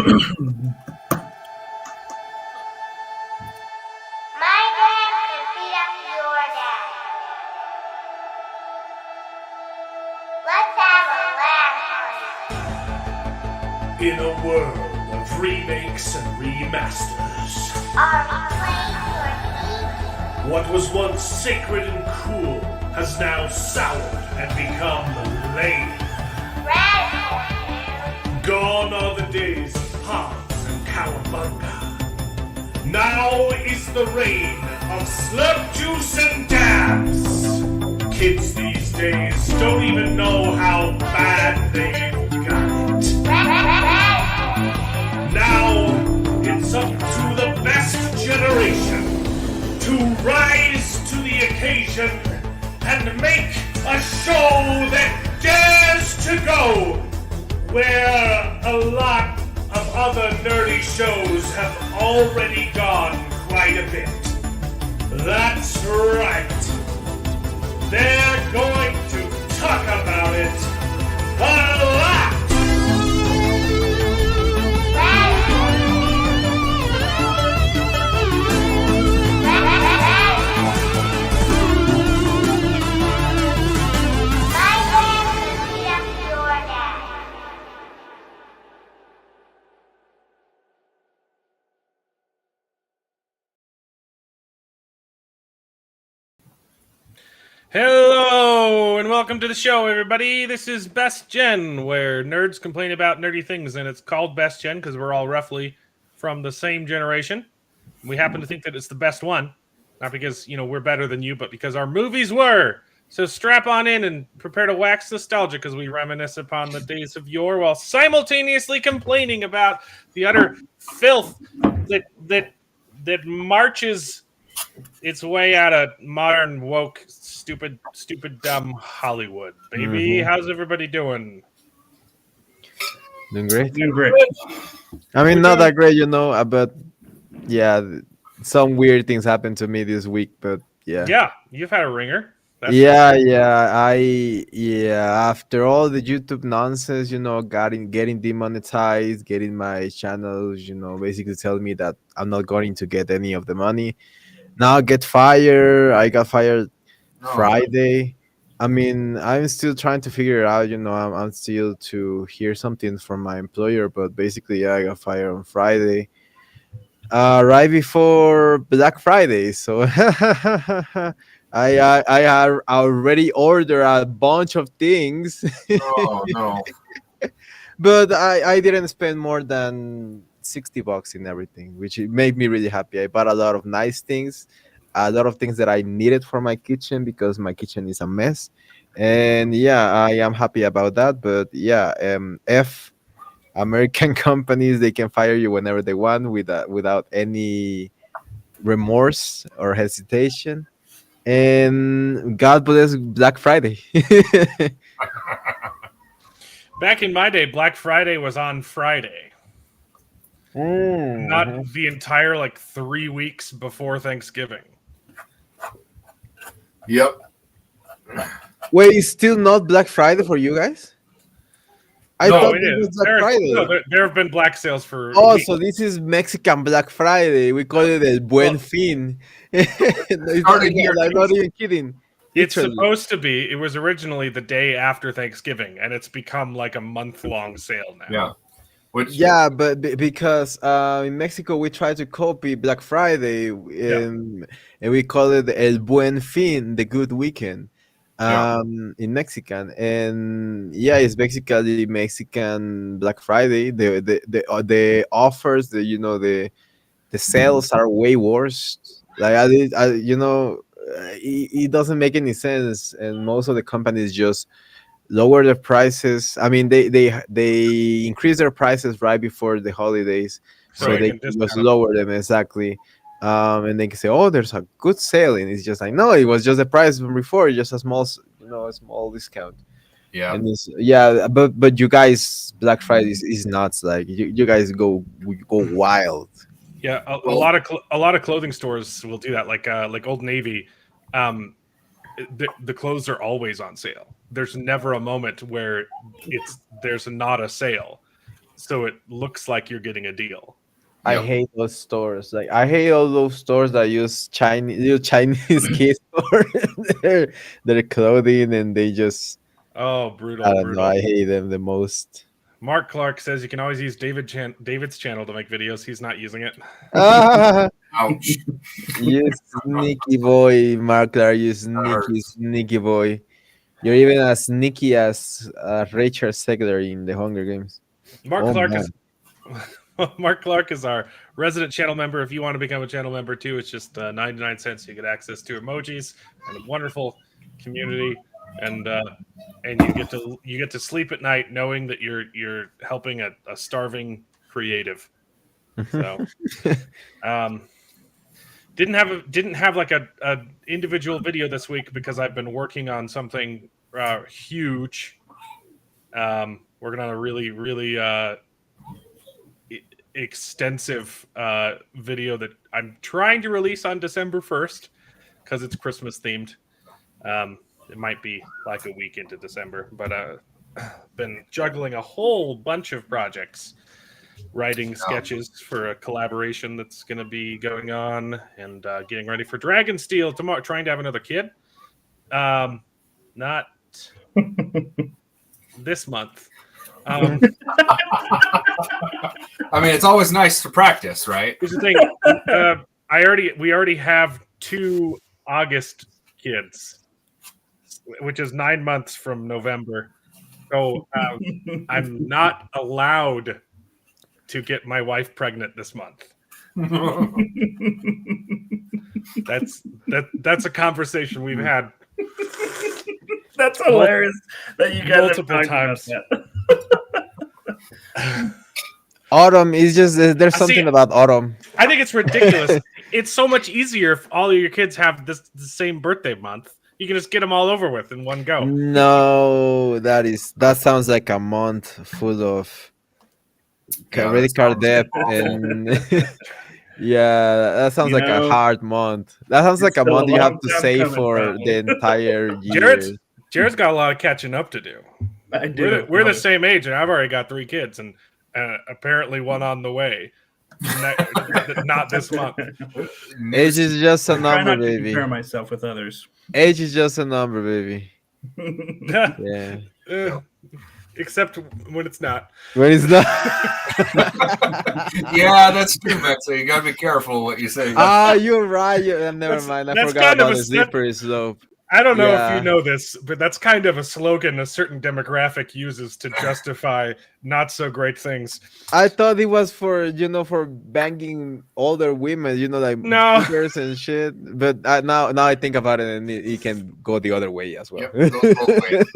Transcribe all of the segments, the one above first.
My dad could beat up your dad. Let's have a laugh party. In a world of remakes and remasters, Are we playing for keeps? what was once sacred and cool has now soured and become lame. Radical. Gone are the days of Pogs and Cowabunga. Now is the reign of slurp juice and dabs. Kids these days don't even know how bad they've got it. Now it's up to the best generation to rise to the occasion and make a show that dares to go where a lot of other nerdy shows have already gone quite a bit. That's right. They're going to talk about it a lot. My dad could beat up your dad. Hello and welcome to the show, everybody. This is Best Gen, where nerds complain about nerdy things, and it's called Best Gen because we're all roughly from the same generation. We happen to think that it's the best one, not because we're better than you, but because our movies were. So strap on in and prepare to wax nostalgia because we reminisce upon the days of yore while simultaneously complaining about the utter filth that marches its way out of modern woke stupid dumb Hollywood. Baby, how's everybody doing? Doing great. Doing great. I mean, not that great, but yeah, some weird things happened to me this week, but yeah. Yeah, you've had a ringer. That's After all the YouTube nonsense, getting demonetized, getting my channels, basically telling me that I'm not going to get any of the money. Now I get fired. I got fired Friday. I mean, I'm still trying to figure it out. I'm still to hear something from my employer, but basically, I got fired on Friday, right before Black Friday. So I had already ordered a bunch of things, Oh no! but I didn't spend more than $60 in everything, which it made me really happy. I bought a lot of nice things, a lot of things that I needed for my kitchen because my kitchen is a mess. And yeah, I am happy about that. But yeah, F American companies, they can fire you whenever they want without any remorse or hesitation. And God bless Black Friday. back in my day, Black Friday was on Friday, not the entire 3 weeks before Thanksgiving. Yep. Wait, it's still not Black Friday for you guys? I No, thought it it was is. Black Friday. There have been black sales for. Oh, so this is Mexican Black Friday. We call it El Buen Fin. I'm not even kidding. It's Literally. supposed to be. It was originally the day after Thanksgiving, and it's become like a month-long sale now. Yeah. Yeah, but because in Mexico we try to copy Black Friday, and we call it El Buen Fin, the good weekend, in Mexican. And yeah, it's basically Mexican Black Friday. The offers, the sales are way worse. It doesn't make any sense, and most of the companies just lower their prices. I mean, they increase their prices right before the holidays, so Right, they and can discount just them. lower them exactly. And they can say, "Oh, there's a good sale," and it's just like, no, it was just the price from before, just a small discount. Yeah. And but you guys, Black Friday is nuts. Like you guys go wild. Yeah, a lot of clothing stores will do that. Like Old Navy, the clothes are always on sale. There's never a moment where there's not a sale. so it looks like you're getting a deal. I Yep. hate those stores. Like I hate all those stores that use Chinese kids for their clothing, and they just Oh, I brutal, don't know. brutal. I hate them the most. Mark Clark says you can always use David's channel to make videos. He's not using it. Ah, Ouch. you sneaky boy, Markler. You hurts. sneaky boy. You're even as sneaky as Rachel Segler in the Hunger Games. Mark Oh Clark man. is Mark Clark is our resident channel member. If you want to become a channel member too, it's just 99 cents. You get access to emojis and a wonderful community, and you get to sleep at night knowing that you're helping a starving creative. So didn't have like a individual video this week because I've been working on something huge. Working on a really extensive video that I'm trying to release on December 1st because it's Christmas themed. It might be like a week into December, but been juggling a whole bunch of projects, writing sketches for a collaboration that's going to be going on, and getting ready for Dragonsteel tomorrow. Trying to have another kid. Not this month. I mean, it's always nice to practice, right? Here's the thing. We already have 2 August kids, which is 9 months from November. So I'm not allowed to get my wife pregnant this month. That's a conversation we've had That's hilarious that you guys multiple have talked times. about that. Autumn is just there's See, something about autumn. I think it's ridiculous. It's so much easier if all of your kids have the same birthday month. You can just get them all over with in one go. No, that sounds like a month full of Yeah, credit that card sounds debt awful. and yeah, that sounds You like a know, hard month. That sounds like a still a month you have long to time save coming, for probably. the entire year. Jared's got a lot of catching up to do. I do. We're the same age, and I've already got 3 kids, and apparently one on the way. Not this month. Age is just a I try number, not to baby. compare myself with others. Age is just a number, baby. Yeah. Except when it's not. When it's not. Yeah, that's true, Mexa. You gotta be careful what you say. You're right. Never That's- mind. I that's forgot kind of about a the step- slippery slope. I don't know if Yeah. you know this, but that's kind of a slogan a certain demographic uses to justify not so great things. I thought it was for for banging older women, like No. hookers and shit. But now I think about it, and it can go the other way as well. Yep, it goes both ways.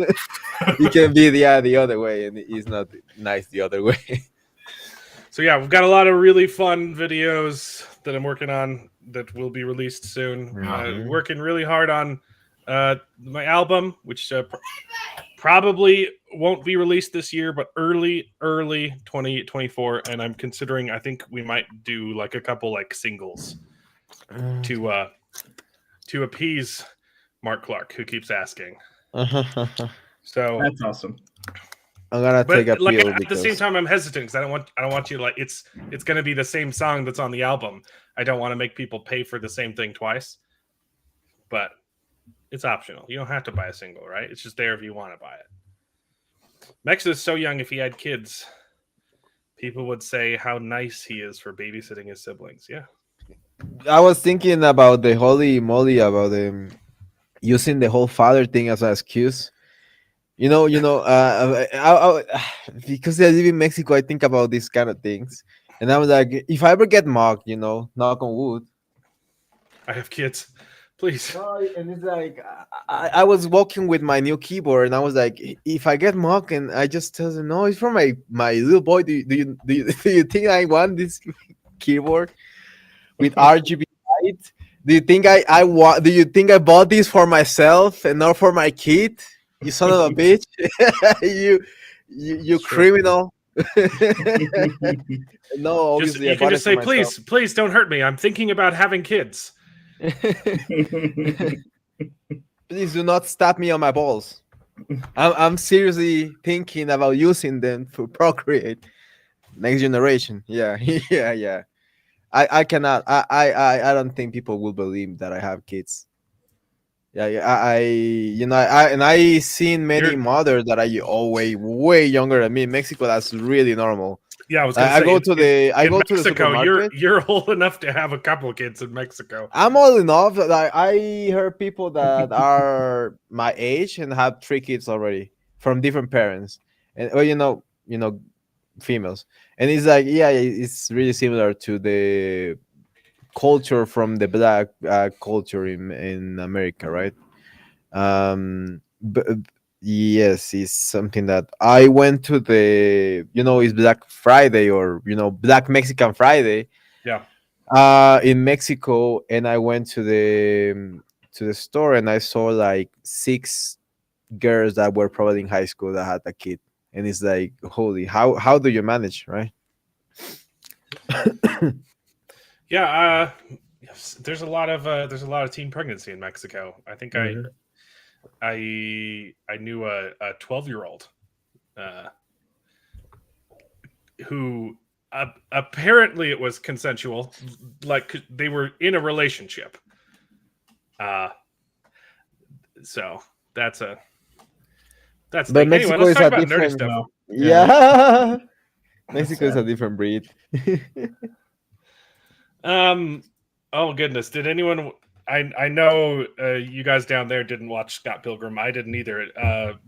It can be the other way, and it's not nice the other way. So yeah, we've got a lot of really fun videos that I'm working on that will be released soon. Mhm. Working really hard on my album, which probably won't be released this year, but early 2024. And I'm considering, I think we might do like a couple like singles to appease Mark Clark, who keeps asking. So That's awesome. I'm gonna take a but like pill at the because same time, I'm hesitant because I don't want you to like it's going to be the same song that's on the album. I don't want to make people pay for the same thing twice, but it's optional. You don't have to buy a single, right? It's just there if you want to buy it. Mex is so young. If he had kids, people would say how nice he is for babysitting his siblings. Yeah, I was thinking about the holy moly about using the whole father thing as an excuse. Because I live in Mexico, I think about these kind of things, and I was like, if I ever get mocked, knock on wood. I have kids. Please. And it's like I was walking with my new keyboard, and I was like, if I get mocked, and I just tell them, no, it's for my little boy. Do you think I want this keyboard with RGB light? Do you think I want? Do you think I bought this for myself and not for my kid? You son of a bitch! you criminal! No, obviously You I can bought just it say, for please, please don't hurt me. I'm thinking about having kids. myself. Please do not stab me on my balls. I'm seriously thinking about using them to procreate. Next generation. Yeah, yeah, yeah. I cannot. I don't think people will believe that I have kids. Yeah, yeah. I seen many You're mothers that are way younger than me. In Mexico, that's really normal. yeah, I was gonna I say go to in the Mexico, supermarket. you're old enough to have a couple of kids in Mexico. I'm old enough that I heard people that are my age and have three kids already from different parents, and well, females, and it's like, yeah, it's really similar to the culture from the black culture in America, right? But yes, it's something that I went to the, it's Black Friday, or Black Mexican Friday Yeah. in Mexico, and I went to the store, and I saw like six girls that were probably in high school that had a kid, and it's like, holy, how do you manage, right? Yeah, yes, there's a lot of teen pregnancy in Mexico. I think Mhm. I knew a 12-year-old uh, who apparently it was consensual, like they were in a relationship. Uh, so that's a that's the But thing. Anyway, Mexico let's is talk a about nerdy different, stuff. Well, yeah. Mexico is sad. a different breed. Um. Oh goodness, did anyone? I know you guys down there didn't watch Scott Pilgrim. I didn't either.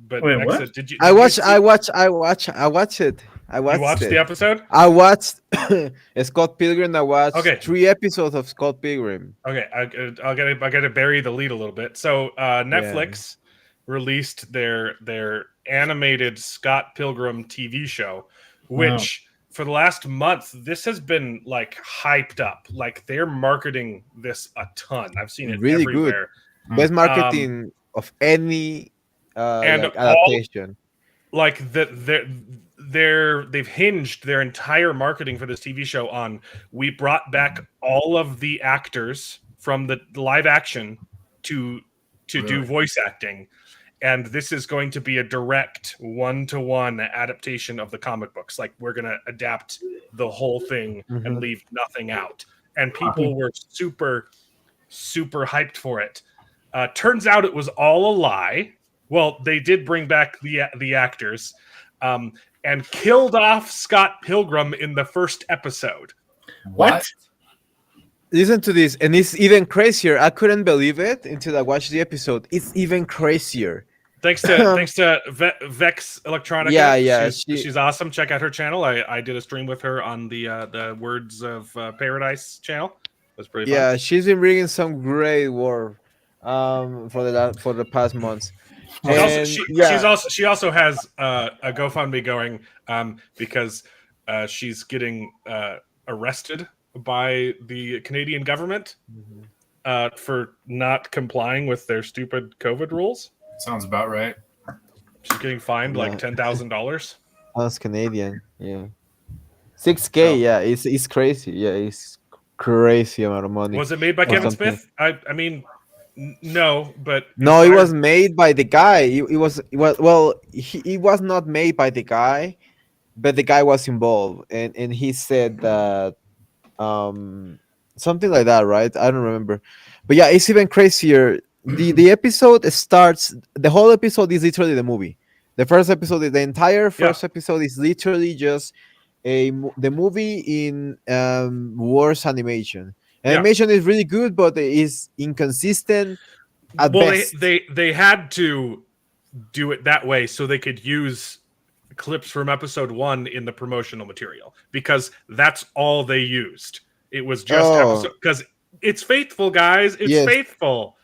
But Wait, Vexa, what? did you? I Did you watch, see? I watch it. I You watched watched the it. episode? I watched Scott Pilgrim. I watched Okay. 3 episodes of Scott Pilgrim. Okay, I gotta bury the lead a little bit. So Yeah, Netflix released their animated Scott Pilgrim TV show, Wow. which for the last month this has been like hyped up. Like they're marketing this a ton. I've seen it really good. everywhere. Best Um, marketing of any and like all adaptation. like they've hinged their entire marketing for this TV show on we brought back all of the actors from the live action to do Really? voice acting, and this is going to be a direct one-to-one adaptation of the comic books. Like we're going to adapt the whole thing and Mhm. leave nothing out, and people were super hyped for it. Turns out it was all a lie. Well, they did bring back the actors, um, and killed off Scott Pilgrim in the first episode. What? Listen to this, and it's even crazier. I couldn't believe it until I watched the episode. It's even crazier. Thanks to Vex Electronica. Yeah, she's awesome. Check out her channel. I did a stream with her on the Words of Paradise channel. It was pretty fun. Yeah, she's been bringing some great work for the past months. And She also has a GoFundMe going because she's getting arrested by the Canadian government for not complying with their stupid COVID rules. Sounds about right. She's getting fined Yeah. like $10,000. That's Canadian. Yeah, 6K. So- Yeah, it's crazy. Yeah, it's crazy amount of money. Was it made by Or Kevin something. Smith? I mean, no, but No, it inspired- was made by the guy. It was not made by the guy, but the guy was involved, and he said that something like that, right? I don't remember, but yeah, it's even crazier. The episode starts. The whole episode is literally the movie. The first episode, the entire first episode is literally just the movie in worse animation. Yeah. Animation is really good, but it is inconsistent at well, best. they had to do it that way so they could use clips from episode 1 in the promotional material, because that's all they used. It was just episode, because it's faithful, guys. It's Yes. faithful.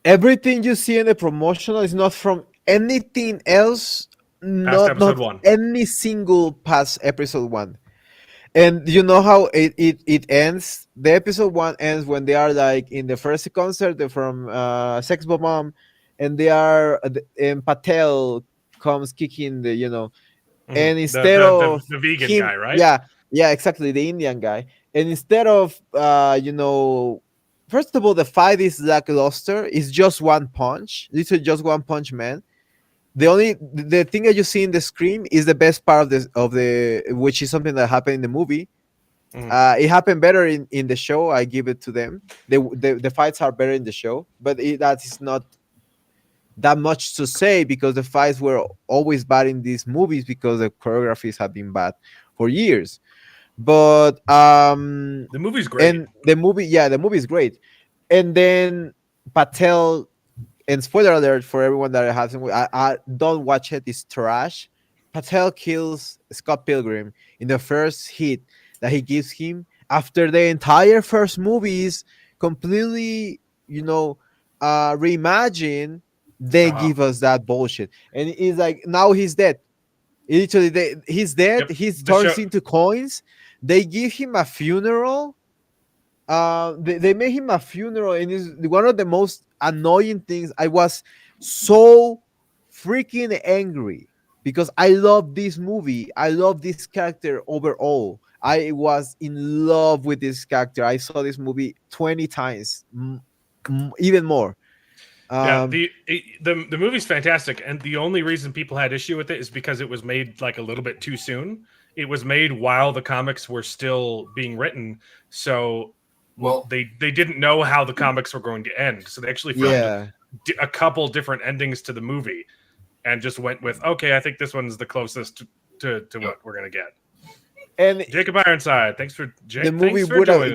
Everything you see in the promotional is not from anything else. Not episode 1. any single past episode 1. And you know how it ends? The episode 1 ends when they are like in the first concert from Sex Bomb, and they are and Patel comes kicking and instead of the vegan him, guy, right? yeah, exactly, the Indian guy. And instead of first of all, the fight is lackluster. It's just one punch, literally just one punch man. the thing that you see in the screen is the best part of the which is something that happened in the movie. It happened better in the show. I give it to them. The fights are better in the show, but that is not that much to say because the fights were always bad in these movies because the choreographies have been bad for years. But The movie's great. and the movie is great. And then Patel, and spoiler alert for everyone that hasn't, I don't watch it. It's trash. Patel kills Scott Pilgrim in the first hit that he gives him after the entire first movie is completely, reimagined. They give us that bullshit, and it's like now he's dead. Literally, he's dead. Yep. He The turns show- into coins. They give him a funeral. They made him a funeral, and it's one of the most annoying things. I was so freaking angry because I love this movie. I love this character overall. I was in love with this character. I saw this movie 20 times, even more. Yeah, the movie's fantastic, and the only reason people had issue with it is because it was made like a little bit too soon. It was made while the comics were still being written, so they didn't know how the comics were going to end. So they actually found a couple different endings to the movie, and just went with, okay, I think this one's the closest to what we're gonna get. And Jacob Ironside, thanks for the movie would have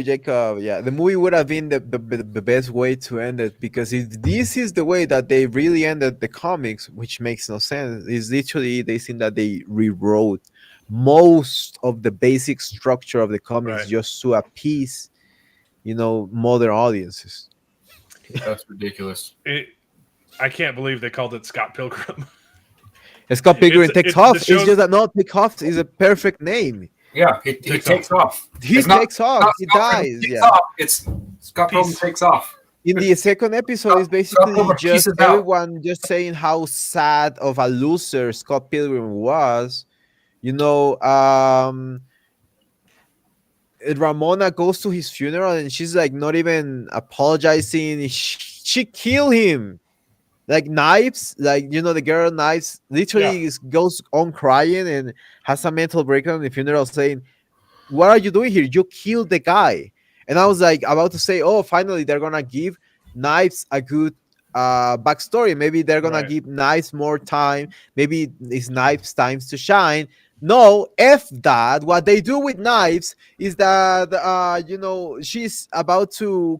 Jacob, the movie would have been the best way to end it, because if this is the way that they really ended the comics, which makes no sense, is literally they think that they rewrote most of the basic structure of the comics just to appease, modern audiences. That's ridiculous. I can't believe they called it Scott Pilgrim. Scott Pilgrim takes off. It's just that not take off is a perfect name. Yeah, he takes off. He takes off. He dies. Yeah, it's Scott Pilgrim takes off. In the second episode, it's basically just everyone just saying how sad of a loser Scott Pilgrim was. Ramona goes to his funeral and she's like not even apologizing. She killed him. Like Knives, the girl Knives literally goes on crying and has a mental breakdown in the funeral saying, "What are you doing here? You killed the guy." And I was like about to say, "Oh, finally they're gonna give Knives a good backstory. Maybe they're gonna give Knives more time. Maybe it's Knives' times to shine." No, F that. What they do with Knives is that she's about to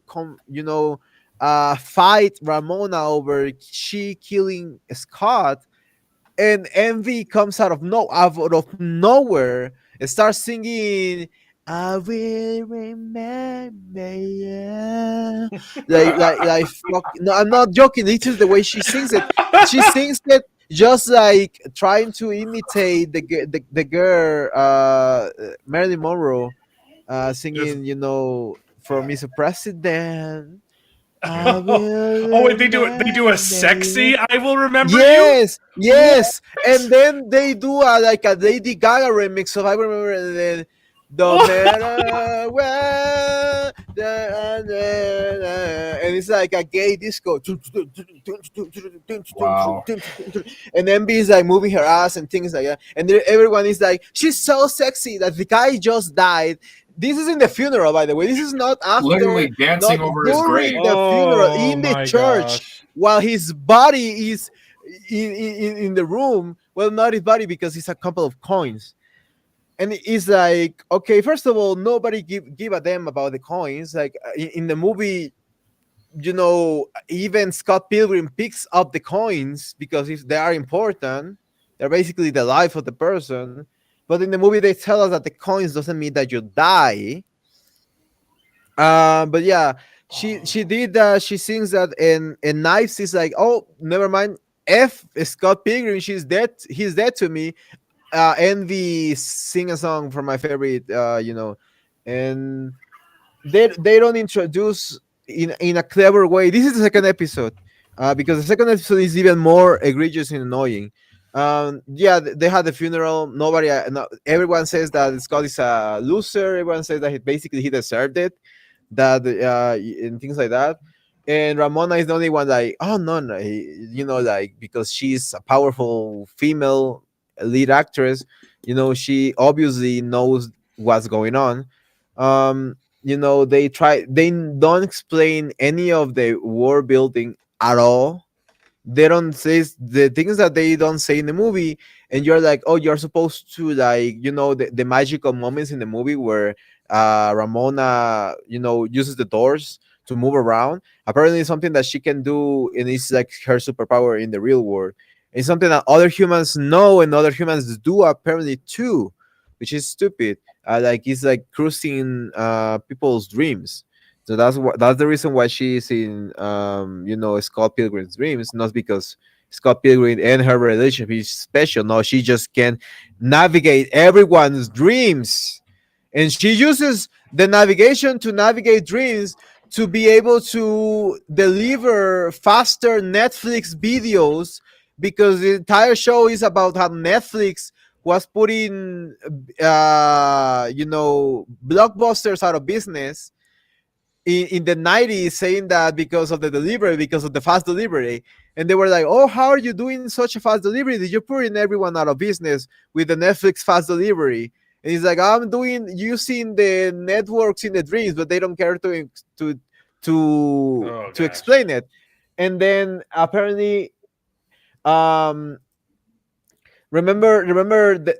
fight Ramona over she killing Scott, and Envy comes out of nowhere and starts singing "I will remember you." Fuck, no, I'm not joking. This is the way she sings it. She sings it just like trying to imitate the girl Marilyn Monroe singing, for Mr. President. Wait, they do a sexy "I will remember you." Yes, and then they do a Lady Gaga remix of "I Remember," and then "No matter where," and it's like a gay disco. Wow. And MB is like moving her ass and things like that, and everyone is like, "She's so sexy that the guy just died." This is in the funeral, by the way. This is not after. Literally dancing over his grave. The funeral in the church, while his body is in the room. Well, not his body, because it's a couple of coins. And it's like, okay, first of all, nobody give a damn about the coins. Like in the movie, even Scott Pilgrim picks up the coins because they are important. They're basically the life of the person. But in the movie, they tell us that the coins doesn't mean that you die. But yeah, she did that. She sings that, and Knives is like, "Oh, never mind. F Scott Pilgrim. She's dead. He's dead to me." Envy sing a song from my favorite, and they don't introduce in a clever way. This is the second episode, because the second episode is even more egregious and annoying. They had the funeral. Everyone says that Scott is a loser. Everyone says that he deserved it, that and things like that. and Ramona is the only one like, oh no, no, like because she's a powerful female lead actress, she obviously knows what's going on. They don't explain any of the world building at all. They don't say the things that they don't say in the movie, and you're like, oh, you're supposed to, like, the magical moments in the movie where Ramona uses the doors to move around. Apparently it's something that she can do, and it's like her superpower in the real world. It's something that other humans know and other humans do apparently too, which is stupid. Like, it's like cruising people's dreams. So that's the reason why she is in Scott Pilgrim's dreams, not because Scott Pilgrim and her relationship is special. No, she just can navigate everyone's dreams, and she uses the navigation to navigate dreams to be able to deliver faster Netflix videos, because the entire show is about how Netflix was putting blockbusters out of business in the 90s, saying that because of the delivery, because of the fast delivery. And they were like, oh, how are you doing such a fast delivery? Did you put in everyone out of business with the Netflix fast delivery? And he's like, I'm doing using the networks in the dreams, but they don't care to Oh, to gosh. explain it. And then apparently, um remember the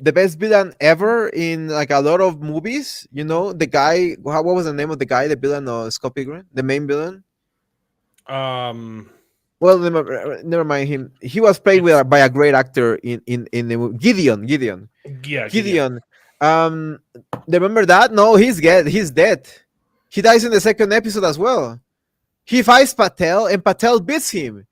the best villain ever in like a lot of movies, the guy, what was the name of the guy, the villain of Scott Pilgrim, the main villain? Um, Well, never mind him. He was played it's by a great actor in the yeah, Gideon. Gideon. um Remember that? No, he's dead. He dies in the second episode as well. He fights Patel, and Patel beats him.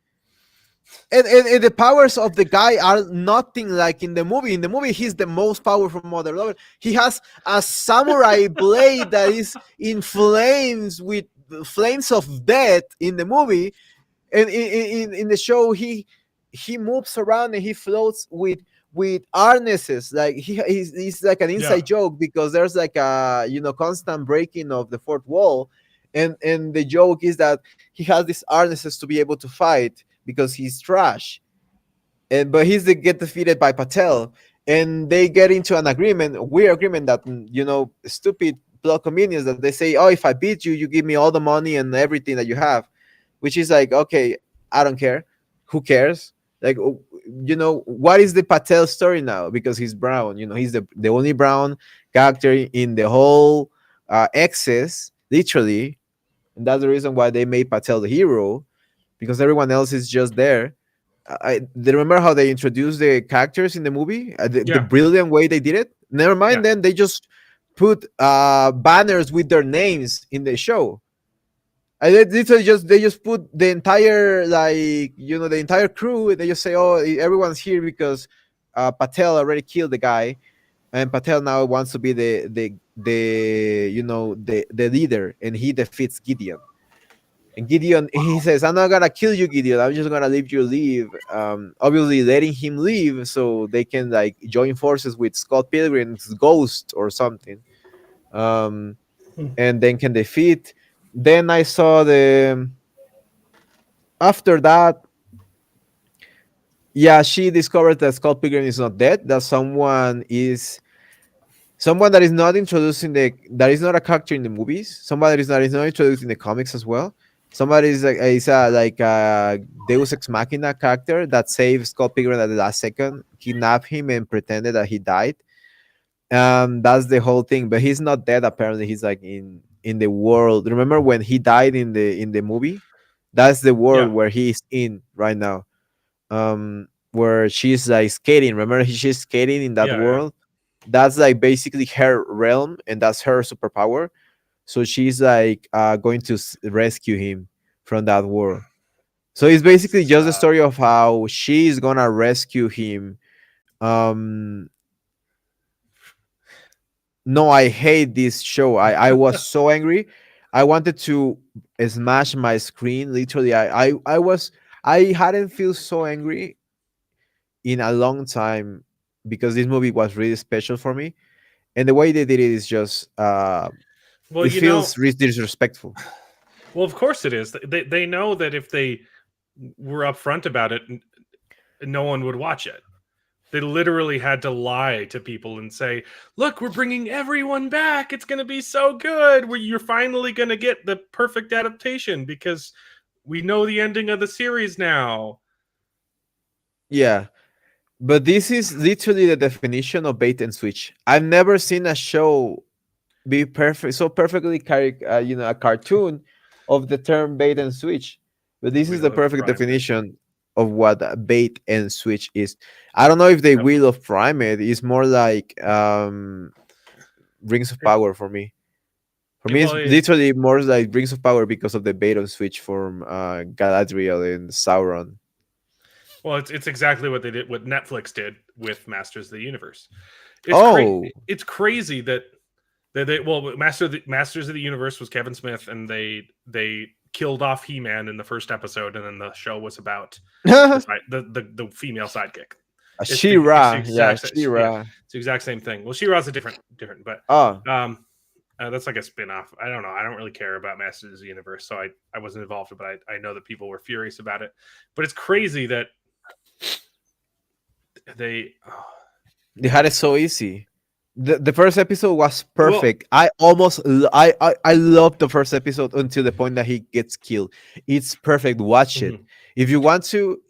And the powers of the guy are nothing like in the movie. In the movie, he's the most powerful mother lover. He has a samurai blade that is in flames, with flames of death in the movie. And in the show, he moves around and he floats with harnesses. Like he's like an Yeah, inside joke, because there's like a constant breaking of the fourth wall. And the joke is that he has these harnesses to be able to fight, because he's trash. But get defeated by Patel, and they get into an agreement, a weird agreement, that stupid plot convenience, that they say, oh, if I beat you, you give me all the money and everything that you have, which is like, okay, I don't care. Who cares? Like, what is the Patel story now? Because he's brown. He's the only brown character in the whole excess, literally, and that's the reason why they made Patel the hero, because everyone else is just there. They remember how they introduced the characters in the movie, the yeah, brilliant way they did it. Never mind, yeah. then they just put banners with their names in the show. They just put the entire, like, the entire crew. They just say, oh, everyone's here because Patel already killed the guy, and Patel now wants to be the leader, and he defeats Gideon. And Gideon, he says, I'm not gonna kill you, Gideon. I'm just gonna leave you leave. Obviously letting him leave so they can, like, join forces with Scott Pilgrim's ghost or something. And then can defeat. Then I saw after that, yeah, she discovered that Scott Pilgrim is not dead, that someone that is not introduced that is not a character in the movies, somebody that is not introduced in the comics as well. Somebody like a Deus Ex Machina character that saved Scott Pilgrim at the last second, kidnapped him and pretended that he died. That's the whole thing. But he's not dead. Apparently, he's like in the world. Remember when he died in the movie? That's the world Yeah, where he's in right now. Where she's like skating. Remember, she's skating in that yeah. world. That's like basically her realm, and that's her superpower. So she's like going to rescue him from that world. So it's basically just a Stop. story of how she's gonna rescue him. Um, no, I hate this show. I was so angry. I wanted to smash my screen. Literally, I hadn't feel so angry in a long time, because this movie was really special for me. And the way they did it is just Well, it feels disrespectful. Well, of course it is. They know that if they were upfront about it, no one would watch it. They literally had to lie to people and say, "Look, we're bringing everyone back. It's going to be so good. You're finally going to get the perfect adaptation because we know the ending of the series now." Yeah, but this is literally the definition of bait and switch. I've never seen a show be perfect, so perfectly a cartoon of the term bait and switch. But this is the Wheel of perfect Prime. definition of what a bait and switch is. I don't know if they Yep. wheel of prime it. It's more like rings of power for me. For me, it's Well, literally more like rings of power because of the bait and switch from Galadriel and Sauron. Well, it's exactly what they did, what Netflix did with Masters of the Universe. Oh, It's crazy that Masters of the Universe was Kevin Smith, and they killed off He-Man in the first episode, and then the show was about the female sidekick. She-Ra, yeah, It's She-Ra. the exact same thing. Well, She-Ra's a different, but Oh, that's like a spin-off. I don't know. I don't really care about Masters of the Universe, so I wasn't involved, but I know that people were furious about it. But it's crazy that they they had it so easy. The first episode was perfect. I love the first episode until the point that he gets killed. It's perfect. Watch it. Mhm. If you want to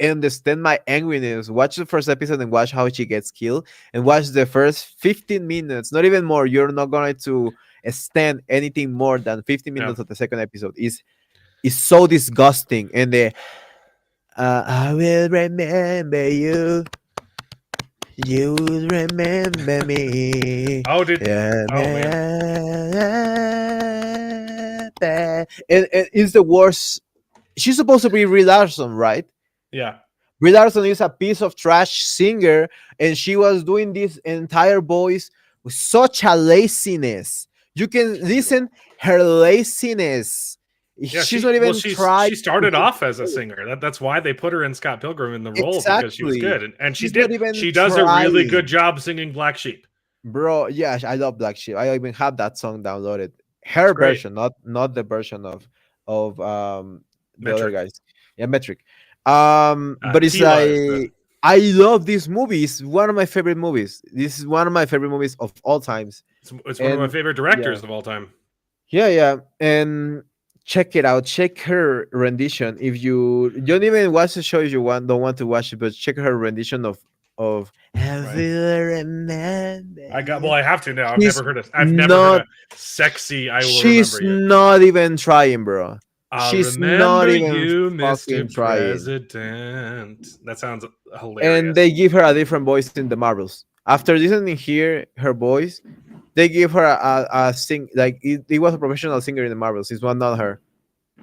understand my angriness, watch the first episode and watch how she gets killed, and watch the first 15 minutes, not even more. You're not going to stand anything more than 15 Yeah. minutes of the second episode. Is so disgusting. And the I will remember you. You will remember me. Oh, Yeah, oh and it's the worst. She's supposed to be Brie Larson, right? yeah. Brie Larson is a piece of trash singer, and she was doing this entire voice with such a laziness. You can listen her laziness. Yeah, She's not even tried. she started off as a singer. That's why they put her in Scott Pilgrim in the role, because she was Exactly. good, and She's not even she does a really trying. good job singing Black Sheep. Bro, yeah, I love Black Sheep. I even have that song downloaded. Her great. version, not the version of the other Metric. guys. Yeah, Metric. But it's Tila is like I love this movie. It's one of my favorite movies. This is one of my favorite movies of all times. it's one of my And, favorite directors of all time. Yeah. And check it out. Check her rendition. If you don't even watch the show, if you don't want to watch it, but check her rendition of Have Right. you remember? I have to now. I've She's never heard a sexy I will She's remember you. not even trying, bro. I'll She's remember not even you, fucking Mr. trying. President. That sounds hilarious. And they give her a different voice in the Marvels. After listening here her voice, they give her a sing like it was a professional singer in the Marvels. It's one, not her.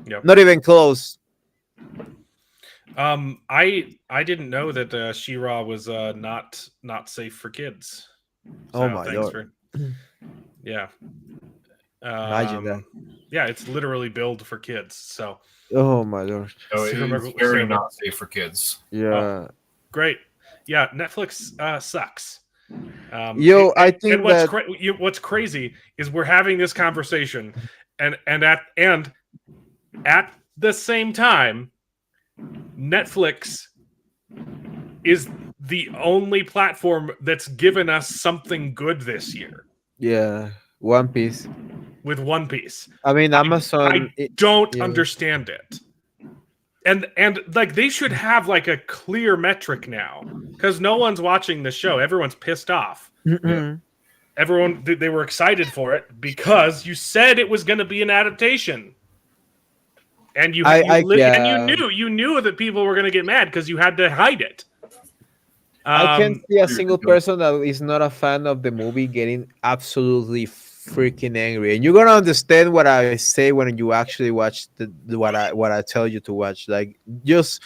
Yep. Not even close. I didn't know that She-Ra was not safe for kids. Oh my Lord. God. Yeah. Imagine that. Yeah, it's literally billed for kids. So Oh my lord. So it is very not safe for kids. Yeah. great. Yeah, Netflix sucks. I think and what's that what's crazy is we're having this conversation, and at the same time, Netflix is the only platform that's given us something good this year. yeah, One Piece. With One Piece. I mean, Amazon. I don't understand it. And like they should have like a clear metric now, because no one's watching the show. Everyone's pissed off. Mm-mm. Everyone, they were excited for it because you said it was going to be an adaptation, and you knew that people were going to get mad because you had to hide it. I can't see a single person that is not a fan of the movie getting absolutely freaking angry, and you're gonna understand what I say when you actually watch what I tell you to watch. Like, just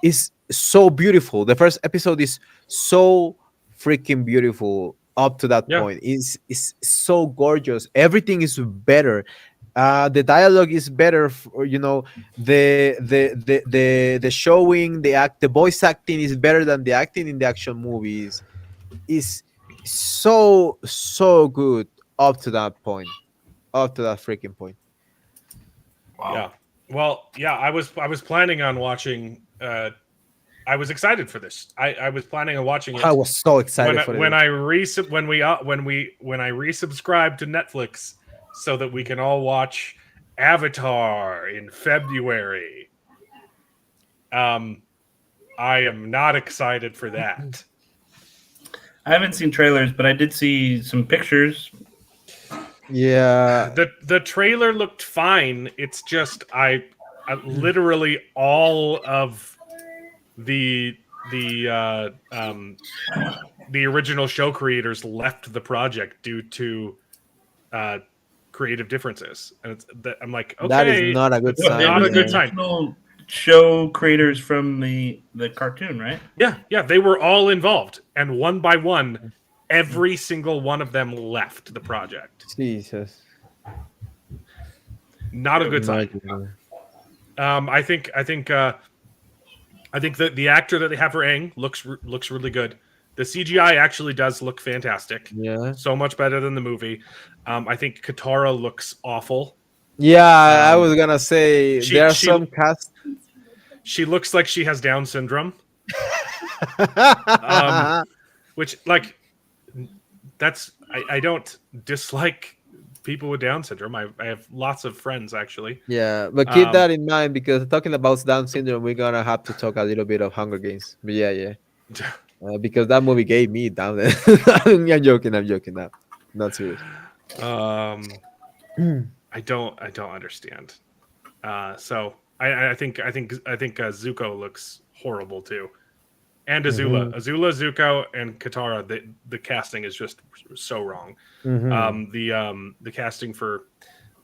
it's so beautiful. The first episode is so freaking beautiful up to that point. It's so gorgeous. Everything is better. The dialogue is better. The showing, the voice acting is better than the acting in the action movies. Is so good up to that point, up to that freaking point. Wow. Yeah. Well, yeah, I was planning on watching. I was excited for this. I was planning on watching it I was so excited for when it. I resubscribed to Netflix so that we can all watch Avatar in February. I am not excited for that. I haven't seen trailers, but I did see some pictures. Yeah, The trailer looked fine. It's just I literally all of the the original show creators left the project due to creative differences, and I'm like, that is okay, not a good it's What, they sign. not were a the good Yeah. sign. original show creators from the cartoon, right? Yeah, they were all involved, and one by one, every single one of them left the project. Jesus. Not a good sign. Imagine. I think that the actor that they have for Aang looks really good. The CGI actually does look fantastic. Yeah. So much better than the movie. I think Katara looks awful. Yeah, I Um, was gonna say she- there are she- some cast. She looks like she has Down syndrome, which like that's I don't dislike people with Down syndrome. I have lots of friends actually. Yeah, but keep Um, that in mind because talking about Down syndrome, we're gonna have to talk a little bit of Hunger Games. But yeah. Because that movie gave me Down. I'm joking. I'm joking. Not serious. I don't understand. So I think Zuko looks horrible too, and Azula, Zuko, and Katara. The casting is just so wrong. Mhm. The casting for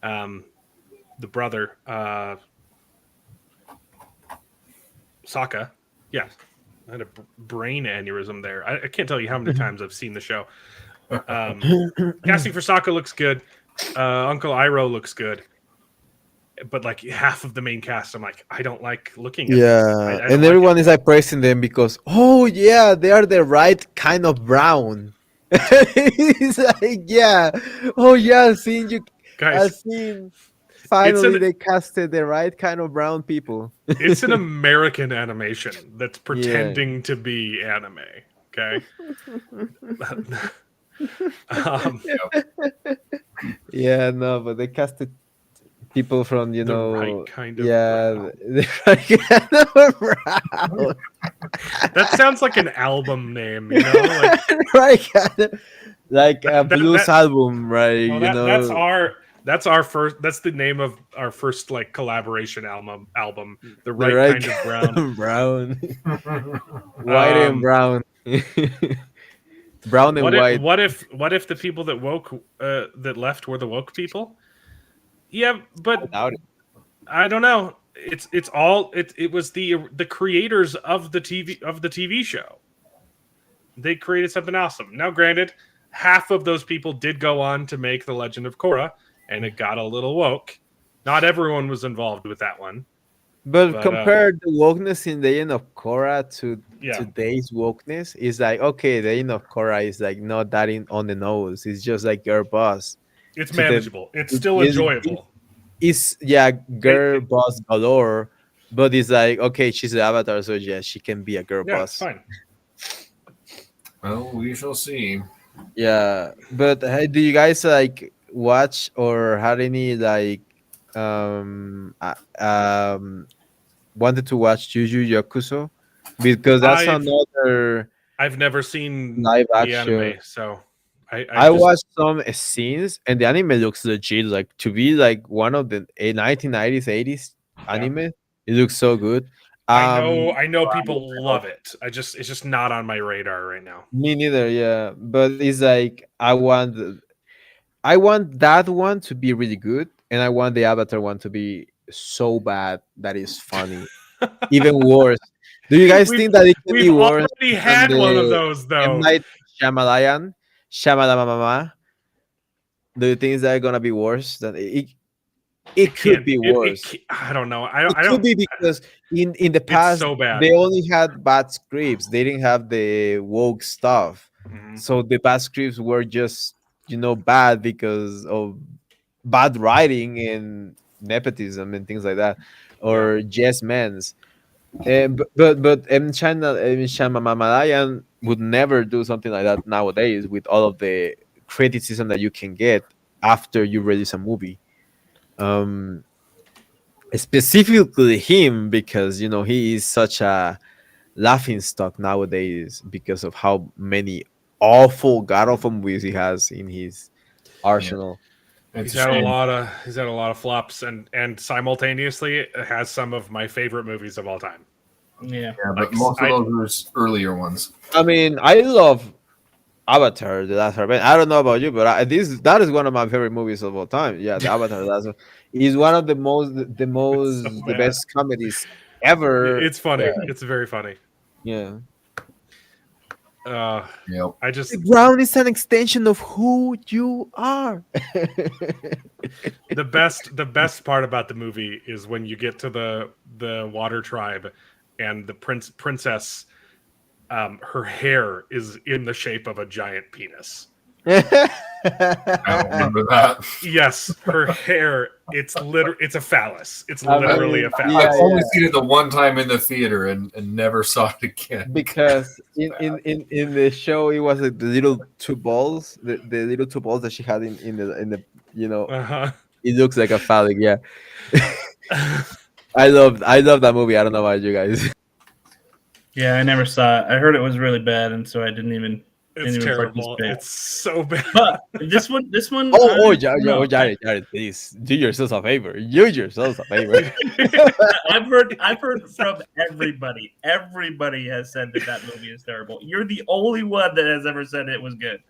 the brother Sokka, yeah, I had a brain aneurysm there. I can't tell you how many times I've seen the show. Casting for Sokka looks good. Uncle Iroh looks good. But like half of the main cast, I'm like, I don't like looking at. Yeah, Them. I don't and like everyone it. is like praising them because they are the right kind of brown. It's like seeing you, Guys, seen finally an- they casted the right kind of brown people. it's an American animation that's Yeah. pretending to be anime. Okay. um, Yeah, no, but they casted people from the right kind of brown. the right kind of brown. That sounds like an album name, you know? Like, Right kind of, like a That- blues that- album, right? well, that's our first. That's the name of our first like collaboration album. The the right kind of brown. brown, white and brown, brown and white. What if the people that that left were the woke people? Yeah, but Doubt it. I don't know. It was the creators of the TV show. They created something awesome. Now, granted, half of those people did go on to make The Legend of Korra, and it got a little woke. Not everyone was involved with that one. But compare the wokeness in the end of Korra to Yeah. today's wokeness, is like okay, the end of Korra is like not that on the nose. It's just like girl boss. It's To the- manageable. It's still is- enjoyable. It's girl boss galore, but it's like okay, she's the avatar, so yeah, she can be a girl Yeah, boss. it's fine. Well, we shall see. Yeah, but hey, do you guys like watch or had any like wanted to watch Yu Yu Yakuso? Because that's another I've never seen live the action. anime, so I just- watched some scenes and the anime looks legit. Like to be like one of the 1990s, 80s anime, it looks so good. I know people love it. It's just not on my radar right now. Me neither, yeah. But it's like I want that one to be really good, and I want the Avatar one to be so bad that it's funny. Even worse. Do you guys think that it can be We've worse? already than had one of the those though. M. Night Shyamalan? Shyamalama? Do you think that gonna be worse than it? It could be worse. I don't know. It I could don't. be because in the past so bad. they only had bad scripts. They didn't have the woke stuff. Mhm. So the bad scripts were just bad because of bad writing and nepotism and things like that, or yes men's. But Shyamalan would never do something like that nowadays with all of the criticism that you can get after you release a movie. Um, Specifically him, because he is such a laughing stock nowadays because of how many god awful movies he has in his arsenal. It's He's a had a shame. lot of flops, and simultaneously it has some of my favorite movies of all time. Yeah. Yeah, but Like, most of those are earlier ones. I mean, I love Avatar: The Last Airbender. I don't know about you, but that is one of my favorite movies of all time. Yeah, the Avatar: The Last is one of It's so the bad. best comedies ever. It's funny. It's very funny. Yeah, Yep. I the just ground is an extension of who you are. the best part about the movie is when you get to the water tribe and the princess, her hair is in the shape of a giant penis. I don't remember that. Yes, her hair, it's a phallus. It's I literally mean, a phallus. yeah, I've only seen it the one time in the theater and never saw it again. because in the show it was like the little two balls, the little two balls that she had in the Uh-huh. it looks like a phallic. Yeah, I love that movie. I don't know about you guys. Yeah, I never saw it. I heard it was really bad, and so I didn't even It's terrible. participate. It's so bad. But this one, Jared, please do yourselves a favor. Do yourselves a favor. I've heard from everybody. Everybody has said that movie is terrible. You're the only one that has ever said it was good.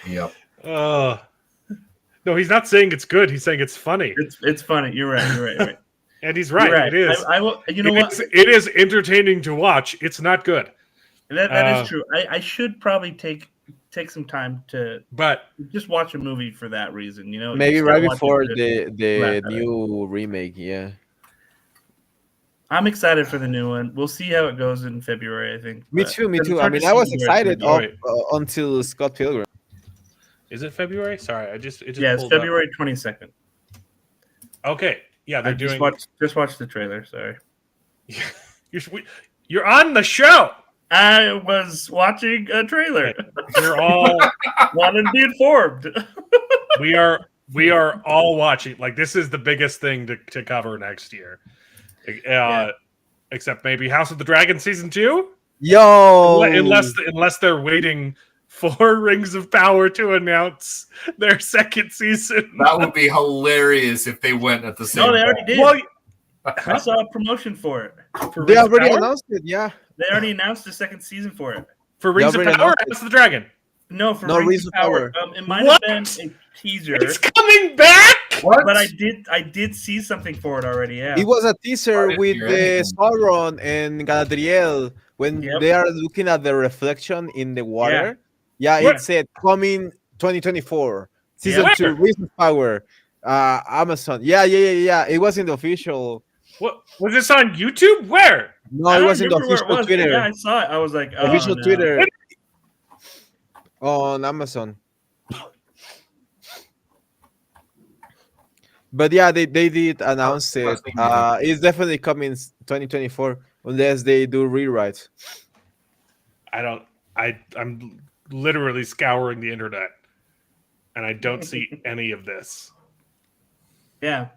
Yep. No, he's not saying it's good. He's saying it's funny. It's funny. You're right. And he's right. You're right. It is. I will. You know what? It is entertaining to watch. It's not good. That is true. I should probably take some time to But just watch a movie for that reason. You know, Maybe just right gotta watch before it the laugh at it. new remake. Yeah, I'm excited for the new one. We'll see how it goes in February. I think. me But too. Me it's too. I hard to mean, I see was where it's excited gonna go. until Scott Pilgrim. is it February? Sorry, it just yeah, it's pulled up. February 22nd. Okay. Yeah, they're doing. Just watch the trailer. Sorry. You're on the show. I was watching a trailer. We're all Wanted to be informed. we are all watching. Like, this is the biggest thing to cover next year. Except maybe House of the Dragon season 2? Yo, Unless they're waiting for Rings of Power to announce their second season. That would be hilarious if they went at the same No, they time. already did. Well, I saw a promotion for it. for they Rings of already Power? announced it. Yeah, They already announced the second season for it. For Rings of already Power or announced it. House of the Dragon? No, for No, Rings of Power. It might What? have been a teaser, It's coming back. What? but I did see something for it already. Yeah. it was a I teaser didn't with hear the anything. Sauron and Galadriel when Yep. they are looking at the reflection in the water. Yeah, What? it said coming 2024 season Yeah. 2 Rings of Power, Amazon. Yeah. It wasn't official. What was this on YouTube? Where? No, I it don't wasn't remember where it official was. Twitter. Yeah, I saw it. I was like, oh, Official no. Twitter on Amazon. But yeah, they did announce it. It's definitely coming 2024 unless they do rewrites. I'm literally scouring the internet and I don't see any of this. Yeah.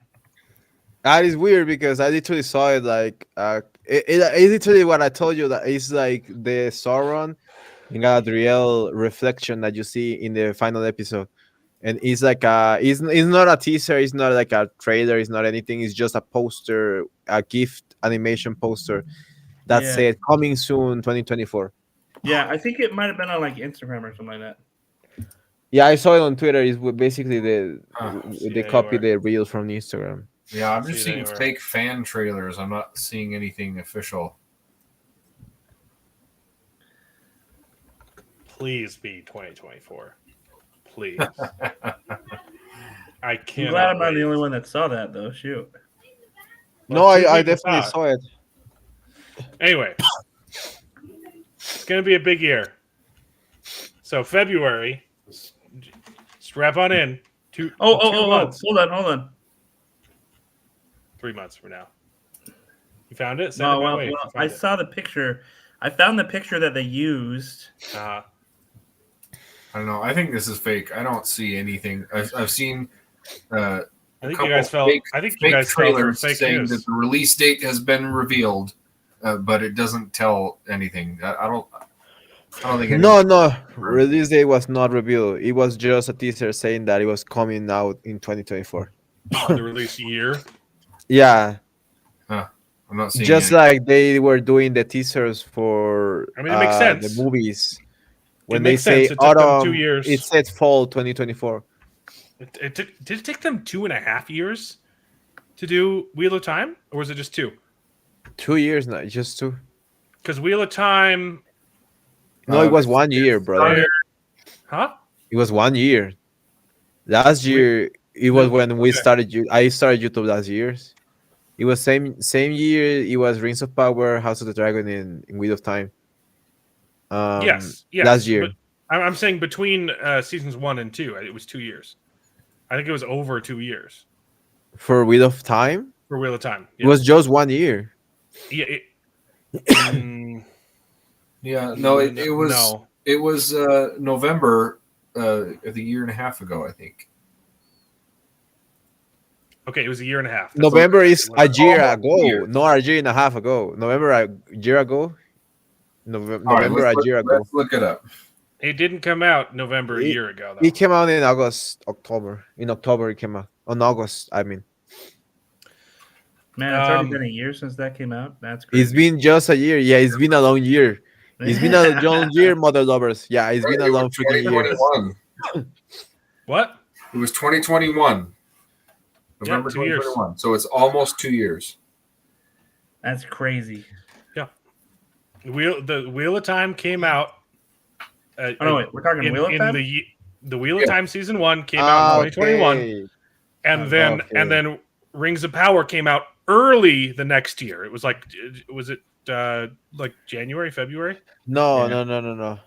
That is weird because I literally saw it like it's literally what I told you, that it's like the Sauron and Galadriel reflection that you see in the final episode. And it's like it's not a teaser, it's not like a trailer, it's not anything, it's just a poster, a gift animation poster that Yeah. said coming soon 2024. Yeah, I think it might have been on like Instagram or something like that. Yeah, I saw it on Twitter. It's basically they See copy anywhere. the reels from Instagram. Yeah, I'm See just it seeing anywhere. fake fan trailers. I'm not seeing anything official. Please be 2024. Please. I I'm can't. glad I'm not the only one that saw that though. Shoot. No, Well, two I people definitely saw saw it. Anyway, it's going to be a big year. So February, strap on in. Two Oh, months. hold on. 3 months from now. You found it? No, it my well, way if you I find it. saw the picture. I found the picture that they used. Uh, I don't know. I think this is fake. I don't see anything. I've seen I think couple you guys fell. fake- I think you fake guys fell for trailers fake saying news. that the release date has been revealed, but it doesn't tell anything. I don't think. No, anyone- no. Release date was not revealed. It was just a teaser saying that it was coming out in 2024. The release year. Yeah, I'm not seeing. just any. like they were doing the teasers for I mean, it makes the sense. movies. When makes they say sense. It took them 2 autumn, years. it says fall 2024. Did it take them 2.5 years to do Wheel of Time, or was it just 2? 2 years now, just 2. Because Wheel of Time, No, it was 1 year, brother. huh? It was 1 year. Last year, it was when we okay. started. I started YouTube last year. It was same year. It was Rings of Power, House of the Dragon, and Wheel of Time. Yes. Last year. But I'm saying between seasons 1 and 2, it was 2 years. I think it was over 2 years For Wheel of Time, for Wheel of Time. it was just 1 year. Yeah. Yeah, no, it was. No. It was November of a year and a half ago, I think. Okay, it was a year and a half. That's November okay. is a year Almost ago, a year. not a year and a half ago. November a year ago. All right, November a year ago. Let's look it up. It didn't come out November a year ago, though. It came out in October. In October, it came out. On August, I mean. Man, it's already Um, been a year since that came out. That's crazy. It's been just a year. Yeah, it's been a long year. It's been a long year, mother lovers. Yeah, it's been a It long was freaking year. 2021. What? It was 2021. Yeah, November 2 years. 2021. So it's almost 2 years. That's crazy. The Wheel of Time came out. Oh no, wait, we're talking Wheel of Time. The Wheel of Time season 1 came out in 2021, Okay. and then Okay. Rings of Power came out early the next year. It was like like January, February? No, Yeah. no.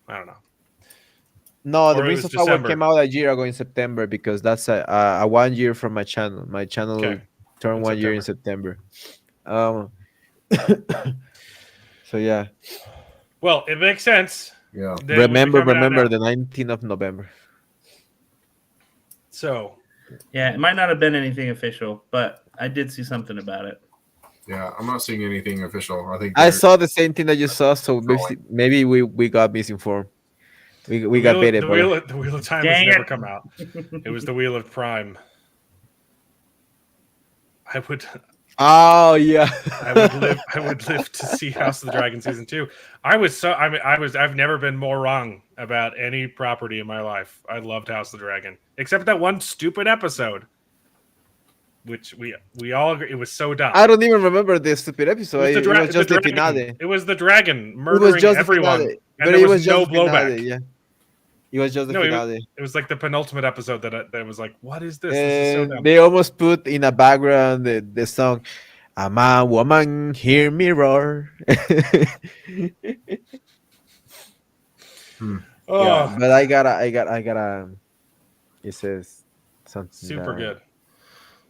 I don't know. No, the Or it Rings was of Power December. came out a year ago in September because that's a 1 year from my channel. My channel Okay. turned In 1 year in September. So yeah. Well, it makes sense. Yeah. that it would be coming out now. The 19th of November. So Yeah, it might not have been anything official, but I did see something about it. Yeah, I'm not seeing anything official. I think I they're- saw the same thing that you saw, so maybe we got misinformed. We got baited. The But Wheel of Time Dang has never it. come out. It was the Wheel of Prime. I would yeah. I would live to see House of the Dragon season 2. I've never been more wrong about any property in my life. I loved House of the Dragon, except that one stupid episode, which we all agree, it was so dumb. I don't even remember this stupid episode. It It was just the dragon. finale. It was the dragon It murdering was just everyone, the finale. and But there it was no just the finale, blowback. yeah. It was just the No, finale. It was like the penultimate episode that was like, what is this? This is so And dumb. they almost put in a background the song "I'm a woman, hear me roar." Oh, Yeah, but I gotta. It says something. super that- good.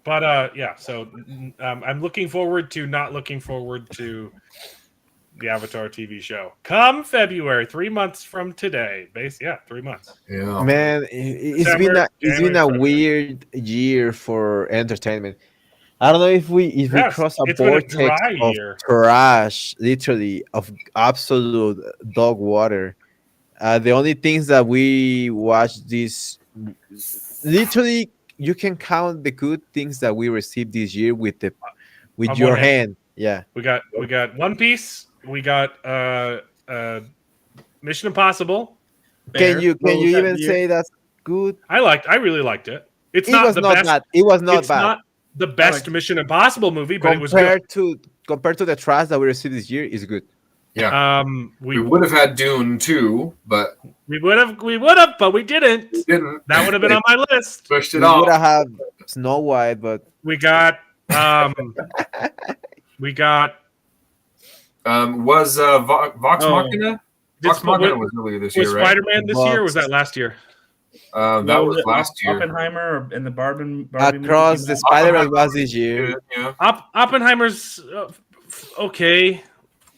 But yeah, so I'm looking forward to not looking forward to the Avatar TV show come February, 3 months from today. 3 months. Yeah. Man, it's been December, a January, weird year for entertainment. I don't know if we Yes, cross a it's been a vortex dry of year. trash, literally of absolute dog water. The only things that we watch this, literally, you can count the good things that we received this year with On your one hand. hand. Yeah, We got One Piece. We got Mission Impossible. can you What was that even year? say that's good? I really liked it. It's It not was the not best. bad. It was not It's bad. not the best Mission Impossible movie, but it was good. compared to the trash that we received this year, is good. Yeah. We We would have had Dune too, but would have, but we didn't. we didn't. That would have been on my list. Pushed it We would off. have Snow White, but We got Was Vox Oh. Machina? Vox Machina was earlier this was year, right? Spider-Man this year or was Vox. that last year? That was last year. Oppenheimer and the Barbie Across movie the came Spider-Verse was this year. Yeah. Oppenheimer's okay.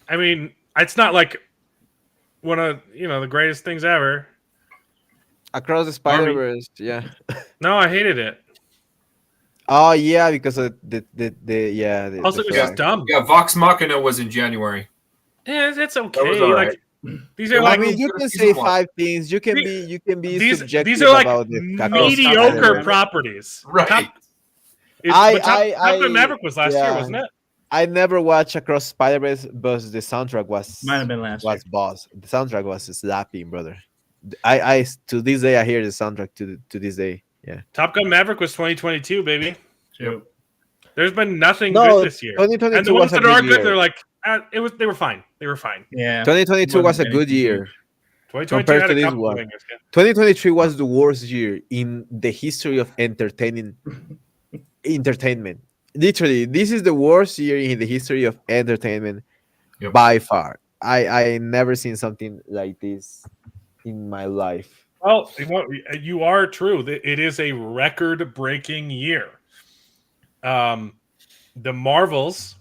I mean, it's not like one of the greatest things ever. Across the Spider-Verse, yeah. No, I hated it. Oh yeah, because of the yeah. Also, it was just dumb. Yeah, Vox Machina was in January. Yeah, it's That was okay. all Like right. these are I like mean, you can say 5 things. You can be these subjective are like about the mediocre Spider-Verse. properties. Right. Top Gun Maverick was last year, wasn't it? I never watched Across Spider-Verse, but the soundtrack was Might have been last year. boss. The soundtrack was slapping, brother. I to this day I hear the soundtrack to this day. Yeah. Top Gun Maverick was 2022, baby. Yep. There's been nothing No, good this year. 2022 And the ones was a that are good good, year. they're like they were fine. They were fine. Yeah. 2022 was a Wasn't good anything year. 2022 Compared had to a this couple one. things. Yeah. 2023 was the worst year in the history of entertainment. Literally, this is the worst year in the history of entertainment by far. I never seen something like this in my life. Well, you are true. It is a record-breaking year. The Marvels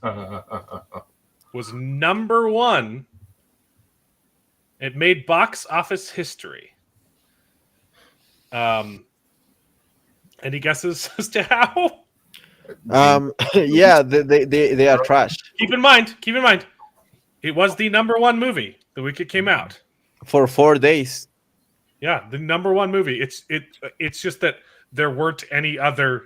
was number 1. It made box office history. Any guesses as to how? Yeah, they are trash Keep in mind, it was the number 1 movie the week it came out. for 4 days. Yeah, the number 1 movie. It's just that there weren't any other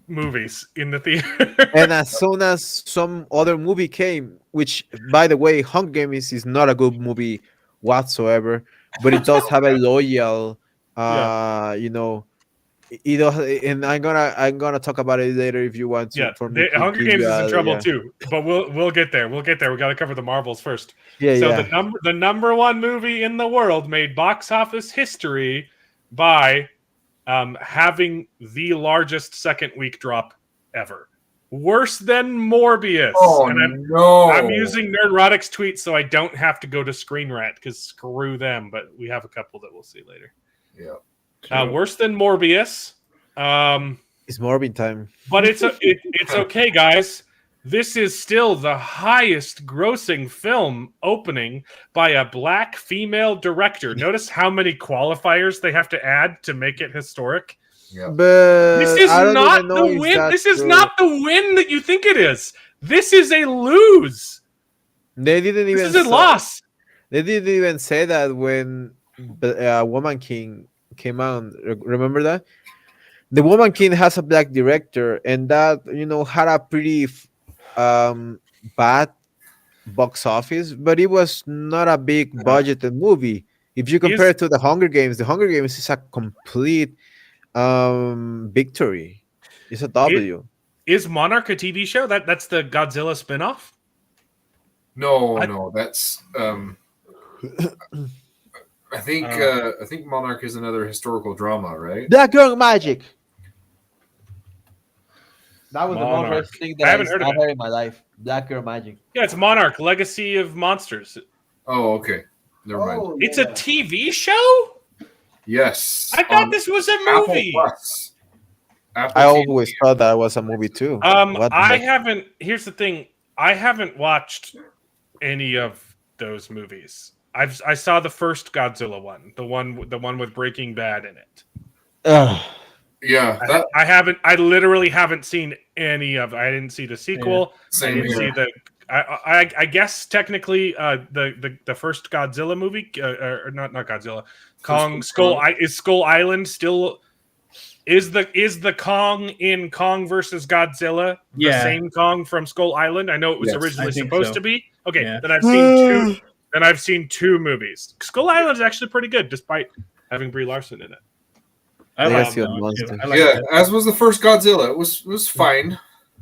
movies in the theater. And as soon as some other movie came, which by the way, Hunger Games is not a good movie whatsoever, but it does have a loyal you know, and I'm gonna talk about it later if you want to. Yeah, for me to Hunger give Games you is in trouble yeah. too, but we'll get there. We got to cover the Marvels first. Yeah, So yeah. the number 1 movie in the world made box office history by having the largest second week drop ever, worse than Morbius. Oh, and no. I'm using Nerdrotic's tweet so I don't have to go to Screen Rant because screw them. But we have a couple that we'll see later. Yeah. Worse than Morbius. It's Morbin time. But it's okay, guys. This is still the highest grossing film opening by a black female director. Notice how many qualifiers they have to add to make it historic. Yeah. But This is I don't not even know the if win. that's This is true. not the win that you think it is. This is a lose. They didn't even. This is a loss. They didn't even say that when Woman King came out. Remember that? The Woman King has a black director, and that had a pretty bad box office, but it was not a big budgeted movie. If you compare it to the Hunger Games is a complete victory. It's a W. Is Monarch a TV show? That's the Godzilla spinoff? No, that's I think Monarch is another historical drama, right? Black Girl Magic. That was Monarch. the most worst thing I that haven't heard of it. heard in my life. Black Girl Magic. Yeah, it's Monarch, Legacy of Monsters. Oh, okay. Never mind. It's a TV show? Yes. I thought this was a Apple movie. Plus. Apple I TV. always thought that was a movie too. What the I heck? haven't. Here's the thing. I haven't watched any of those movies. I saw the first Godzilla one, the one with Breaking Bad in it. Ugh. Yeah, that I haven't. I literally haven't seen any of. I didn't see the sequel. same I didn't see here. the. I guess technically the first Godzilla movie or not Godzilla, Kong is Skull Island still is the Kong in Kong versus Godzilla the same Kong from Skull Island? I know it was Yes, originally I think supposed so. to be. Okay, Yeah. then I've seen two. Then I've seen 2 movies. Skull Island is actually pretty good, despite having Brie Larson in it. I like Legacy that of one, too. Monsters. I like Yeah, that. as was the first Godzilla. It was fine.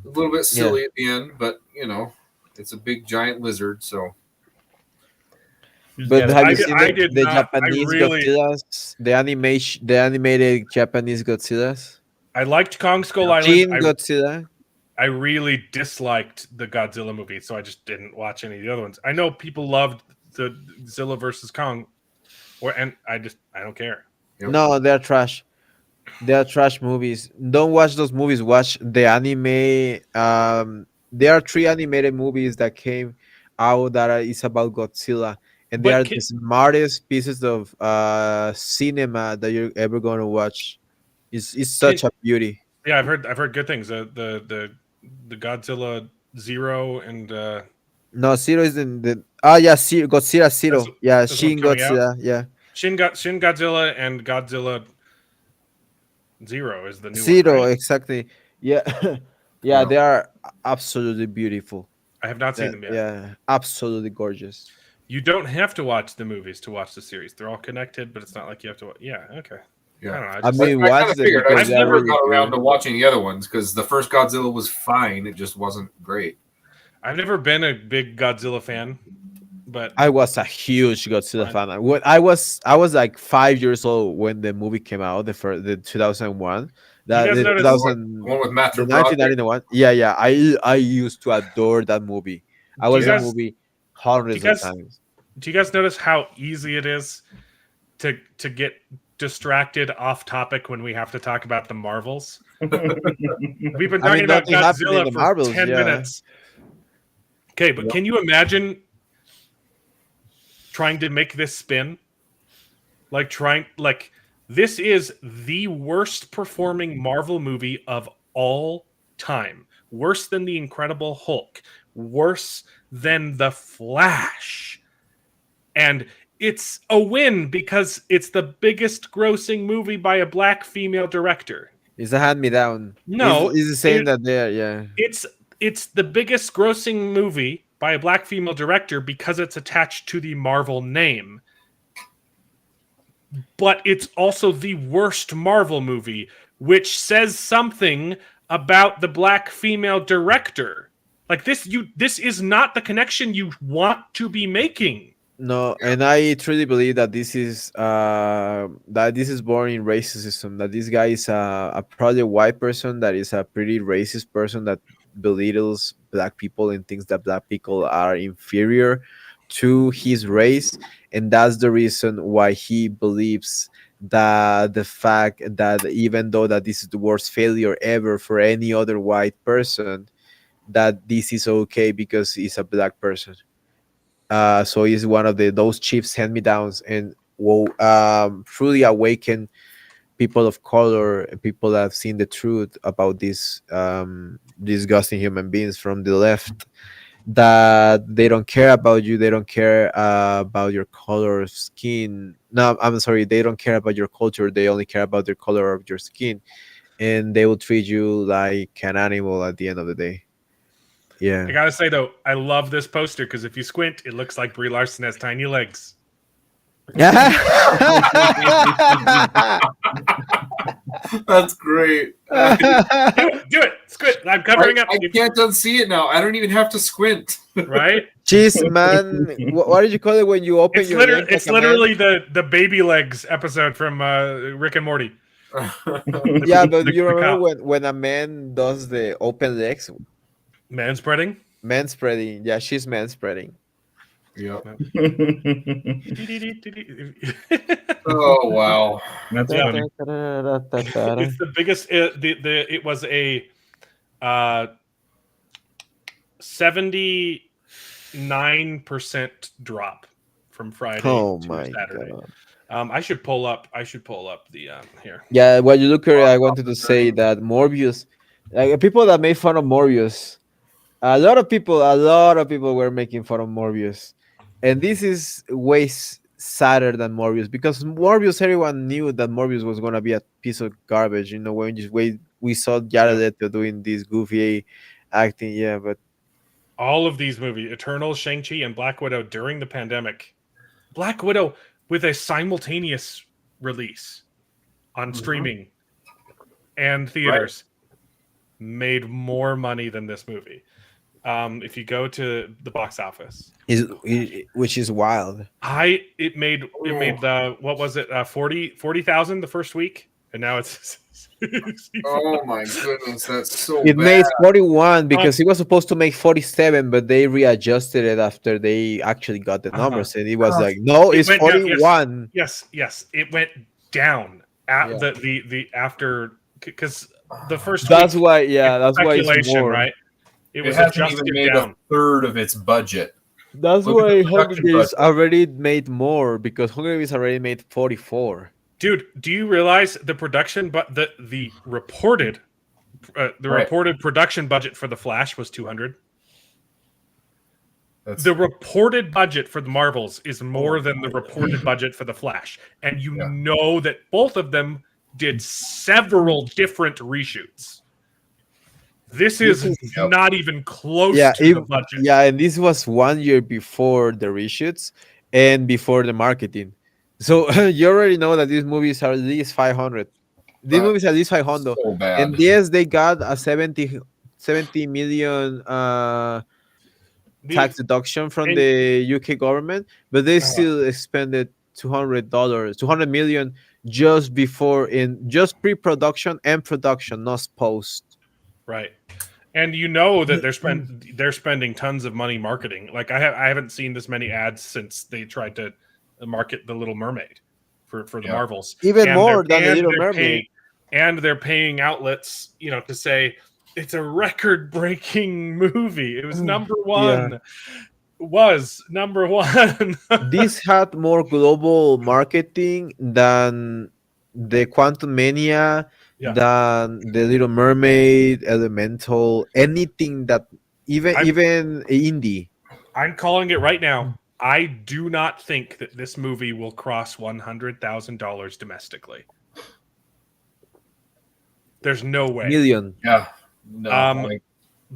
A little bit silly at the end, but it's a big giant lizard, so But Yeah, have I you did- seen I the, did the not- I Japanese really- Godzillas? The animated Japanese Godzillas? I liked Kong Skull Shin Island. Godzilla. I really disliked the Godzilla movie, so I just didn't watch any of the other ones. I know people loved the Godzilla versus Kong, and I don't care. Yep. No, they're trash. They are trash movies. Don't watch those movies. Watch the anime. There are three animated movies that came out is about Godzilla, and they But are the smartest pieces of cinema that you're ever gonna watch. It's such a beauty. yeah, I've heard good things. The Godzilla Zero and No, Zero is in the. Ah, yeah, Zero, Godzilla that's, Zero. Yeah, that's what's Shin coming out. Godzilla. Yeah, Shin Godzilla and Godzilla Zero is the new one, Zero right? exactly. Yeah, yeah, Yeah. they are absolutely beautiful. I have not seen them yet. Yeah, absolutely gorgeous. You don't have to watch the movies to watch the series. They're all connected, but it's not like you have to. Yeah, okay. Yeah. I don't know. I mean, I watch kind of them figured. I because just I've they're never never really got around good. to watching the other ones because the first Godzilla was fine. It just wasn't great. I've never been a big Godzilla fan, but I was a huge Godzilla Fine. fan. I was like 5 years old when the movie came out, the 2001, you guys the notice? 2000, The one with the Matthew Broderick. 1991. Yeah, yeah. I used to adore that movie. I Do you watched that guys? movie Do you hundreds of guys? times. Do you guys notice how easy it is to get distracted off topic when we have to talk about the Marvels? We've been I talking mean, about nothing happened in Godzilla the for Marvels. 10 Yeah. minutes. Okay, but Yep. can you imagine trying to make this spin? Like this is the worst performing Marvel movie of all time. Worse than the Incredible Hulk, worse than The Flash. And it's a win because it's the biggest grossing movie by a black female director. It's a hand me down. No, It's the same it- that there. Yeah. It's the biggest grossing movie by a black female director because it's attached to the Marvel name. But it's also the worst Marvel movie, which says something about the black female director. Like this is not the connection you want to be making. No, and I truly believe that this is born in racism. That this guy is a probably white person that is a pretty racist person that belittles black people and thinks that black people are inferior to his race, and that's the reason why he believes that the fact that even though that this is the worst failure ever for any other white person, that this is okay because he's a black person. So he's one of those chiefs hand me downs and will truly awaken people of color and people that have seen the truth about these disgusting human beings from the left, that they don't care about you, they don't care about your color of skin. No, I'm sorry, they don't care about your culture, they only care about the color of your skin, and they will treat you like an animal at the end of the day. Yeah. I gotta say though, I love this poster because if you squint, it looks like Brie Larson has tiny legs. That's great. Do it, squint. I'm covering up. I can't unsee it now. I don't even have to squint. Right? Jeez, man, what did you call it when you open your leg It's like a man? literally the baby legs episode from Rick and Morty. Yeah, but the you remember cop. when a man does the open legs, Man spreading. man spreading. Yeah, she's man spreading. Yep. It's Oh wow. That's funny. the biggest. It was a 79% drop from Friday Oh to my Saturday. god. I should pull up the here. Yeah, while you look at it, I wanted to say that Morbius, like people that made fun of Morbius, a lot of people were making fun of Morbius, and this is way sadder than Morbius because Morbius, everyone knew that Morbius was gonna be a piece of garbage. You know, when we saw Jared Leto doing this goofy acting, yeah, but All of these movies, Eternal, Shang-Chi, and Black Widow during the pandemic. Black Widow with a simultaneous release on streaming and theaters made more money than this movie. If you go to the box office, which is wild. it made the what was it 40,000 the first week, and now it's Oh my goodness, that's so It bad. made 41 because it was supposed to make 47, but they readjusted it after they actually got the numbers, and it was like, no, It it's went down, 41. yes, it went down at Yeah. the after, because the first That's week, why. Yeah, it's that's why it's speculation, more. right? It It was hasn't adjusted even made down. a third of its budget. That's Look at why the Hunger production Games budget. already made more because Hunger Games already made 44. Dude, do you realize the production, but the reported Right. reported production budget for the Flash was 200. That's The reported budget for the Marvels is more Oh, than the reported budget for the Flash, and you Yeah. know that both of them did several different reshoots. This is Yep. not even close Yeah, to the budget. yeah, and this was 1 year before the reshoots and before the marketing. So you already know that these movies are at least 500. These Uh, movies are at least 500. so bad. And yes, they got a 70 million The- tax deduction from and- the UK government, but they still expended $200, 200 million just before in just pre-production and production, not post. Right. And you know that they're spending tons of money marketing. Like I haven't seen this many ads since they tried to market the Little Mermaid for the Yeah. Marvels. Even And more they're- than the and Little they're Mermaid. paying- and they're paying outlets, to say it's a record-breaking movie. It was number one. Was number one. This had more global marketing than the Quantum Mania, Yeah. than the Little Mermaid, Elemental, anything that even indie. I'm calling it right now. I do not think that this movie will cross $100,000 domestically. There's no way. Million, Yeah. No.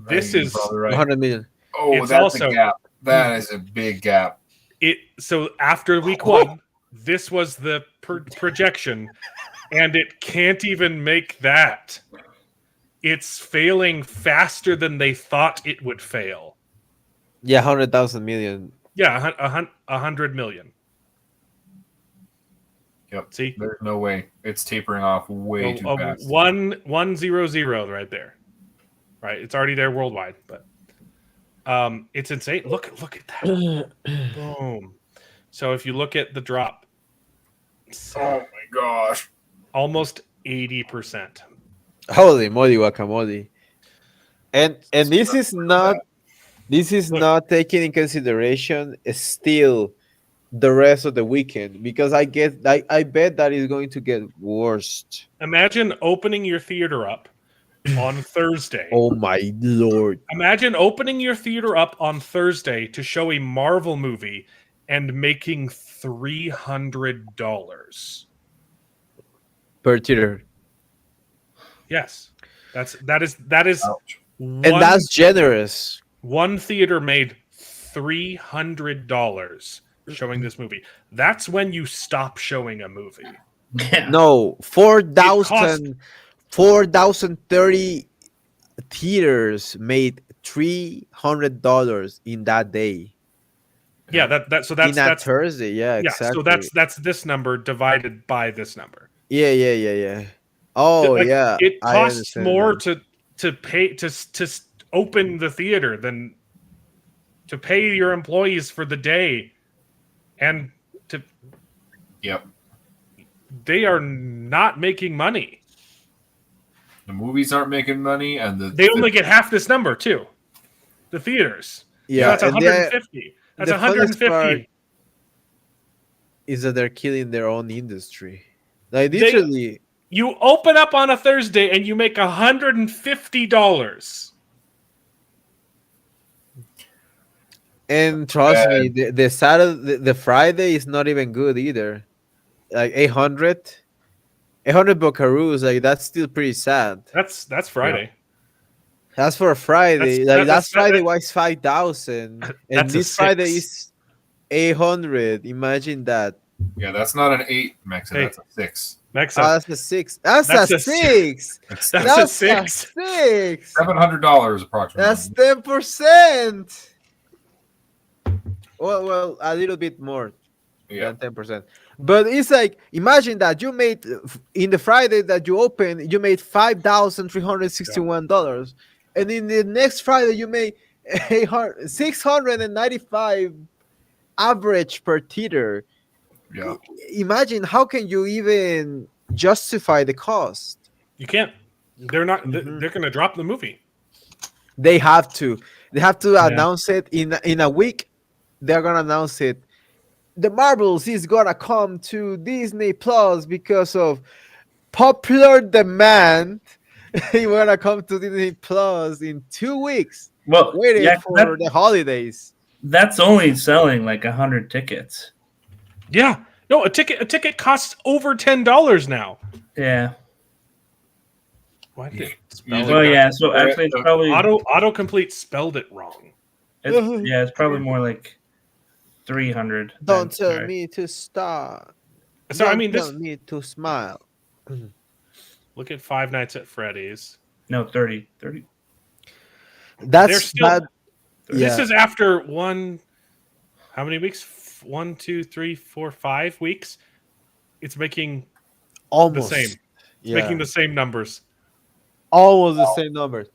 This you're is probably right. 100 million. Oh, it's that's also- a gap. That is a big gap. it. So after week one, this was the projection, and it can't even make that. It's failing faster than they thought it would fail. Yeah, 100,000 million. Yeah, 100 million. Yep. See, There's no way. It's tapering off way too fast. 1,100 right there. Right, it's already there worldwide, but it's insane. Look at that. Boom. So if you look at the drop, Oh my gosh. almost 80%. Holy moly, guacamole! And this is not Look. not taking in consideration still the rest of the weekend, because I bet that is going to get worse. Imagine opening your theater up on Thursday. Oh my lord! Imagine opening your theater up on Thursday to show a Marvel movie and making $300. Per theater, Yes, that is Ouch. and that's generous. one theater made $300 showing this movie. That's when you stop showing a movie. Yeah. No, cost- 4,030 theaters made $300 in that day. Yeah, that's In a that's Thursday, yeah, yeah. exactly. So that's this number divided by this number. yeah. Oh Like, yeah, it I costs understand more now. to pay to open the theater than to pay your employees for the day, and to Yep. they are not making money. The movies aren't making money, and They only get half this number too. The theaters, Yeah, that's and 150. That's the funnest 150. part is that they're killing their own industry. Like They- literally, You open up on a Thursday and you make $150. and trust me, the Saturday, the Friday is not even good either. Like 800 buckaroos, like that's still pretty sad. That's Friday. That's for a Friday. That's- Like that's- that's Friday that- was 5,000, and That's a this Friday 6. is 800. Imagine that. Yeah, that's not an 8, Max. Hey. That's a 6. Next Oh, up, that's a 6. That's That's a a 6. That's, That's That's a a 6. 6. $700 approximately. That's 10%. Well, a little bit more yeah. than 10%. But it's like, imagine that you made in the Friday that you opened, you made $5,361, and in the next Friday you made 695 average per theater. Yeah. Imagine, how can you even justify the cost? You can't. They're not. They're going to drop the movie. They have to. They have to Yeah. announce it in a week. They're gonna announce it. The Marvels is gonna come to Disney Plus because of popular demand. It's gonna come to Disney Plus in 2 weeks. Well, Waiting yeah, for the holidays. that's only selling like 100 tickets. Yeah. No, a ticket costs over $10 now. Yeah. Why did it You spell think it? Well, that- yeah. So actually, it's probably Autocomplete spelled it wrong. it's probably more like 300. Don't than- tell sorry. me to stop. So Don't I mean, tell this. me to smile. Look at Five Nights at Freddy's. No, 30. 30. They're That's still- that. This Yeah. is after how many weeks? 1, 2, 3, 4, 5 weeks. It's making Almost the same. Yeah. Making the same numbers. Almost the same numbers.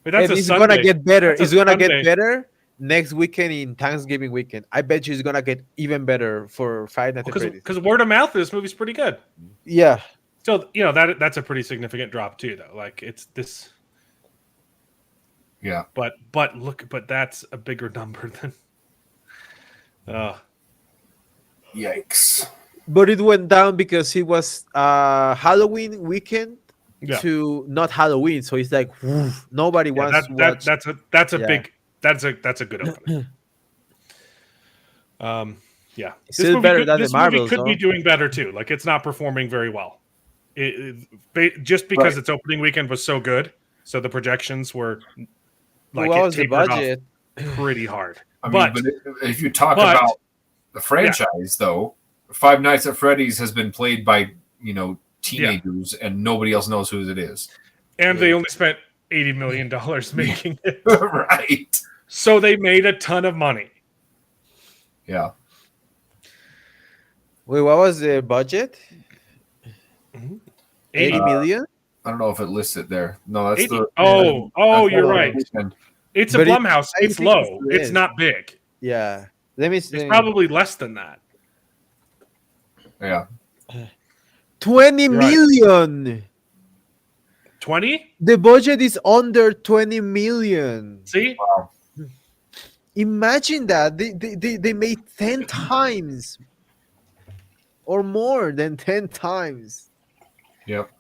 But that's And a it's Sunday. gonna get better. That's a It's gonna Sunday. get better next weekend in Thanksgiving weekend. I bet you it's gonna get even better for Five Nights at Freddy's. Because word of mouth, this movie's pretty good. Yeah. So that's a pretty significant drop too, though. Like it's this, Yeah. but that's a bigger number than. Yikes. But it went down because it was Halloween weekend Yeah. to not Halloween. So it's like woof, nobody Yeah, wants to watch. that's a Yeah. big that's a good opening. Yeah, Still better than the this movie Marvels, could be though. doing better too. Like it's not performing very well. Just because Right. its opening weekend was so good, so the projections were like What it was the tapered off budget? pretty hard. I mean, But- but if you talk but- about the franchise, though, Five Nights at Freddy's has been played by teenagers, and nobody else knows who it is. And they only spent $80 million making it, Right? so they made a ton of money. Yeah. Wait, what was the budget? 80 million? I don't know if it lists it there. No, that's 80 the. Oh, that's you're the right. weekend. It's a But Blumhouse. I It's think low. it It's is. not big. Yeah. Let me It's see. probably less than that. Yeah. 20 You're right. million. 20? The budget is under 20 million. See? Wow. Imagine that. They made 10 times or more than 10 times. Yep.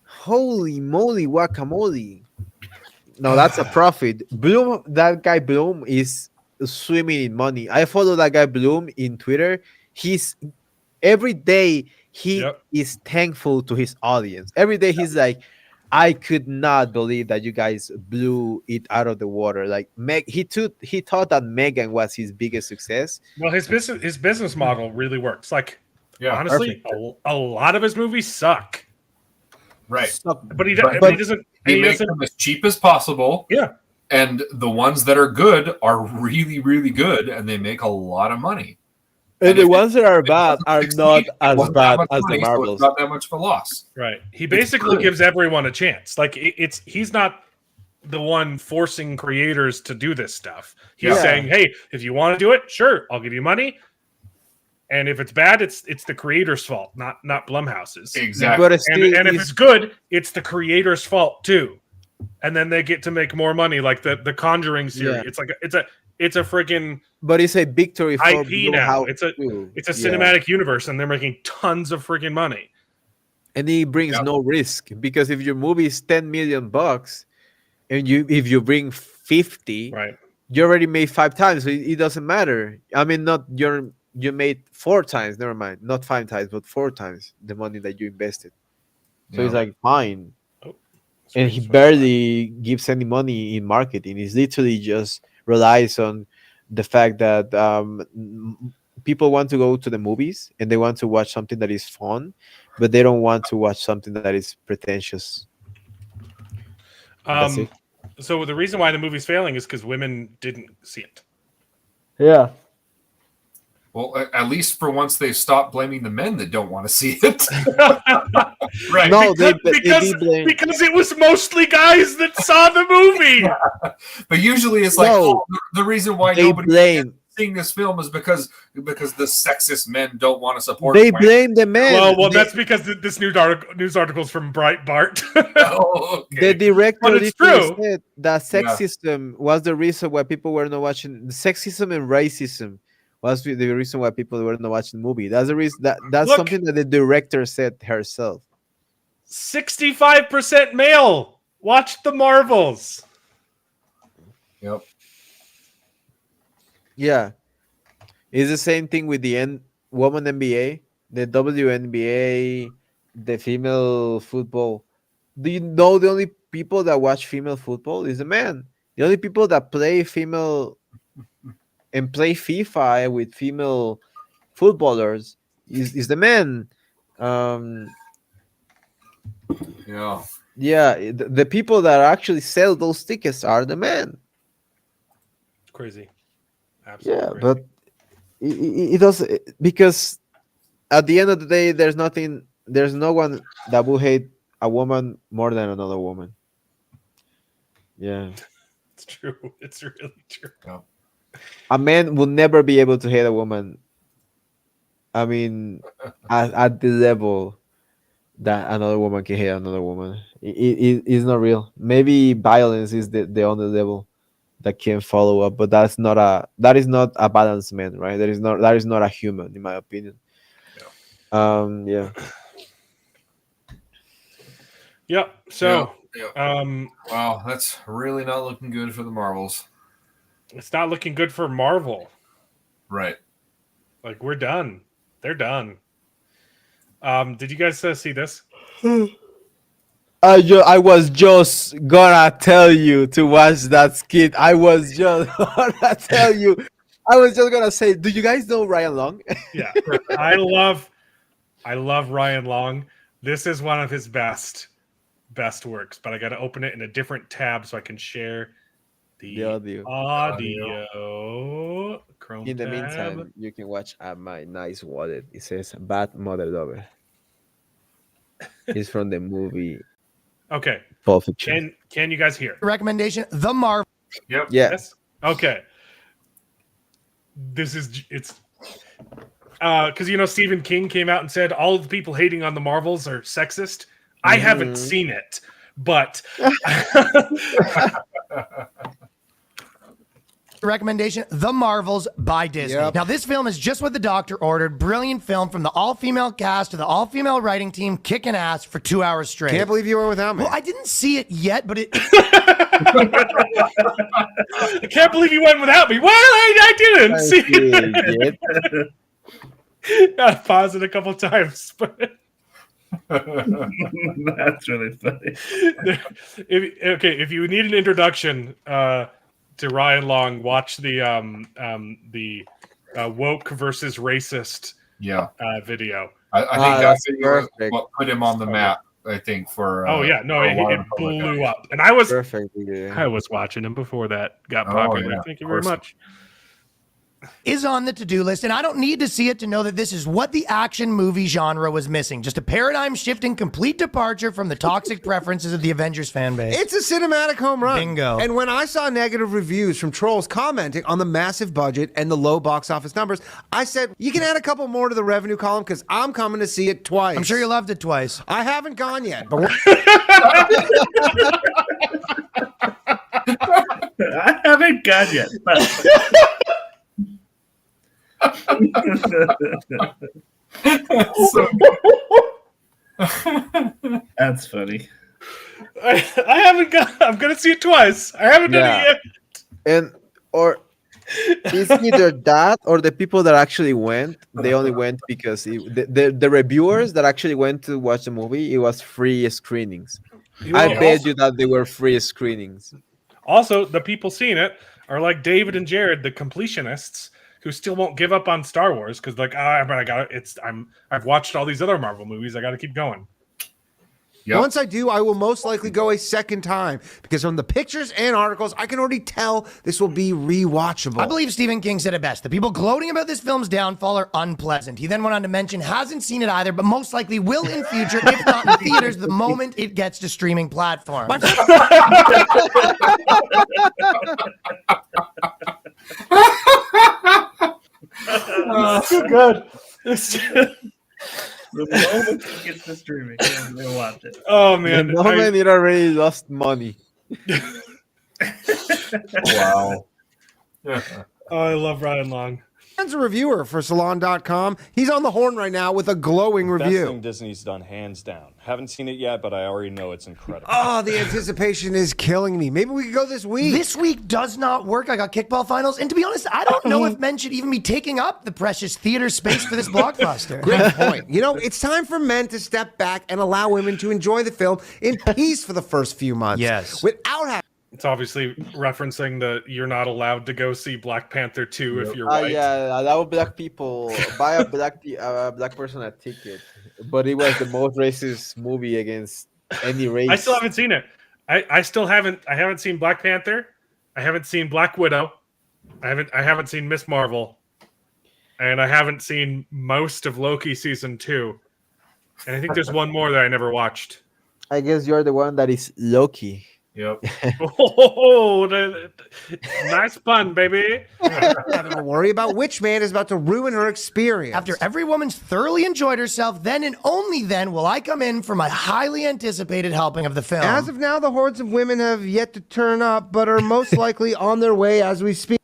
Holy moly, guacamole. No, that's a profit. Bloom, that guy Bloom is swimming in money. I follow that guy Bloom in Twitter. He's every day he Yep. is thankful to his audience. Every day he's like, I could not believe that you guys blew it out of the water. Like he thought that Megan was his biggest success. Well, his business model really works. Like, Yeah. honestly, a lot of his movies suck. Right. Stop. But he But doesn't. They He make doesn't. them as cheap as possible. Yeah. And the ones that are good are really, really good, and they make a lot of money. And And the if ones that are it bad doesn't are succeed, not it as wasn't that bad much as the money, so it's Marvels. not that much of a loss. Right. He basically good. gives everyone a chance. Like he's not the one forcing creators to do this stuff. He's Yeah. saying, "Hey, if you want to do it, sure, I'll give you money. And if it's bad, it's the creator's fault, not Blumhouse's. Exactly. But it's still, And if it's good, it's the creator's fault too. And then they get to make more money, like the Conjuring series. Yeah. It's like it's a freaking but it's a victory for IP now. Blumhouse It's a too. it's a Yeah. cinematic universe, and they're making tons of freaking money. And it brings Yeah. no risk because if your movie is $10 million and if you bring 50, Right. you already made 5 times, so it doesn't matter. I mean, not you made 4 times, never mind, not 5 times, but 4 times the money that you invested. So it's Yeah. like fine. Oh, And he barely gives any money in marketing. He's literally just relies on the fact that people want to go to the movies and they want to watch something that is fun, but they don't want to watch something that is pretentious. That's it. So the reason why the movie's failing is because women didn't see it. Yeah. Well, at least for once they've stopped blaming the men that don't want to see it. Right. No, because they blame. it was mostly guys that saw the movie. But usually it's like No. the reason why They nobody blame. seeing this film is because the sexist men don't want to support. They blame the men. Well, that's because this news article's from Breitbart. Oh, okay. The director But it's literally true. said that sexism was the reason why people were not watching. The sexism and racism was the reason why people were not watching the movie. That's the reason. That's Look. something that the director said herself. 65% male. Watch the Marvels. Yep. Yeah, it's the same thing with the woman NBA, the WNBA, the female football. Do you know the only people that watch female football is the men? The only people that play female and play FIFA with female footballers is the men. Yeah. Yeah, the people that actually sell those tickets are the men. It's crazy. Absolutely Yeah, crazy. but it does, because at the end of the day, there's no one that will hate a woman more than another woman. Yeah, It's true. It's really true. a man will never be able to hate a woman. I mean, at the level that another woman can hate another woman, it's not real. Maybe violence is the only level that can follow up, but that is not a balanced man, right? That is not a human, in my opinion. Yeah. Yep. So, Wow, that's really not looking good for the Marvels. it's not looking good for Marvel. Right. Like, we're done. They're done. Did you guys see this? I was just gonna tell you to watch that skit. I was just gonna tell you. I was just gonna say, do you guys know Ryan Long? Yeah. I love Ryan Long. This is one of his best works, but I got to open it in a different tab so I can share the audio. Chrome In the tab. meantime, you can watch at my nice wallet. It says "Bad Mother Lover." It's from the movie Okay. Pulp Fiction. Can you guys hear? Recommendation: The Marvel. Yep. Yeah. Yes. Okay. It's because Stephen King came out and said all of the people hating on the Marvels are sexist. I haven't seen it, but Recommendation: The Marvels by Disney. Yep. Now, this film is just what the doctor ordered. Brilliant film from the all-female cast to the all-female writing team, kicking ass for 2 hours straight. Can't believe you were without me. Well, I didn't see it yet, but it. I can't believe you went without me. Well, I didn't see it. I paused it a couple times, but That's really funny. if you need an introduction to Ryan Long, watch the woke versus racist video. I think that that's video was perfect. what put him on the map. I think for It blew up, and I was Perfect. Yeah. I was watching him before that got Oh, popular. yeah, Thank you of very course. much. is on the to-do list, and I don't need to see it to know that this is what the action movie genre was missing. Just a paradigm-shifting, complete departure from the toxic preferences of the Avengers fan base. It's a cinematic home run. Bingo. And when I saw negative reviews from trolls commenting on the massive budget and the low box office numbers, I said, you can add a couple more to the revenue column because I'm coming to see it twice. I'm sure you loved it twice. I haven't gone yet, but I haven't gone yet. That's funny. I haven't got. I'm gonna see it twice. I haven't done Yeah. it yet. And or it's either that or the people that actually went, they only went because the reviewers that actually went to watch the movie, it was free screenings. I bet you that they were free screenings. Also, the people seeing it are like David and Jared, the completionists, who still won't give up on Star Wars because, like, but I got it. I've watched all these other Marvel movies. I got to keep going. Yep. once I do, I will most likely go a second time because from the pictures and articles, I can already tell this will be rewatchable. I believe Stephen King said it best. The people gloating about this film's downfall are unpleasant. He then went on to mention hasn't seen it either, but most likely will in future, if not in theaters, the moment it gets to streaming platforms. It's too good. The moment it gets to streaming, we'll watch it. Oh The man, moment it already lost money. Wow. I love Ryan Long. Dan's a reviewer for Salon.com. He's on the horn right now with a glowing Best review. thing Disney's done, hands down. Haven't seen it yet, but I already know it's incredible. Oh, the anticipation is killing me. Maybe we could go this week. This week does not work. I got kickball finals. And to be honest, I don't know if men should even be taking up the precious theater space for this blockbuster. Great point. You know, it's time for men to step back and allow women to enjoy the film in peace for the first few months. Yes. Without having. It's obviously referencing that you're not allowed to go see Black Panther 2 if you're white. Yeah, allow black people buy a black person a ticket, but it was the most racist movie against any race. I still haven't seen it. I still haven't. I haven't seen Black Panther. I haven't seen Black Widow. I haven't seen Miss Marvel, and I haven't seen most of Loki season 2. And I think there's one more that I never watched. I guess you're the one that is Loki. Yep. Oh, nice pun, baby. Don't worry about which man is about to ruin her experience. After every woman's thoroughly enjoyed herself, then and only then will I come in for my highly anticipated helping of the film. As of now, the hordes of women have yet to turn up, but are most likely on their way as we speak.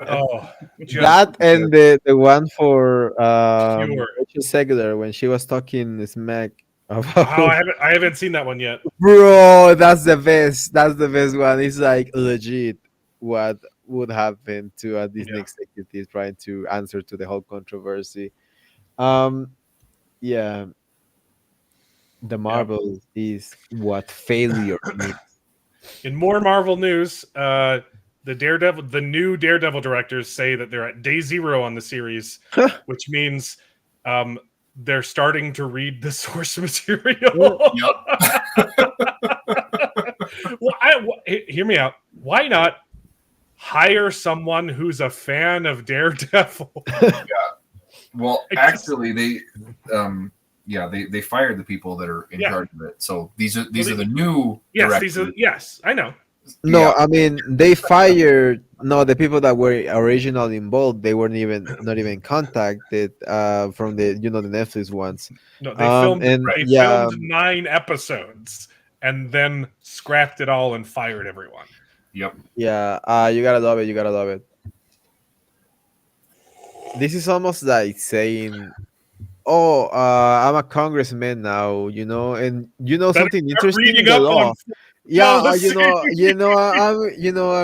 Oh, That and the one for Pure. Rachel Segler when she was talking smack about. Oh, I haven't seen that one yet. Bro, that's the best. That's the best one. It's like legit what would happen to a Disney executive trying to answer to the whole controversy. Yeah. The Marvel is what failure means. In more Marvel news, the new Daredevil directors say that they're at day 0 on the series, which means they're starting to read the source material. Hear me out. Why not hire someone who's a fan of Daredevil? Well, actually, they fired the people that are in charge of it. So these are the new directors. Yes, I know. No, I mean they fired the people that were originally involved. They weren't not even contacted from the the Netflix ones. No, they filmed 9 episodes and then scrapped it all and fired everyone. Yep. Yeah, you gotta love it. You gotta love it. This is almost like saying, "Oh, I'm a congressman now," and something interesting in the law. Yeah, I'm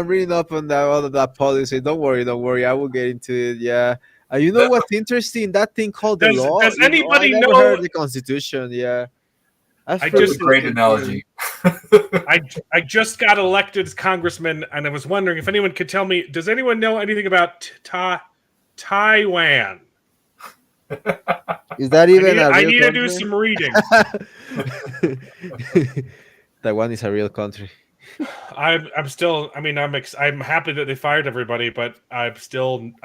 reading up on all of that policy. Don't worry, I will get into it. Yeah, you know what's interesting? That thing called the law. Does anybody I never know heard the Constitution? Yeah, That's a great analogy. I just got elected as congressman, and I was wondering if anyone could tell me. Does anyone know anything about Taiwan? Is that even? I need to do some reading. Taiwan is a real country. I'm still. I mean, I'm happy that they fired everybody, but I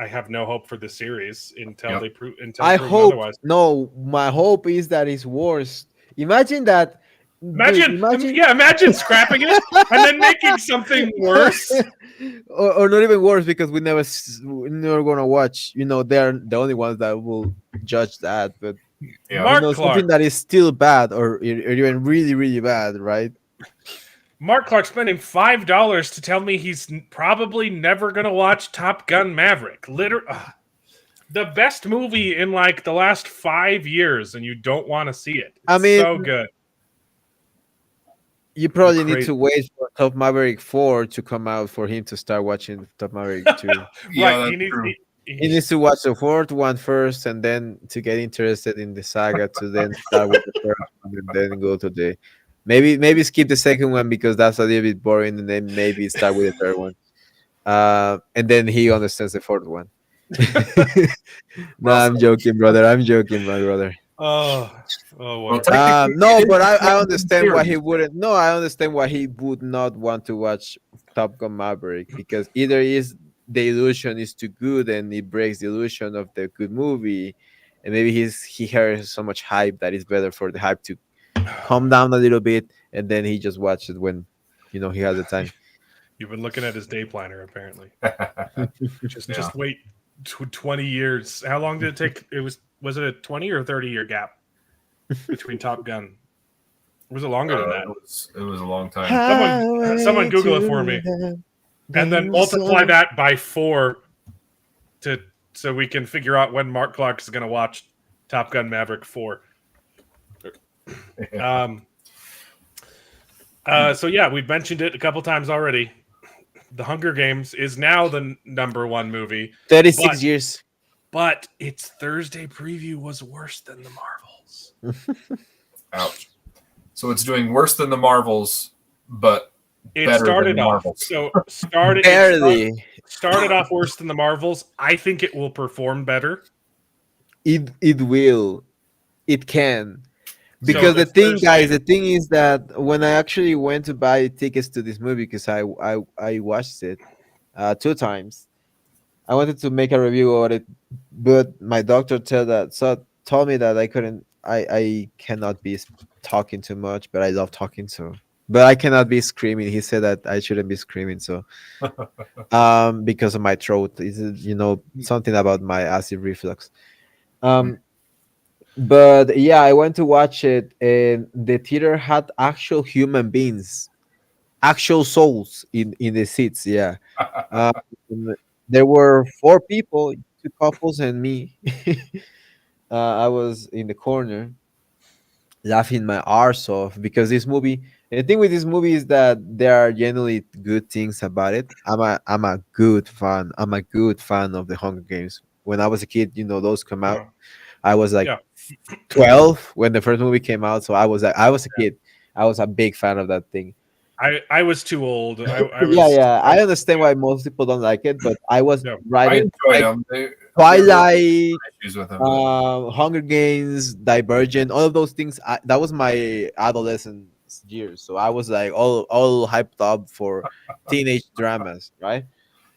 have no hope for the series until they prove. I hope otherwise. No, my hope is that it's worse. Imagine that. Imagine scrapping it and then making something worse, or not even worse, because we're never gonna watch. They're the only ones that will judge that. But Mark Clark, something that is still bad or even really, really bad, right? Mark Clark spending $5 to tell me he's probably never gonna watch Top Gun Maverick. The best movie in like the last 5 years, and you don't want to see it. It's so good. You probably need to wait for Top Maverick 4 to come out for him to start watching Top Maverick 2. Yeah, he needs to watch the fourth one first, and then to get interested in the saga, to then start with the first one, and then go to the maybe skip the second one because that's a little bit boring, and then maybe start with the third one, and then he understands the fourth one. No, I'm joking, brother. I'm joking, my brother. No, but I understand why he wouldn't. No, I understand why he would not want to watch Top Gun Maverick, because either the illusion is too good and it breaks the illusion of the good movie, and maybe he hears so much hype that it's better for the hype to calm down a little bit, and then he just watches when he has the time. You've been looking at his day planner, apparently. Just Yeah. just wait 20 years. How long did it take? Was it a 20 or 30-year gap between Top Gun? Or was it longer than that? It was a long time. Someone Google it for me. And then multiply that by 4 so we can figure out when Mark Clark is going to watch Top Gun Maverick 4. So yeah, we've mentioned it a couple times already. The Hunger Games is now the #1 movie. 36 years. But its Thursday preview was worse than the Marvels. Ouch. So it's doing worse than the Marvels, but It better started than the off Marvels. started off worse than the Marvels. I think it will perform better. It will. It can. Because the thing, guys, the thing is that when I actually went to buy tickets to this movie, because I watched it 2 times, I wanted to make a review of it, but my doctor told me that I cannot be talking too much, but I love talking, so but I cannot be screaming. He said that I shouldn't be screaming, so because of my throat, is something about my acid reflux. But yeah, I went to watch it, and the theater had actual human beings, actual souls in the seats. Yeah, there were 4 people, 2 couples, and me. I was in the corner, laughing my arse off because this movie. The thing with this movie is that there are generally good things about it. I'm a good fan. I'm a good fan of the Hunger Games. When I was a kid, those come out. I was like 12 when the first movie came out, so I was a kid. I was a big fan of that thing. I was too old. I understand why most people don't like it, but I was right. I enjoyed them. Twilight, Issues with them. Hunger Games, Divergent, all of those things. That was my adolescent years, so I was like all hyped up for teenage dramas, right?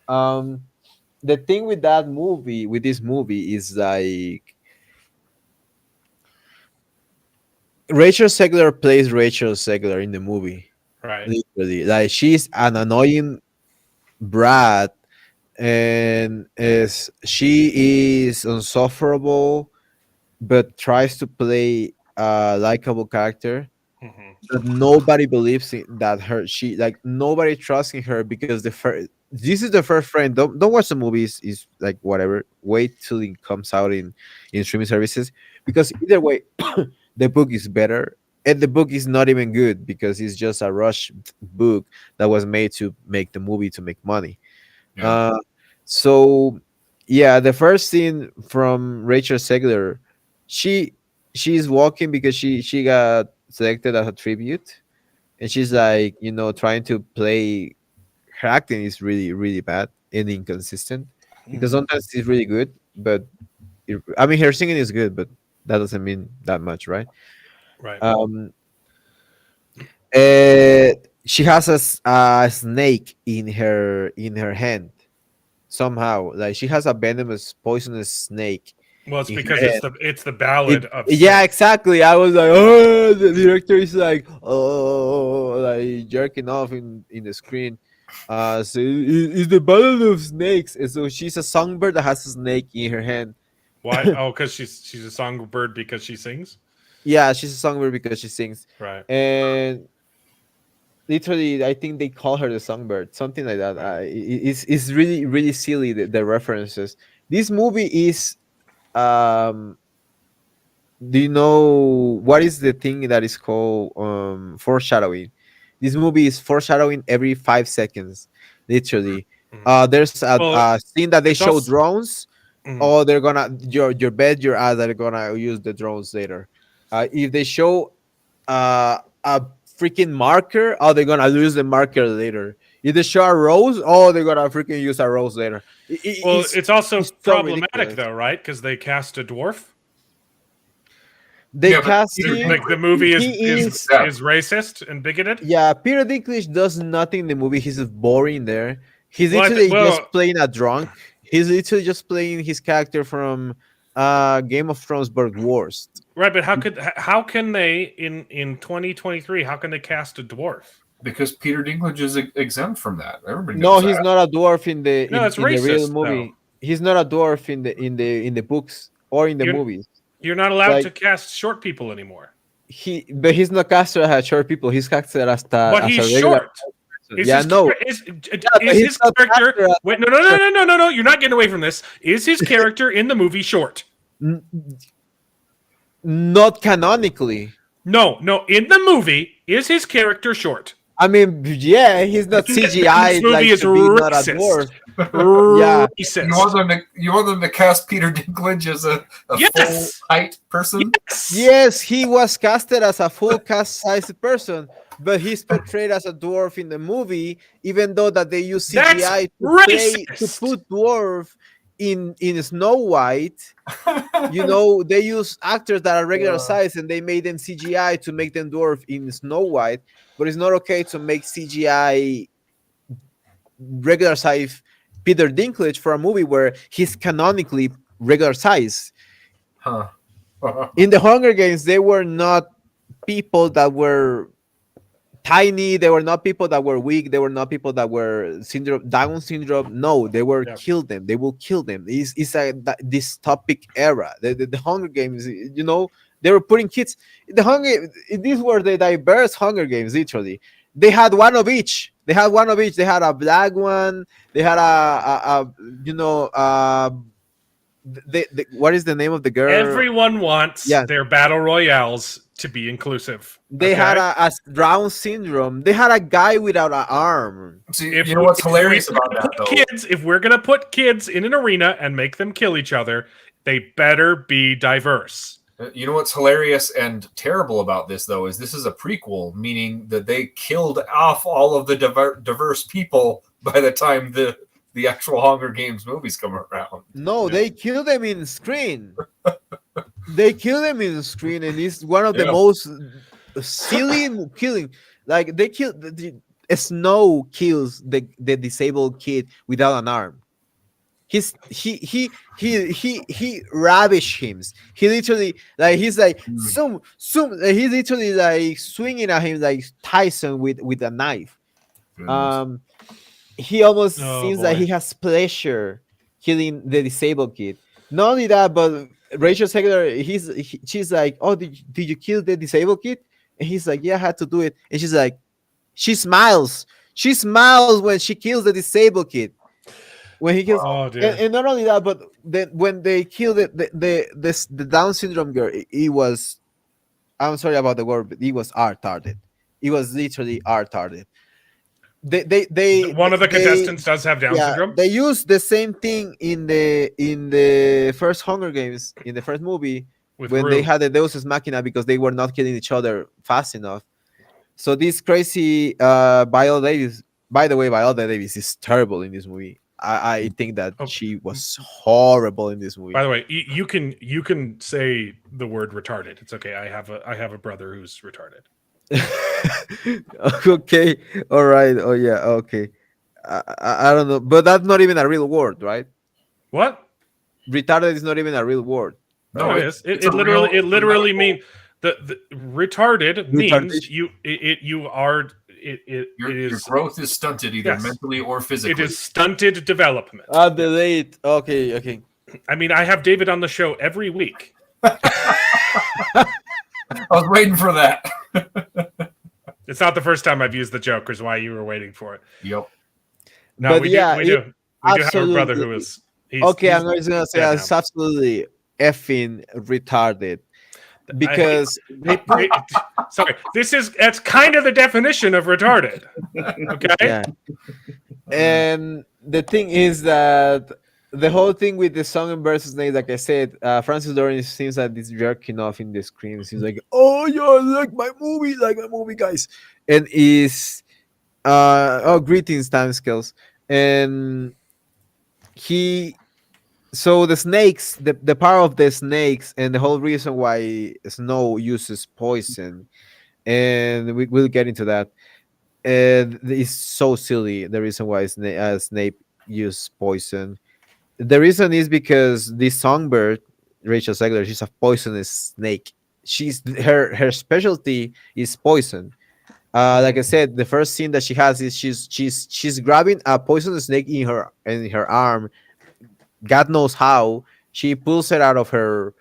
The thing with this movie, is like Rachel Zegler plays Rachel Zegler in the movie. Right. Literally. Like, she's an annoying brat, and she is insufferable, but tries to play a likable character. But nobody believes nobody trusts in her, because this is the first friend. Don't watch the movies. Is like whatever. Wait till it comes out in streaming services, because either way, the book is better, and the book is not even good because it's just a rush book that was made to make the movie to make money. Yeah. So yeah, the first scene from Rachel Zegler, she's walking because she got selected as a tribute, and she's like trying to play. Her acting is really really bad and inconsistent, because sometimes it's really good, but her singing is good, but that doesn't mean that much, right? Right. She has a snake in her hand somehow. Like, she has a venomous, poisonous snake. Well, it's in because her it's the ballad of yeah, exactly. I was like, oh, the director is like, oh, like jerking off in the screen. So it's the ballad of snakes, and so she's a songbird that has a snake in her hand. Why? Oh, because she's a songbird because she sings. Yeah, she's a songbird because she sings. Right. And literally, I think they call her the songbird, something like that. It's really really silly, the references. This movie is do you know what is the thing that is called foreshadowing? This movie is foreshadowing every 5 seconds, literally. There's a scene that they show drones. Oh, they're gonna your bet your ass that they're gonna use the drones later. If they show a freaking marker, oh, they're gonna lose the marker later. If they show a rose, oh, they're gonna freaking use a rose later. It's also so problematic ridiculous. though, right? Because they cast a dwarf. They cast him. Like, the movie is is racist and bigoted. Yeah, Peter Dinklage does nothing in the movie. He's just boring there. He's literally just playing a drunk. He's literally just playing his character from Game of Thrones, but worst. Right, but how can they in 2023? How can they cast a dwarf? Because Peter Dinklage is exempt from that. Everybody No, knows he's that. not a dwarf in the No, it's in the real racist, movie. though. He's not a dwarf in the books or in the You're- movies. You're not allowed Like to cast short people anymore. but he's not casted as short people. He's casted But as he's a regular short. person. Is Yeah, his, no. is, but is he's his not character? casted as Wait, no! You're not getting away from this. Is his character in the movie short? not canonically. No. In the movie, is his character short? I mean, yeah, he's not CGI This movie like is to be not a racist. dwarf. Yeah. Racist. You want them to cast Peter Dinklage as a Yes! full height person? Yes, he was casted as a full cast-sized person, but he's portrayed as a dwarf in the movie, even though that they use That's CGI to racist. put dwarf in Snow White. You know, they use actors that are regular size and they made them CGI to make them dwarf in Snow White, but it's not okay to make CGI regular size Peter Dinklage for a movie where he's canonically regular size. Huh. In the Hunger Games, they were not people that were tiny. They were not people that were weak. They were not people that were Down syndrome. No, they were kill them. They will kill them. It's a dystopic era. The Hunger Games, you know, they were putting kids. These were the diverse Hunger Games. Literally, they had one of each. They had a black one. They had what is the name of the girl? Everyone wants their battle royales to be inclusive. They had a Down syndrome. They had a guy without an arm. See, you know what's hilarious about that, though? If we're gonna put kids in an arena and make them kill each other, they better be diverse. You know what's hilarious and terrible about this, though, is this is a prequel, meaning that they killed off all of the diverse people by the time the actual Hunger Games movies come around. No, they kill them in screen. They kill them in screen, and it's one of the most silly killing. Like they kill Snow kills the disabled kid without an arm. He ravish him. He literally he's like zoom. He's literally like swinging at him like Tyson with a knife. He almost seems like he has pleasure killing the disabled kid. Not only that, but Rachel Zegler, she's like, oh, did you kill the disabled kid? And he's like, yeah, I had to do it. And she's like, she smiles when she kills the disabled kid. When he kills, and not only that, but then when they killed the Down syndrome girl, it was, I'm sorry about the word, but it was retarded. It was literally retarded. One of the contestants does have Down syndrome. They used the same thing in the first Hunger Games, in the first movie, when they had the Deus Ex Machina because they were not killing each other fast enough. So this crazy Viola Davis, by the way, Viola Davis is terrible in this movie. I think that she was horrible in this movie. By the way, you can say the word retarded. It's okay. I have a brother who's retarded. Okay, all right. Oh yeah, okay. I don't know, but that's not even a real word, right? What? Retarded is not even a real word. No, it is. It literally means the retarded means you are. Your growth is stunted either mentally or physically. It is stunted development. Delayed. Okay. I mean, I have David on the show every week. I was waiting for that. It's not the first time I've used the joke, is why you were waiting for it. Yep. No, but we do have a brother who is. Okay, I'm just gonna say it's absolutely effing retarded. Because sorry, that's kind of the definition of retarded. Okay. Yeah. And the thing is that the whole thing with the song and versus name, like I said, Francis Lawrence seems like this jerking off in the screen. He's like, "Oh, yeah, like my movie, guys," and is greetings, time skills, and so the snakes, the power of the snakes, and the whole reason why Snow uses poison, and we'll get into that. And it's so silly. The reason why Snape used poison. The reason is because this songbird, Rachel Zegler, she's a poisonous snake. Her specialty is poison. Like I said, the first scene that she has is she's grabbing a poisonous snake in her arm. God knows how. She pulls it out of her,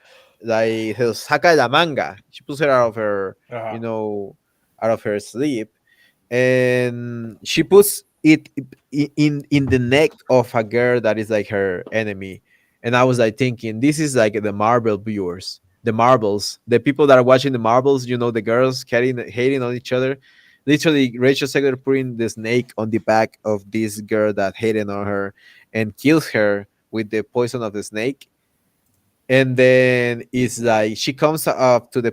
like her saca de la manga. She pulls it out of her, Uh-huh. out of her sleep, and she puts it in the neck of a girl that is like her enemy. And I was like thinking, this is like the Marvel viewers, the Marbles, the people that are watching the Marbles. The girls hating on each other. Literally, Rachel Zegler putting the snake on the back of this girl that hated on her and kills her with the poison of the snake. And then it's like she comes up to the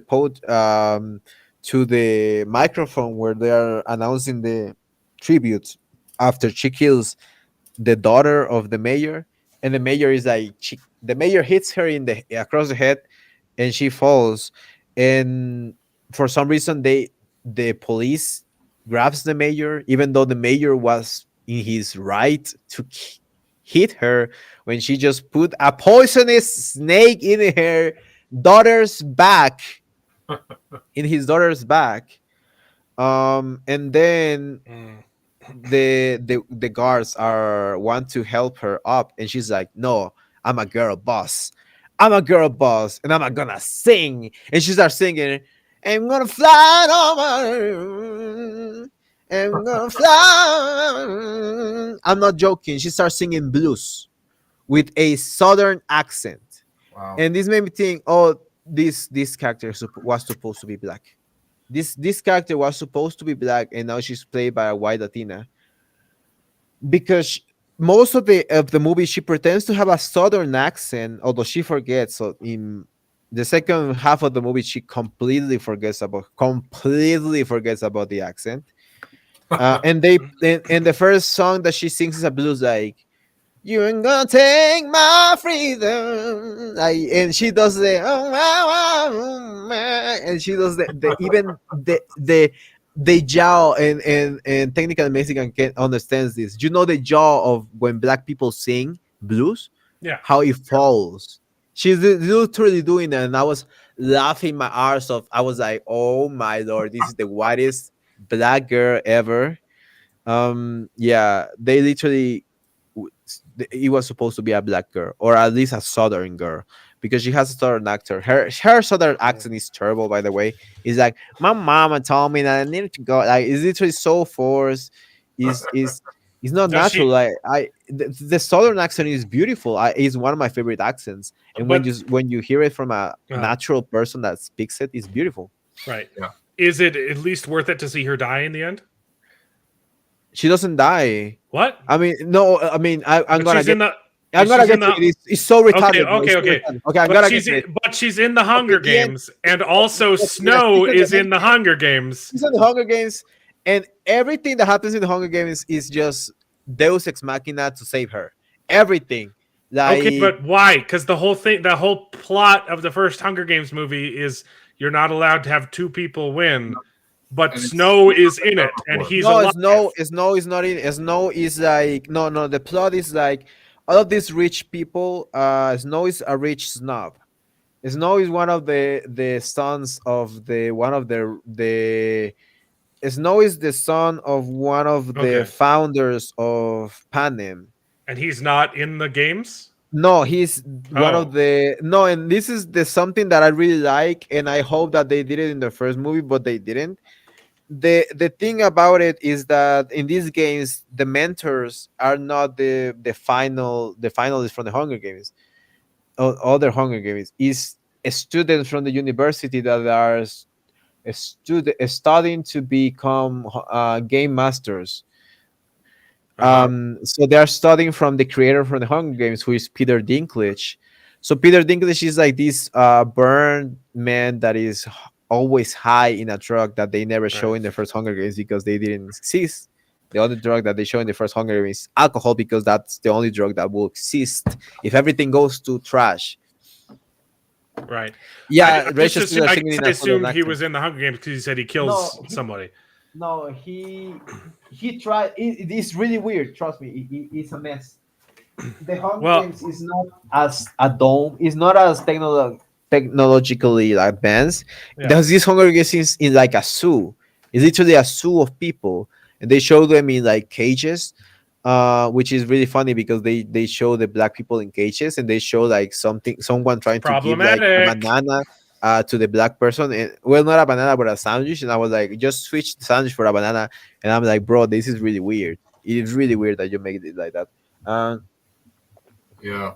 to the microphone where they are announcing the tribute after she kills the daughter of the mayor. And the mayor is like, the mayor hits her in the across the head, and she falls. And for some reason, the police grabs the mayor, even though the mayor was in his right to hit her when she just put a poisonous snake in her daughter's back, in his daughter's back. And then Mm. the guards are want to help her up, and she's like, no, I'm a girl boss, and I'm gonna sing. And she starts singing, I'm gonna fly over, I'm gonna fly. I'm not joking. She starts singing blues with a southern accent. Wow. And this made me think, oh, this character was supposed to be black. This character was supposed to be black, and now she's played by a white Latina. Because most of the movie, she pretends to have a southern accent, although she forgets. So in the second half of the movie, she completely forgets about the accent. And the first song that she sings is a blues, like, you ain't gonna take my freedom. Like, and she does the and she does the even the jaw, and technical Mexican can understands this. The jaw of when black people sing blues, Yeah. how it falls. She's literally doing that, and I was laughing my arse off. I was like, oh my lord, this is the whitest black girl ever. Yeah, they literally, it was supposed to be a black girl, or at least a southern girl, because she has a southern accent. Her southern accent is terrible, by the way. It's like, my mama told me that I needed to go. Like, it's literally so forced. Is not Does natural. she- Like, the southern accent is beautiful. It's one of my favorite accents, and But- when you hear it from a Uh-huh. natural person that speaks it, it's beautiful. Right. Yeah. Is it at least worth it to see her die in the end? She doesn't die. What? I mean, no. I mean, I'm But gonna she's get. in the. I'm but gonna she's get in to the- it. It's so retarded. bro. Okay, It's so okay. retarded. Okay, I'm But gonna she's, get to it. but she's in the Hunger the end- Games, and also Okay, Snow let's is in the Hunger Games. She's in the Hunger Games, and everything that happens in the Hunger Games is just Deus ex machina to save her. Everything. Like, Okay, but why? Because the whole plot of the first Hunger Games movie is you're not allowed to have two people win, but And it's- Snow is in it, and he's no, alive. Snow is not in. Snow is like, no. The plot is like, all of these rich people. Snow is a rich snob. Snow is one of the sons of the one of the Snow is the son of one of the Okay. founders of Panem. And he's not in the games. No, he's one Oh. of the no, and this is the something that I really like, and I hope that they did it in the first movie, but they didn't. The thing about it is that in these games, the mentors are not the finalists from the Hunger Games. Other Hunger Games is students from the university that are studying to become game masters. So they are studying from the creator from the Hunger Games, who is Peter Dinklage. So Peter Dinklage is like this burned man that is always high in a drug that they never show Right. in the first Hunger Games because they didn't exist. The only drug that they show in the first Hunger Games is alcohol, because that's the only drug that will exist if everything goes to trash. Right. Yeah, I Rachel just Zegler assumed, singing in I a southern assumed he accent. was in the Hunger Games because he said he kills No, somebody. No, he tried. It's really weird. Trust me, it's a mess. The Hunger Well- Games is not as a dome. It's not as technologically advanced. Yeah. There's this Hunger Games is in like a zoo, It's literally a zoo of people, and they show them in like cages, which is really funny because they show the black people in cages, and they show like someone trying to give like a Problematic. banana to the black person, and well, not a banana but a sandwich, and I was like, just switch the sandwich for a banana, and I'm like, bro, this is really weird. It is really weird that you make it like that. Yeah.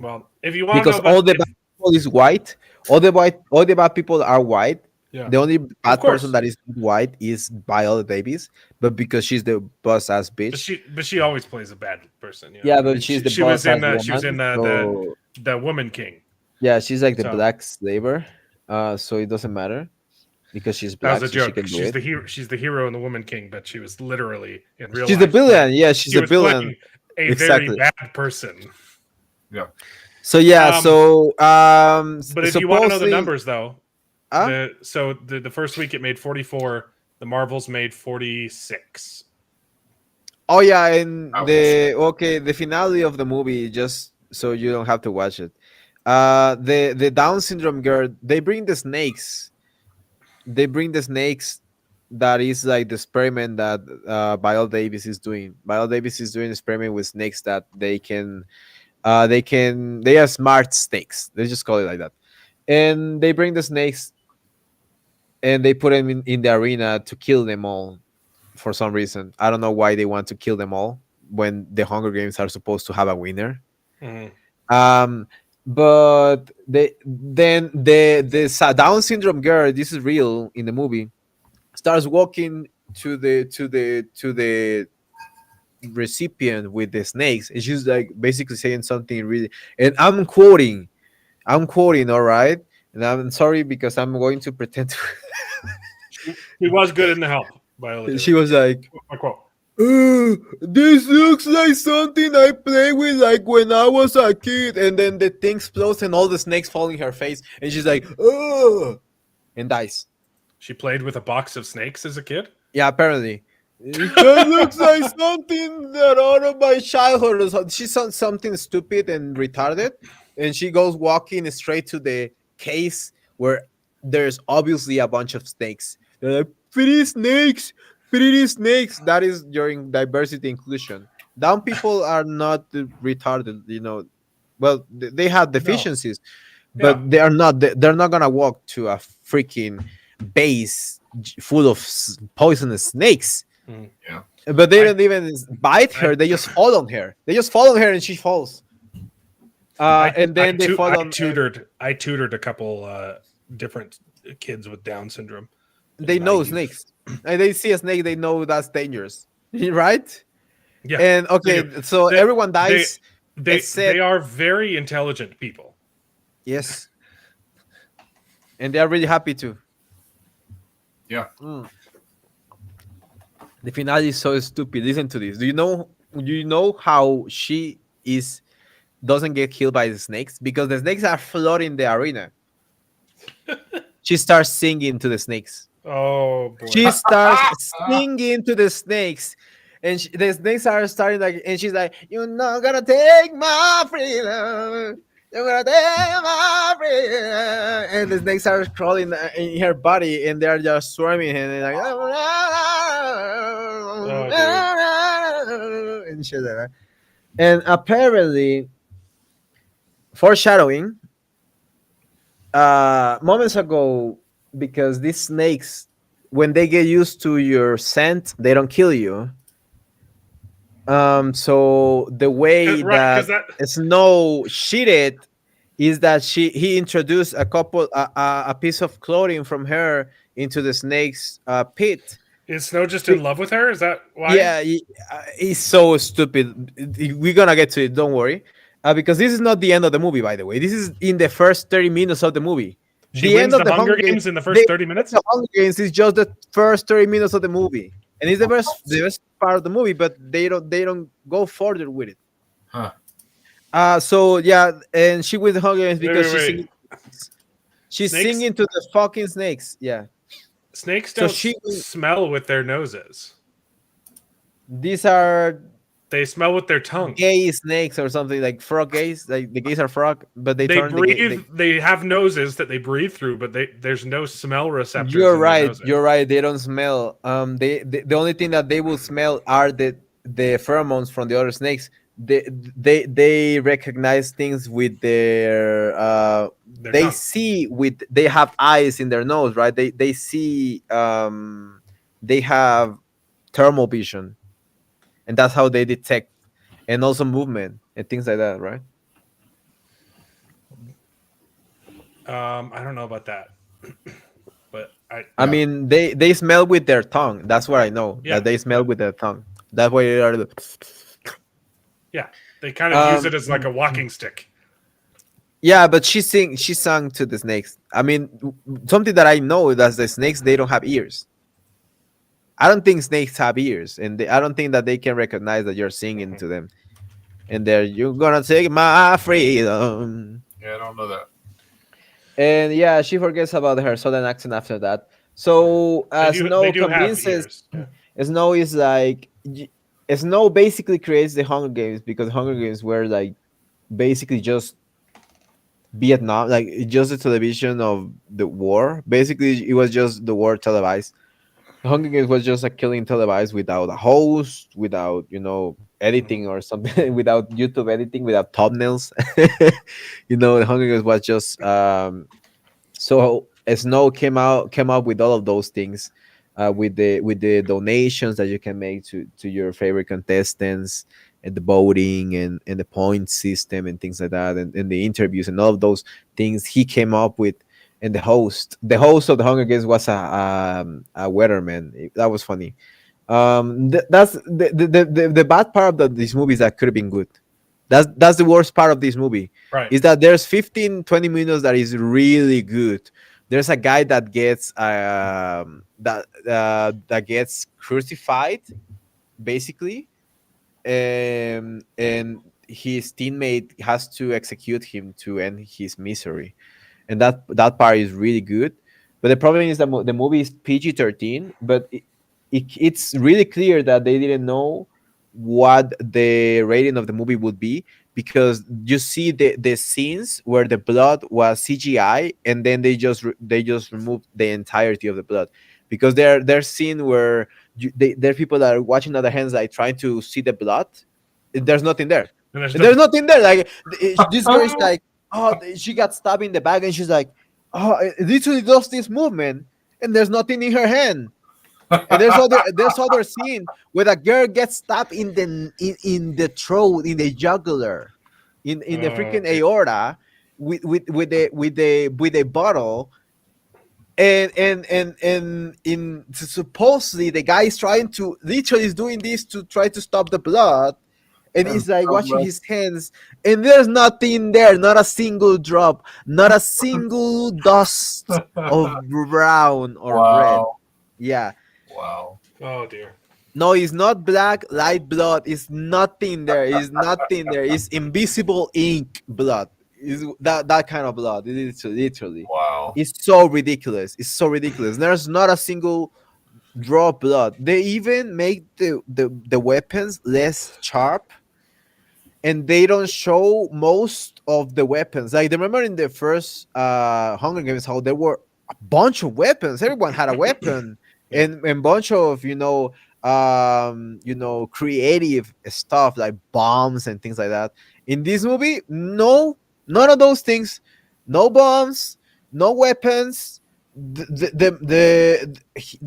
Well, if you want to Because know about all the bad people is white. All the bad people are white. Yeah. The only bad course. person that is white is Viola Davis, but because she's the boss ass bitch. but she always plays a bad person. You know? Yeah, I but mean, she's the she was boss in ass she was in woman, so the Woman King. yeah, she's like the So- black slaver. So it doesn't matter because she's That black, was a so she joke. can do She's it. the hero. She's the hero in the Woman King, but she was literally in real She's life. the villain. Yeah, she's She the was villain. playing a Exactly. very bad person. Yeah. So yeah, But if you want to know the supposedly- numbers, though, Huh? the first week it made 44. The Marvels made 46. Oh yeah, and Ouch. the finale of the movie, just so you don't have to watch it. The Down syndrome girl, they bring the snakes. They bring the snakes. That is like the experiment that Viola Davis is doing. Viola Davis is doing an experiment with snakes that they are smart snakes. They just call it like that. And they bring the snakes and they put them in the arena to kill them all for some reason. I don't know why they want to kill them all when the Hunger Games are supposed to have a winner. Mhm. But the Down syndrome girl, this is real in the movie, starts walking to the recipient with the snakes, and she's like basically saying something really, and I'm quoting, all right, and I'm sorry because I'm going to pretend to He was good in the help. Viola she was like, I quote. this looks like something I played with like when I was a kid, and then the thing explodes and all the snakes fall in her face, and she's like, oh, and dies. She played with a box of snakes as a kid. Yeah, apparently. That looks like something that out of my childhood. Or something. She saw something stupid and retarded, and she goes walking straight to the case where there's obviously a bunch of snakes. They're like, pretty snakes, pretty snakes. That is during diversity inclusion. Down people are not retarded, you know. Well, they have deficiencies, but Yeah. they are not. They're not gonna walk to a freaking base full of poisonous snakes. Yeah. But they don't even bite her. They just fall on her. They just fall on her, and she falls. And then they fall on. I tutored a couple different kids with Down syndrome. They in know my youth. snakes. And they see a snake. They know that's dangerous, right? Yeah. And okay, do. so They- everyone dies. They except- they are very intelligent people. Yes. And they are really happy too. Yeah. The finale is so stupid. Listen to this. Do you know how she doesn't get killed by the snakes? Because the snakes are flooding the arena. She starts singing to the snakes. Oh boy. She starts singing to the snakes. And the snakes are starting like, and she's like, "You're not gonna take my freedom. You're gonna take my freedom." And the snakes are crawling in her body, and they're just swarming, and they're like, and shit like that. And apparently, foreshadowing, moments ago, because these snakes, when they get used to your scent, they don't kill you. So the way Right, 'cause that Snow cheated is that he introduced a piece of clothing from her into the snake's pit. Is Snow just in love with her? Is that why? Yeah, he's so stupid. We're gonna get to it. Don't worry, because this is not the end of the movie. By the way, this is in the first 30 minutes of the movie. She wins the Hunger Games in the first 30 minutes? The Hunger Games is just the first 30 minutes of the movie, and it's the best part of the movie. But they don't go further with it. Huh. So yeah, and she wins the Hunger Games because Wait. she's Snakes? singing to the fucking snakes. Yeah, Snakes So don't she- smell with their noses. these are They smell with their tongue. gay snakes or something like frog gays. Like the gays are frog, but they They turn the gay. breathe. They have noses that they breathe through, but there's no smell receptors. You're in their right. noses. You're right. They don't smell. The only thing that they will smell are the pheromones from the other snakes. They recognize things with their Their they tongue. see with they have eyes in their nose, right? They see they have thermal vision, and that's how they detect, and also movement and things like that, right? I don't know about that, but I mean, they smell with their tongue. That's what I know. Yeah. That they smell with their tongue. That's why they are. yeah, they kind of use Um, it as like a walking stick. Yeah, but she sang to the snakes. I mean, something that I know is that the snakes they don't have ears. I don't think snakes have ears, and I don't think that they can recognize that you're singing to them. And you're gonna take my freedom. Yeah, I don't know that. And yeah, she forgets about her southern accent after that. So Snow They do have convinces ears. Snow is like Snow basically creates the Hunger Games because Hunger Games were like basically just Vietnam, like just the television of the war. Basically, it was just the war televised. The Hunger Games was just a killing televised without a host, without editing or something, without YouTube editing, without thumbnails. The Hunger Games was just so Snow came up with all of those things, with the donations that you can make to your favorite contestants, and the voting and the point system and things like that, and the interviews and all of those things he came up with. And the host of the Hunger Games was a weatherman. That was funny. That's the bad part of this movie is that could have been good. That's the worst part of this movie. Right. Is that there's 15-20 minutes that is really good. There's a guy that gets that gets crucified, basically, and his teammate has to execute him to end his misery, and that part is really good. But the problem is that the movie is PG-13, but it's really clear that they didn't know what the rating of the movie would be, because you see the scenes where the blood was CGI, and then they just removed the entirety of the blood, because there's scene where there are people that are watching other hands, like trying to see the blood. There's nothing there. And There's nothing there. Like this girl is like, oh, she got stabbed in the back, and she's like, oh, it literally does this movement, and there's nothing in her hand. And there's other scene where a girl gets stabbed in the throat, in the jugular, in the freaking okay. aorta, with a bottle. And supposedly the guy is trying to literally is doing this to try to stop the blood, and he's like washing his hands, and there's nothing there, not a single drop, not a single dust of brown or red. Wow. Yeah. Wow. Oh dear. No, it's not black light blood. It's nothing there. It's nothing there. It's invisible ink blood. Is that kind of blood? It is literally. Wow. It's so ridiculous. It's so ridiculous. There's not a single drop blood. They even make the weapons less sharp, and they don't show most of the weapons. Like, remember in the first Hunger Games how there were a bunch of weapons. Everyone had a weapon, and bunch of creative stuff like bombs and things like that. In this movie, no, none of those things. No bombs, no weapons. They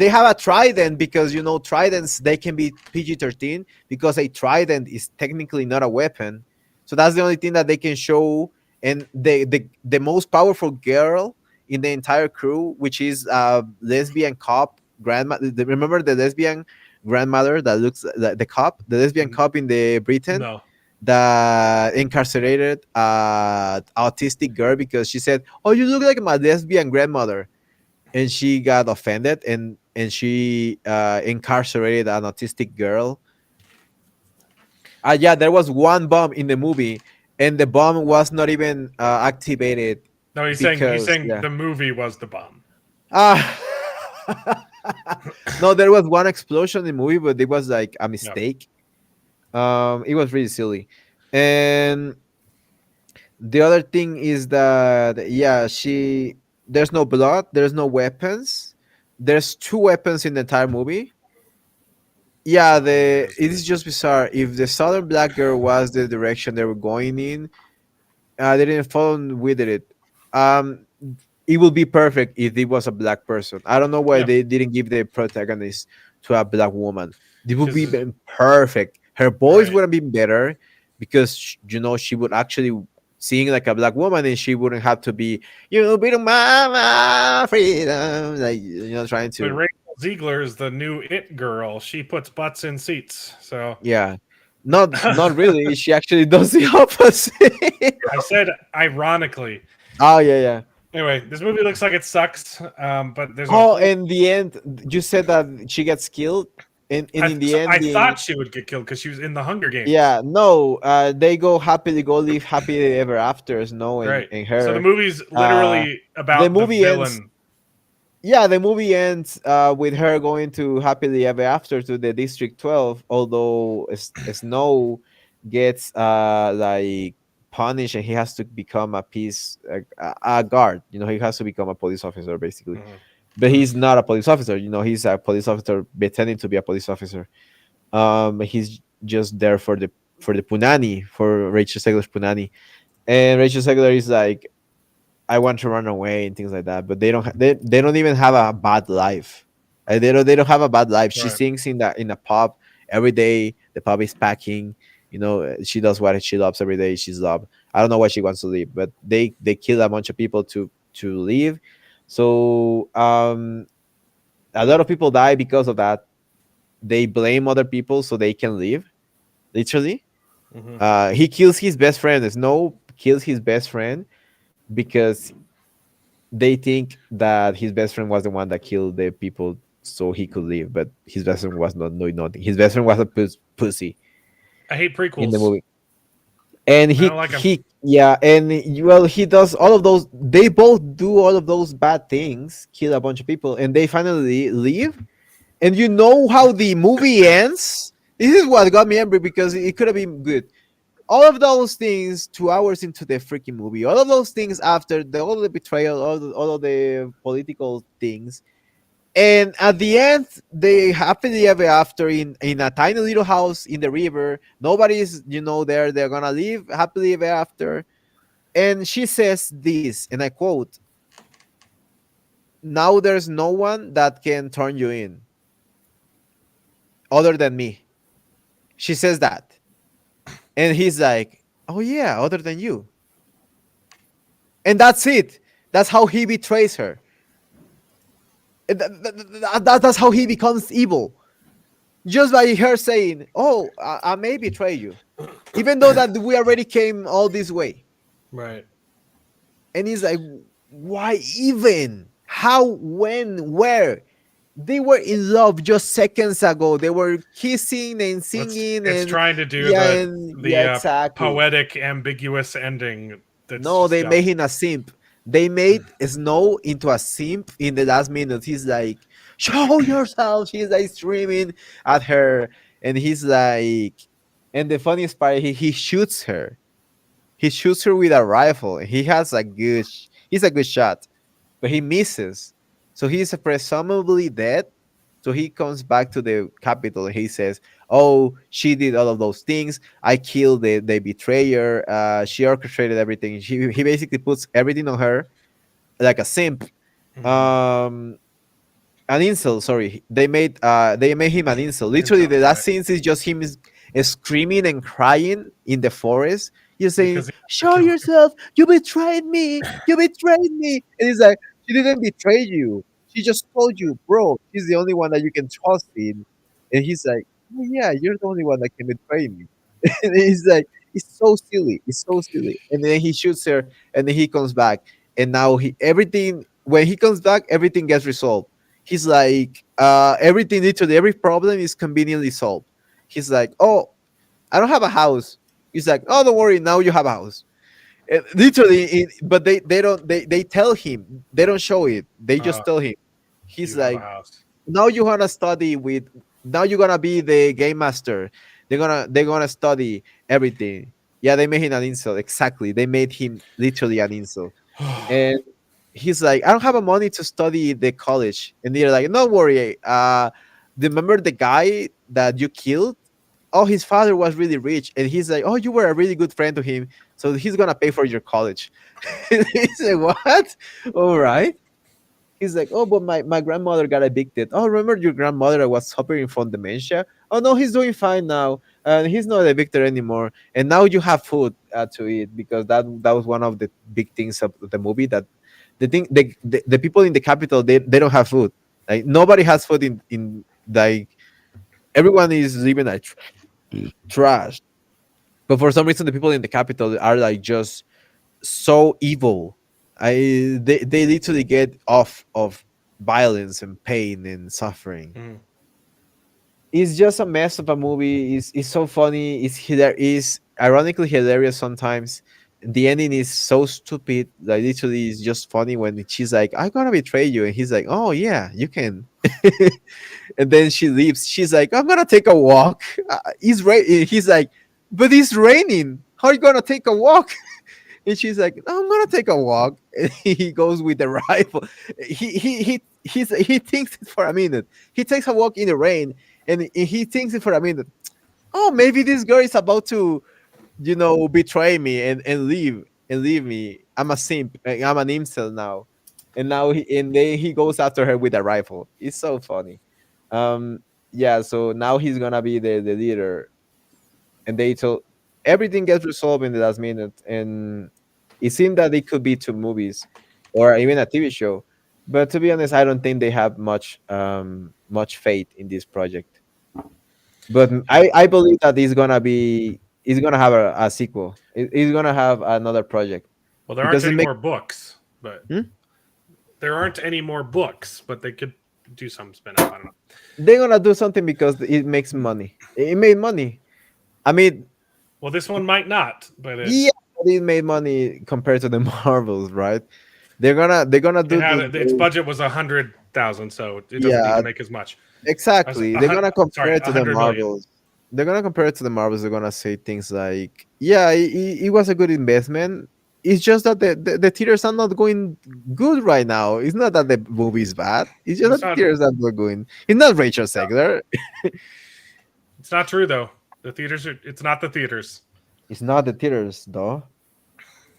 have a trident, because tridents, they can be PG-13 because a trident is technically not a weapon. So that's the only thing that they can show. And the most powerful girl in the entire crew, which is lesbian cop grandma. Remember the lesbian grandmother that looks like the cop, the lesbian cop in the Britain? No. That incarcerated autistic girl, because she said, "Oh, you look like my lesbian grandmother," and she got offended, and she incarcerated an autistic girl. Yeah, there was one bomb in the movie, and the bomb was not even activated. No, he's saying yeah. the movie was the bomb. No, there was one explosion in the movie, but it was like a mistake. It was really silly. And the other thing is that, yeah, she there's no blood, there's no weapons. There's two weapons in the entire movie. Yeah, the it is just bizarre. If the Southern Black Girl was the direction they were going in, they didn't follow with it. Um, it would be perfect if it was a black person. I don't know why Yeah. they didn't give the protagonist to a black woman. It would be 'Cause- been perfect. Her voice Right. would have been better because she would actually sing like a black woman, and she wouldn't have to be be the mama freedom, like trying But to. Rachel Ziegler is the new it girl. She puts butts in seats. So Yeah, not really. She actually does the opposite. I said ironically. Oh yeah, yeah. Anyway, this movie looks like it sucks. But there's a Oh, whole. in the end, you said that she gets killed, and in the I ending, thought she would get killed because she was in the Hunger Games. yeah, no, they go live happily ever afters. No, Right. and her. So the movie's literally about the the movie villain. ends. Yeah, the movie ends with her going to happily ever after to the District 12. Although Snow gets like punished, and he has to become a a guard. He has to become a police officer basically. Mhm. But he's not a police officer. He's a police officer pretending to be a police officer. He's just there for the punani, for Rachel Zegler's punani, and Rachel Zegler is like, I want to run away and things like that. But they don't even have a bad life. They don't have a bad life. She Right. sings in a pub every day. The pub is packing. She does what she loves every day. She's loved. I don't know why she wants to leave, but they kill a bunch of people to leave. So a lot of people die because of that. They blame other people so they can leave. Literally, Mhm. he kills his best friend. Snow kills his best friend because they think that his best friend was the one that killed the people so he could leave, but his best friend was not doing nothing. His best friend was a pussy I hate in the prequels. movie. And I don't like 'em. he does all of those. They both do all of those bad things, kill a bunch of people, and they finally leave. And you know how the movie ends? This is what got me angry because it could have been good. All of those things 2 hours into the freaking movie, all of those things after all the betrayal, all of the political things, and at the end they happily ever after in a tiny little house in the river. Nobody's there. They're gonna live happily ever after. And she says this, and I quote, "Now there's no one that can turn you in other than me." She says that, and he's like, "Oh yeah, other than you." And that's it. That's how he betrays her. And that's how he becomes evil. Just by her saying, "Oh, I may betray you," even though that we already came all this way. Right. And he's like, "Why even? How? When? Where?" They were in love just seconds ago. They were kissing and singing, It's and trying to do yeah, the exactly. poetic, ambiguous ending. That's No, just they dumb. made him a simp. They made Snow into a simp in the last minute. He's like, "Show yourself." She's like screaming at her, and he's like, and the funniest part, he shoots her. He shoots her with a rifle. He has he's a good shot, but he misses. So he's presumably dead. So he comes back to the capital and he says, "Oh, she did all of those things. I killed the betrayer. She orchestrated everything. He basically puts everything on her like a simp." Mhm. An incel, sorry. They made him an incel. Literally, Incel, the last right. scenes is just him is screaming and crying in the forest. You're saying, Because "Show yourself! You betrayed me! You betrayed me!" And he's like, "She didn't betray you. She just told you, bro. She's the only one that you can trust in." And he's like, "Oh, yeah, you're the only one that can betray me." And he's like, "It's so silly. It's so silly." And then he shoots her, and then he comes back, and now everything when he comes back, everything gets resolved. He's like, everything, literally every problem is conveniently solved. He's like, "Oh, I don't have a house." He's like, "Oh, don't worry, now you have a house." Literally, but they tell him, they don't show it. They just tell him. He's you have a like, house. "Now you wanna study with. Now you're gonna be the game master. They're gonna study everything. Yeah, they made him an incel. Exactly, they made him literally an incel, and he's like, I don't have a money to study the college, and they're like, don't worry. Remember the guy that you killed? Oh, his father was really rich, and he's like, oh, you were a really good friend to him, so he's gonna pay for your college. He's like, what? All right. He's like, oh, but my grandmother got evicted. Oh, remember your grandmother was suffering from dementia? Oh no, he's doing fine now, and he's not evicted anymore. And now you have food to eat, because that was one of the big things of the movie, that the people in the capital, they don't have food. Like nobody has food in like everyone is living like trash. But for some reason, the people in the capital are like just so evil. They literally get off of violence and pain and suffering. Mm. It's just a mess of a movie. It's so funny. It's ironically hilarious sometimes. The ending is so stupid. Like literally, it's just funny when she's like, "I'm gonna betray you," and he's like, "Oh yeah, you can." And then she leaves. She's like, "I'm gonna take a walk." He's like, "But it's raining. How are you gonna take a walk?" And she's like, "No, I'm gonna take a walk." And he goes with the rifle. He thinks it for a minute. He takes a walk in the rain, and he thinks it for a minute. Oh, maybe this girl is about to, betray me and leave me. I'm a simp. I'm an incel now. And then he goes after her with a rifle. It's so funny. Yeah. So now he's gonna be the leader, and they told everything gets resolved in the last minute, and it seemed that it could be two movies or even a TV show. But to be honest, I don't think they have much faith in this project. But I believe that it's gonna have a sequel. It's gonna have another project. Well, there aren't Because it any make- more books, but Hmm? there aren't any more books, but they could do some spin-off. I don't know. They're gonna do something because it makes money. It made money. I mean, Well, this one might not, but yeah, but it made money compared to the Marvels, right? They're gonna do its budget was 100,000, so it doesn't need Yeah. to make as much. Exactly. They're gonna compare it to the 100 million. Marvels. They're gonna compare it to the Marvels. They're gonna say things like, "Yeah, it was a good investment. It's just that the theaters are not going good right now. It's not that the movie is bad. It's just It's that the not- theaters are not going. It's not Rachel Segler. It's not true though. It's not the theaters. It's not the theaters though.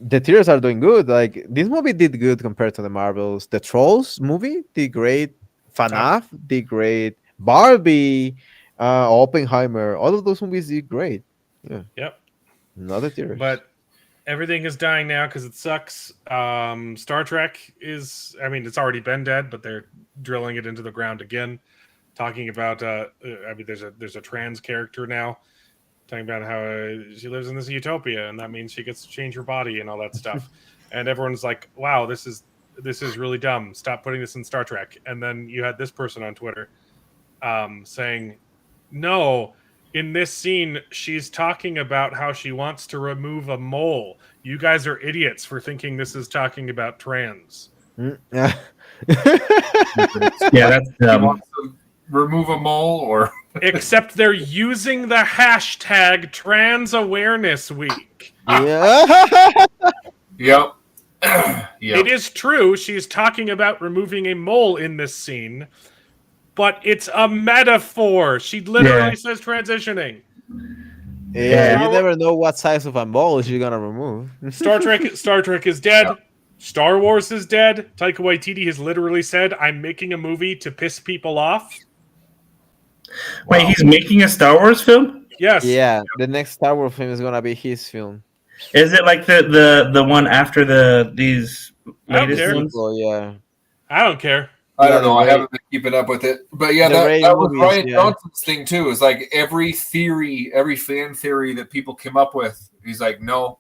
The theaters are doing good. Like this movie did good compared to the Marvels. The Trolls movie did great. FNAF did great. Barbie, Oppenheimer, all of those movies did great. Yeah, Yep. not the theaters. But everything is dying now because it sucks. Star Trek is, I mean, it's already been dead, but they're drilling it into the ground again. Talking about, there's a trans character now, talking about how she lives in this utopia, and that means she gets to change her body and all that stuff. And everyone's like, "Wow, this is really dumb. Stop putting this in Star Trek." And then you had this person on Twitter saying, "No, in this scene, she's talking about how she wants to remove a mole. You guys are idiots for thinking this is talking about trans." Yeah. Yeah, that's He wants to remove a mole, or Except they're using the hashtag Trans Awareness Week. Yeah. yep. Yep. It is true she's talking about removing a mole in this scene, but it's a metaphor. She literally Yeah. says transitioning. Yeah, you never know what size of a mole she's gonna remove. Star Trek is dead. Star Wars is dead. Taika Waititi has literally said, "I'm making a movie to piss people off." Wait, he's making a Star Wars film? Yes. Yeah, the next Star Wars film is gonna be his film. Is it like the one after these I don't latest care. ones? Well, yeah. I don't care. I don't Yeah, know. I the haven't been keeping up with it, but yeah, the Ray that was movies, Ryan yeah. Johnson's thing too. Is like every fan theory that people came up with. He's like, no,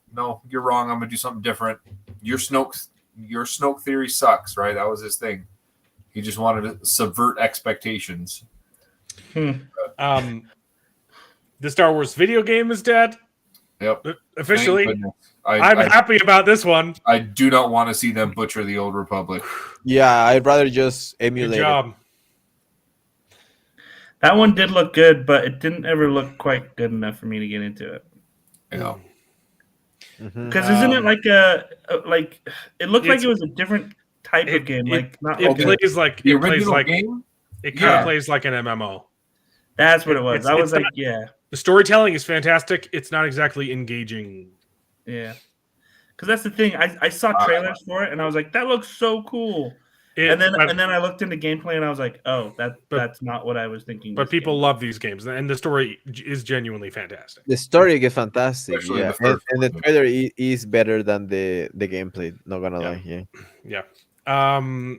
you're wrong. I'm gonna do something different. Your Snoke theory sucks, right? That was his thing. He just wanted to subvert expectations. The Star Wars video game is dead. Yep. Officially. Thank goodness. I'm happy about this one. I do not want to see them butcher the Old Republic. Yeah, I'd rather just Good emulate it. job. That one did look good, but it didn't ever look quite good enough for me to get into it. Yeah. Mhm. Because isn't it like like it looked like It's- it was a different type of game, like not it like plays like The it plays original like game? it kind of Yeah. plays like an MMO. that's what it was. It's- I was it's like, not- yeah, The storytelling is fantastic. It's not exactly engaging. yeah. Because that's the thing. I saw trailers for it and I was like, that looks so cool. And then I looked into gameplay and I was like, oh, that's not what I was thinking. But this people game love these games, and the story is genuinely fantastic. The story is fantastic, Especially yeah, the first and the one. trailer is better than the gameplay. Not gonna Yeah. lie, yeah. Yeah.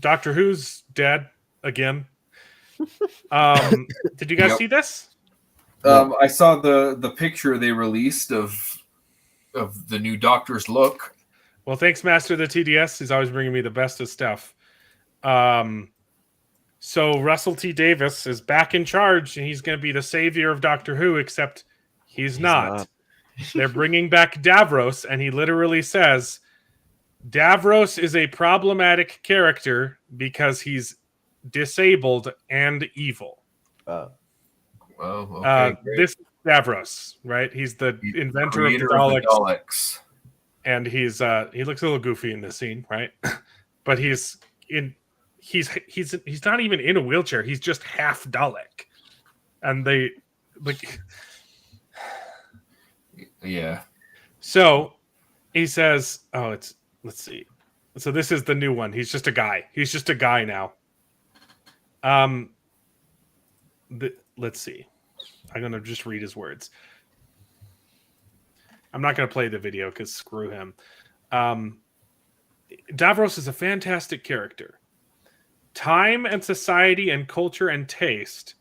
Doctor Who's dead again. Did you guys Yep. see this? I saw the picture they released of the new Doctor's look. Well, thanks, Master of the TDS. He's always bringing me the best of stuff. So Russell T. Davis is back in charge, and he's going to be the savior of Doctor Who, except he's not. They're bringing back Davros, and he literally says, Davros is a problematic character because he's disabled and evil. Oh, okay. Great. This is Davros, right? He's the inventor of the Creator Daleks. And he's he looks a little goofy in this scene, right? But he's not even in a wheelchair. He's just half Dalek, and they like. Yeah. So he says, "Oh, let's see." So this is the new one. He's just a guy. He's just a guy now. Let's see. I'm gonna just read his words. I'm not going to play the video because screw him. Davros is a fantastic character. Time and society and culture and taste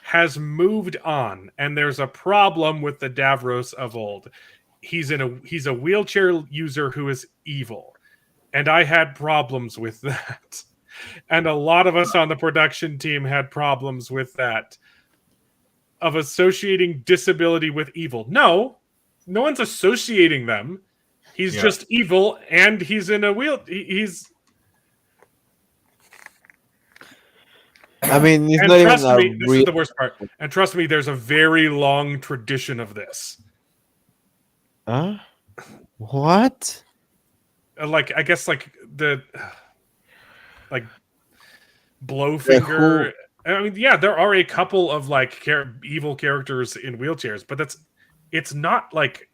has moved on, and there's a problem with the Davros of old. He's a wheelchair user who is evil, and I had problems with that. And a lot of us on the production team had problems with that, of associating disability with evil. No one's associating them. He's just evil, and he's in a wheel. He's. I mean, it's And not trust even me, a this real. is the worst part. And trust me, there's a very long tradition of this. Huh? What? Like, I guess, like the Blowfinger. I mean, yeah, there are a couple of like evil characters in wheelchairs, but it's not like.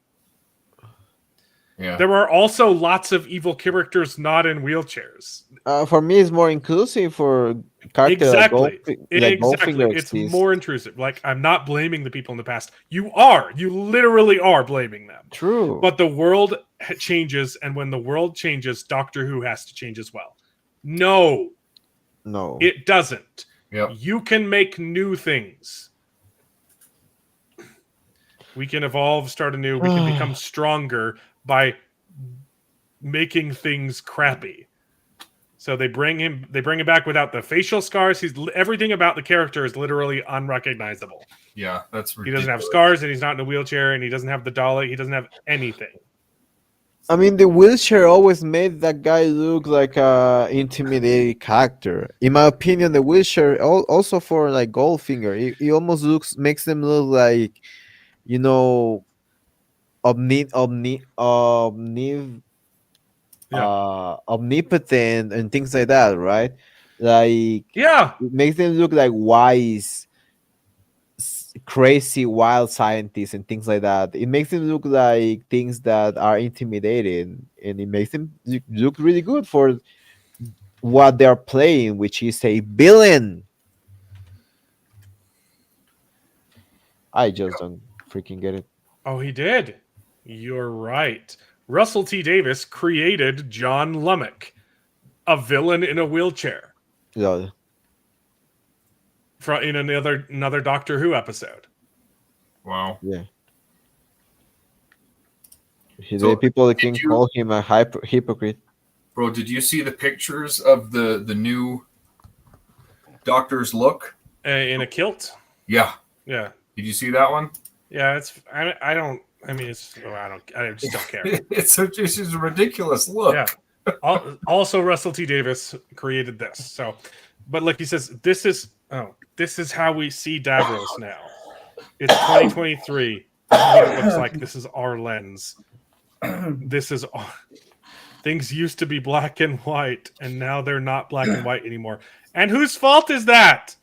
Yeah. There are also lots of evil characters not in wheelchairs. For me, it's more inclusive for characters Exactly. like Goldfinger It's exists. more intrusive. Like, I'm not blaming the people in the past. You literally are blaming them. True. But the world changes, and when the world changes, Doctor Who has to change as well. No, it doesn't. Yep. You can make new things. We can evolve, start anew. We can become stronger by making things crappy. So they bring him back without the facial scars. Everything about the character is literally unrecognizable. Yeah, that's ridiculous. He doesn't have scars, and he's not in a wheelchair, and he doesn't have the Dalek. He doesn't have anything. I mean, the wheelchair always made that guy look like a intimidating character. In my opinion, the wheelchair also for like Goldfinger, he almost makes them look like, you know, omnipotent and things like that, right? Like, yeah, it makes them look like wise, crazy, wild scientists and things like that. It makes them look like things that are intimidating, and it makes them look really good for what they're playing, which is a villain. I just don't freaking get it. Oh, he did. You're right. Russell T. Davis created John Lummock, a villain in a wheelchair, Yeah. in another Doctor Who episode. Wow. Yeah. People can call him a hypocrite. Bro, did you see the pictures of the new Doctor's look? In a kilt? Yeah. Yeah. Did you see that one? Yeah, I just don't care. It's just a ridiculous look. Yeah. Also, Russell T. Davis created this. So, but like he says, this is Oh, this is how we see Davros now. It's 2023. This is what it looks like. This is our lens. This is things used to be black and white, and now they're not black and white anymore. And whose fault is that?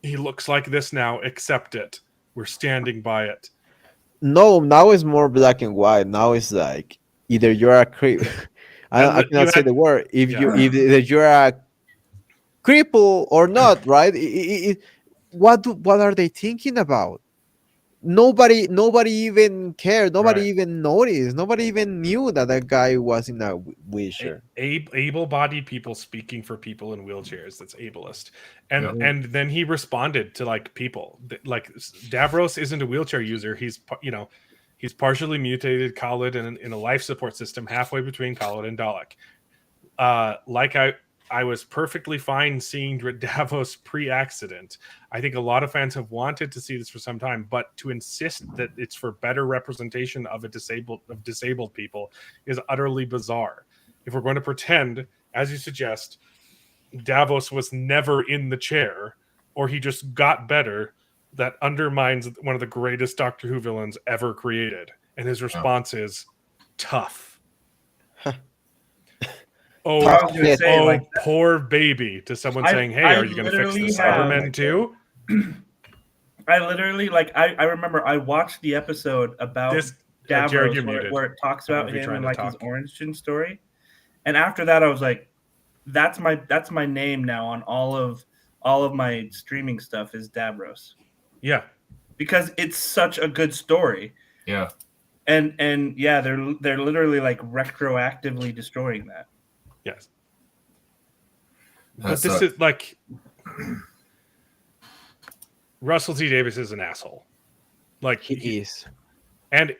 He looks like this now. Accept it. We're standing by it. No, now it's more black and white. Now it's like either you're a creep. I cannot say the word. If you're a cripple or not, right? What are they thinking about? Nobody even cared. Nobody even noticed. Nobody even knew that guy was in a wheelchair. Able-bodied people speaking for people in wheelchairs. That's ableist. And then he responded to like people. Like Davros isn't a wheelchair user. He's partially mutated Khalid in a life support system halfway between Khalid and Dalek. I was perfectly fine seeing Davos pre-accident. I think a lot of fans have wanted to see this for some time, but to insist that it's for better representation of disabled people is utterly bizarre. If we're going to pretend, as you suggest, Davos was never in the chair, or he just got better, that undermines one of the greatest Doctor Who villains ever created. And his response is tough. Poor baby. To someone saying, hey, are you going to fix the Cybermen too? I literally, I remember I watched the episode about Davros where it talks about him and like his origin story. And after that, I was like, that's my name now on all of my streaming stuff is Davros. Yeah. Because it's such a good story. Yeah. And yeah, they're literally like retroactively destroying that. Yes. But this is like Russell T Davies is an asshole. Like he is. And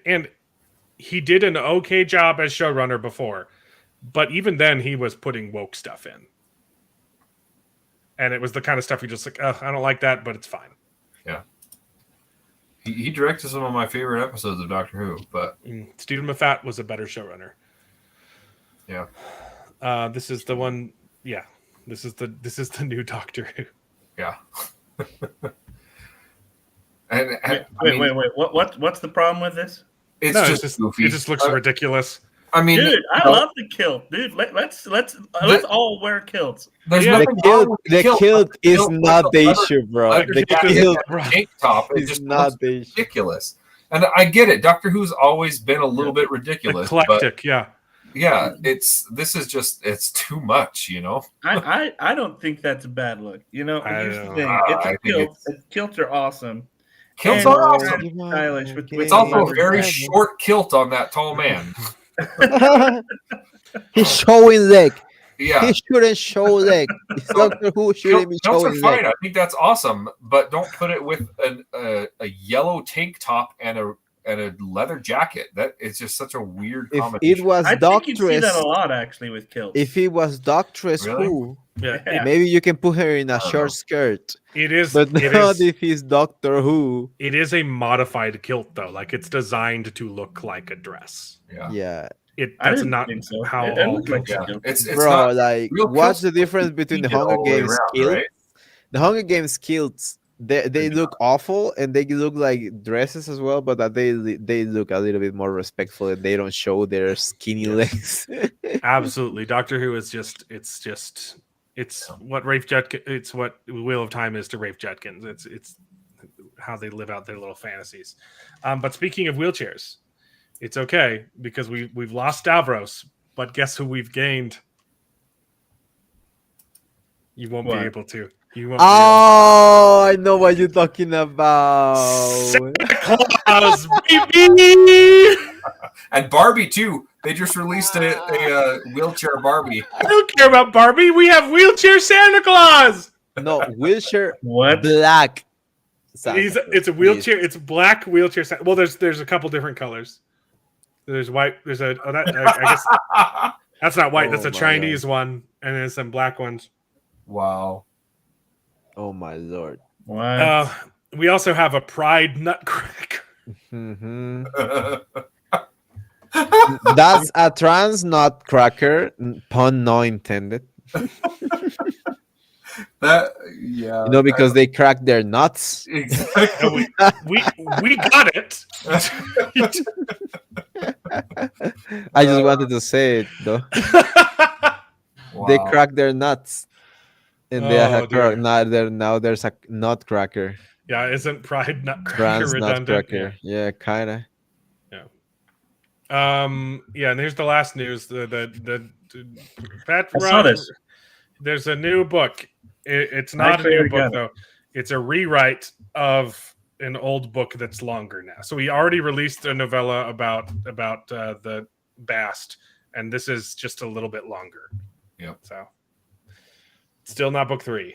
he did an okay job as showrunner before, but even then he was putting woke stuff in. And it was the kind of stuff you just like, oh, I don't like that, but it's fine. Yeah. He directed some of my favorite episodes of Doctor Who, but Stephen Moffat was a better showrunner. Yeah. This is the one. Yeah, this is the new Doctor Who. Yeah. Wait. What's the problem with this? It's just goofy. It just looks ridiculous. I mean, dude, I love the kilt, dude. Let's all wear kilts. The kilt is not the issue, bro. The kilt tank top is not ridiculous. And I get it. Doctor Who's always been a little bit ridiculous, eclectic, but yeah. Yeah, it's too much, you know. I don't think that's a bad look. You know, here's the thing. It's a kilt. Kilts are awesome. Kilts are awesome. Stylish. It's also a very short kilt on that tall man. He's showing leg. Yeah, he shouldn't show leg. Doctor Who shouldn't be showing leg. Fine. I think that's awesome, but don't put it with a yellow tank top and a leather jacket. That is just such a weird combination. If it was I think you see that a lot actually with kilts. If it was Doctress Who, yeah, maybe you can put her in a short skirt. It is, but not if he's Doctor Who. It is a modified kilt though. Like it's designed to look like a dress. Yeah. That's not so. how it all like it's bro, not like what's the difference between the Hunger Games kilts? Right? The Hunger Games kilts, they look awful and they look like dresses as well, but that they look a little bit more respectful and they don't show their skinny legs. Absolutely. Doctor Who is it's what Rafe Judkins, it's what Wheel of Time is to Rafe Judkins. It's how they live out their little fantasies. But speaking of wheelchairs, it's okay because we've lost Davros, but guess who we've gained? You won't be able to. I know what you're talking about. Santa Claus, baby! And Barbie too. They just released a wheelchair Barbie. I don't care about Barbie. We have wheelchair Santa Claus. No, wheelchair. What? Black. It's a wheelchair. Please. It's black wheelchair. Well, there's a couple different colors. There's white. There's I guess that's not white. That's a Chinese one, and then some black ones. Wow. Oh my lord. What? We also have a Pride Nutcracker. Mm-hmm. That's a trans nutcracker. Pun no intended. Yeah. Because they crack their nuts. Exactly. we got it. I just wanted to say it though. They Wow. crack their nuts, and they Oh, have dear. now there's a nutcracker. Yeah, isn't Pride Nutcracker Trans redundant? nutcracker. Yeah, kind of. Yeah, and here's the last news. The Pat I saw this. There's a new book. It's not a new book though. It's a rewrite of an old book that's longer now. So we already released a novella about the Bast, and this is just a little bit longer. Yep. So still not book 3.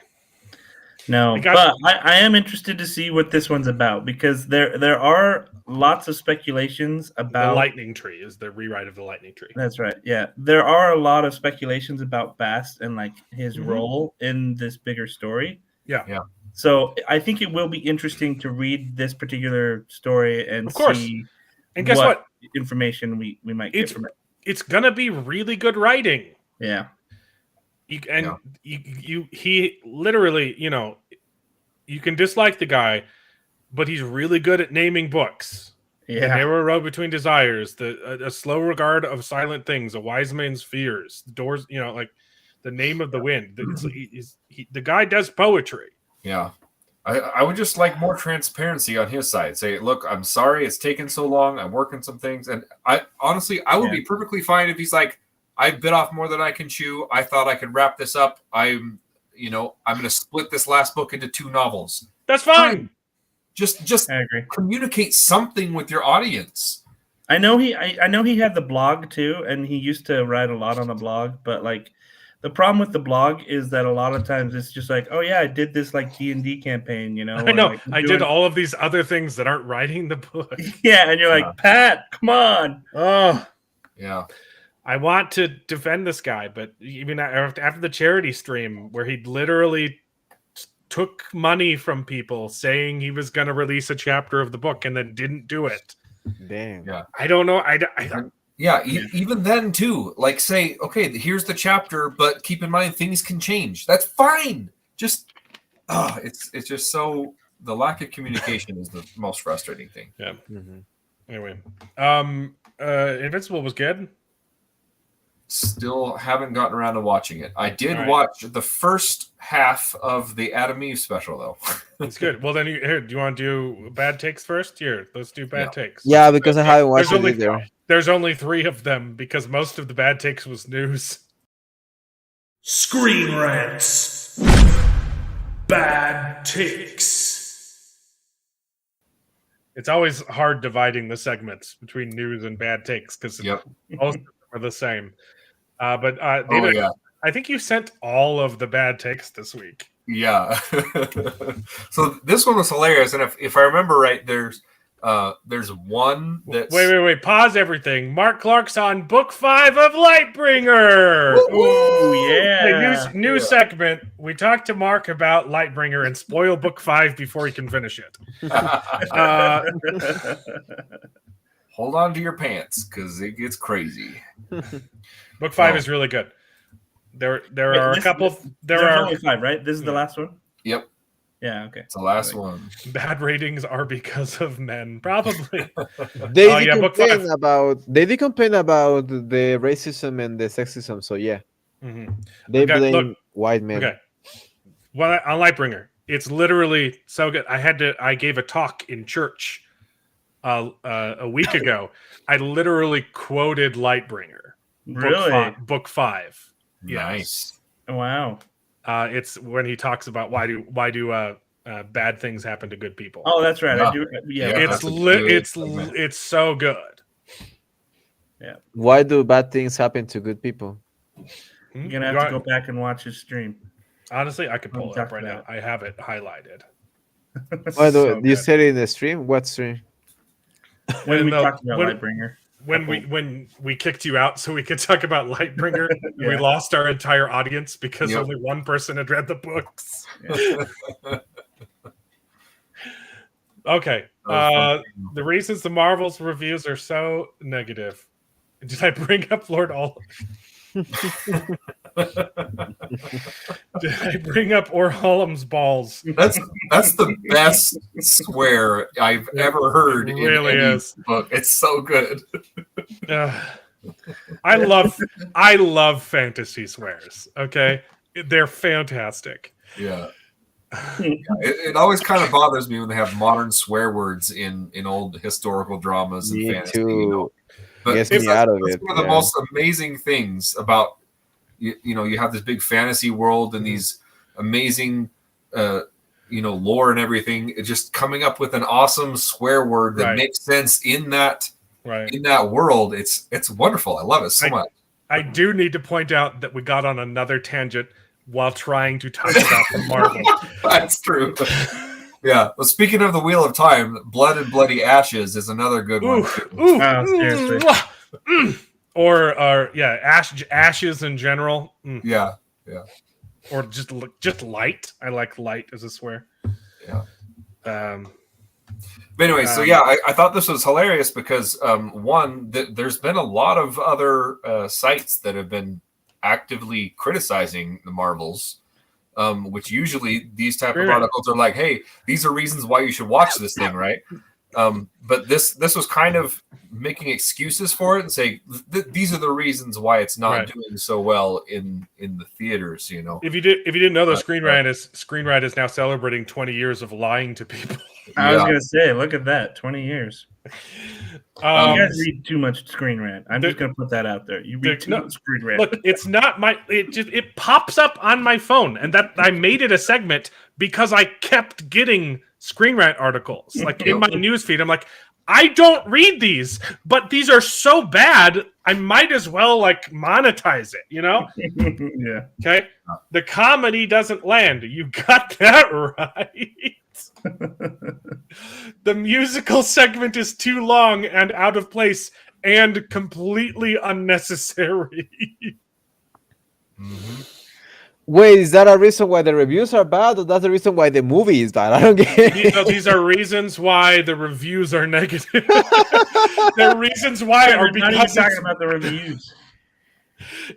No, but I am interested to see what this one's about, because there are lots of speculations about the Lightning Tree is the rewrite of the Lightning Tree. That's right. Yeah, there are a lot of speculations about Bast and like his role in this bigger story. Yeah. So I think it will be interesting to read this particular story and see. And guess what information we might get from it. It's gonna be really good writing. Yeah. He literally, you can dislike the guy, but he's really good at naming books. Yeah. The Narrow Road Between Desires, a Slow Regard of Silent Things, A Wise Man's Fears, the Doors, like The Name of the Wind. The guy does poetry. Yeah. I would just like more transparency on his side. Say, look, I'm sorry it's taken so long. I'm working some things. And I would be perfectly fine if he's like, I bit off more than I can chew. I thought I could wrap this up. I'm going to split this last book into 2 novels. That's fine. Just I agree. Communicate something with your audience. I know he had the blog too, and he used to write a lot on the blog, but like the problem with the blog is that a lot of times it's just like, oh yeah, I did this like D&D campaign, I know. Like, I did all of these other things that aren't writing the book. Yeah, and you're like, Pat, come on. Oh. Yeah. I want to defend this guy, but even after the charity stream where he literally took money from people saying he was going to release a chapter of the book and then didn't do it. Damn. Yeah. I don't know. Even then too, like say, okay, here's the chapter, but keep in mind things can change. That's fine. Just, it's just so the lack of communication is the most frustrating thing. Yeah. Mm-hmm. Anyway, Invincible was good. Still haven't gotten around to watching it. I did watch the first half of the Adam Eve special, though. It's good. Well, then, do you want to do bad takes first? Here, let's do bad takes. Yeah, because I haven't watched it either. There's only 3 of them because most of the bad takes was news. Screen Rants. Bad takes. It's always hard dividing the segments between news and bad takes because most of them are the same. But David, I think you sent all of the bad takes this week. Yeah. So this one was hilarious, and if I remember right, there's one that's wait. Pause everything. Mark Clark's on book 5 of Lightbringer. Oh yeah. New segment. We talked to Mark about Lightbringer and spoil book 5 before he can finish it. Hold on to your pants because it gets crazy. Book 5 is really good. There are a couple. There are only 5, right? This is the last one. Yep. Yeah. Okay. It's the last one. Bad ratings are because of men, probably. They did complain about the racism and the sexism. So yeah, they blame white men. Okay. Well, on Lightbringer, it's literally so good. I gave a talk in church a week ago. I literally quoted Lightbringer. Really? Book 5. Nice. Wow. It's when he talks about why do bad things happen to good people. Oh, that's right. Yeah. I do. Yeah. It's so good. Yeah. Why do bad things happen to good people? You're gonna have to go back and watch his stream. Honestly, I could pull it up right now. I have it highlighted. Do you said it in the stream? What stream? When we talked about Lightbringer. When we kicked you out so we could talk about Lightbringer, we lost our entire audience because only one person had read the books. Okay. The reasons the Marvel's reviews are so negative. Did I bring up Lord Olaf? Did I bring up Orholm's balls? That's the best swear I've ever heard in any book. It's so good. I love fantasy swears. Okay, they're fantastic. Yeah. It always kind of bothers me when they have modern swear words in old historical dramas and fantasy. You know? But gets me out of it. One of the most amazing things about you have this big fantasy world and these amazing lore and everything. It's just coming up with an awesome swear word that makes sense in that world. It's wonderful. I love it so much. I do need to point out that we got on another tangent while trying to talk about the Marvel. That's true. Yeah. Well, speaking of the Wheel of Time, Blood and Bloody Ashes is another good one. Or ashes in general. Yeah. Or just light. I like light as a swear. Yeah. But anyway, so I thought this was hilarious because there's been a lot of other sites that have been actively criticizing the Marvels, which usually these type of articles are like, hey, these are reasons why you should watch this thing, right? But this was kind of making excuses for it and saying these are the reasons why it's not doing so well in the theaters. You know, if you didn't know, the Screenrant is now celebrating 20 years of lying to people. I was gonna say, look at that, 20 years. You guys read too much Screen Rant. I'm just gonna put that out there. You read too much Screen Rant. Look, it's not it pops up on my phone, and that I made it a segment because I kept getting Screen Rant articles like in my newsfeed. I'm like, I don't read these, but these are so bad, I might as well monetize it, you know? Yeah. Okay. The comedy doesn't land. You got that right. The musical segment is too long and out of place and completely unnecessary. Mm-hmm. Wait, is that a reason why the reviews are bad, or that's the reason why the movie is bad? I don't get it. These are reasons why the reviews are negative. They're reasons why are because talking about the reviews.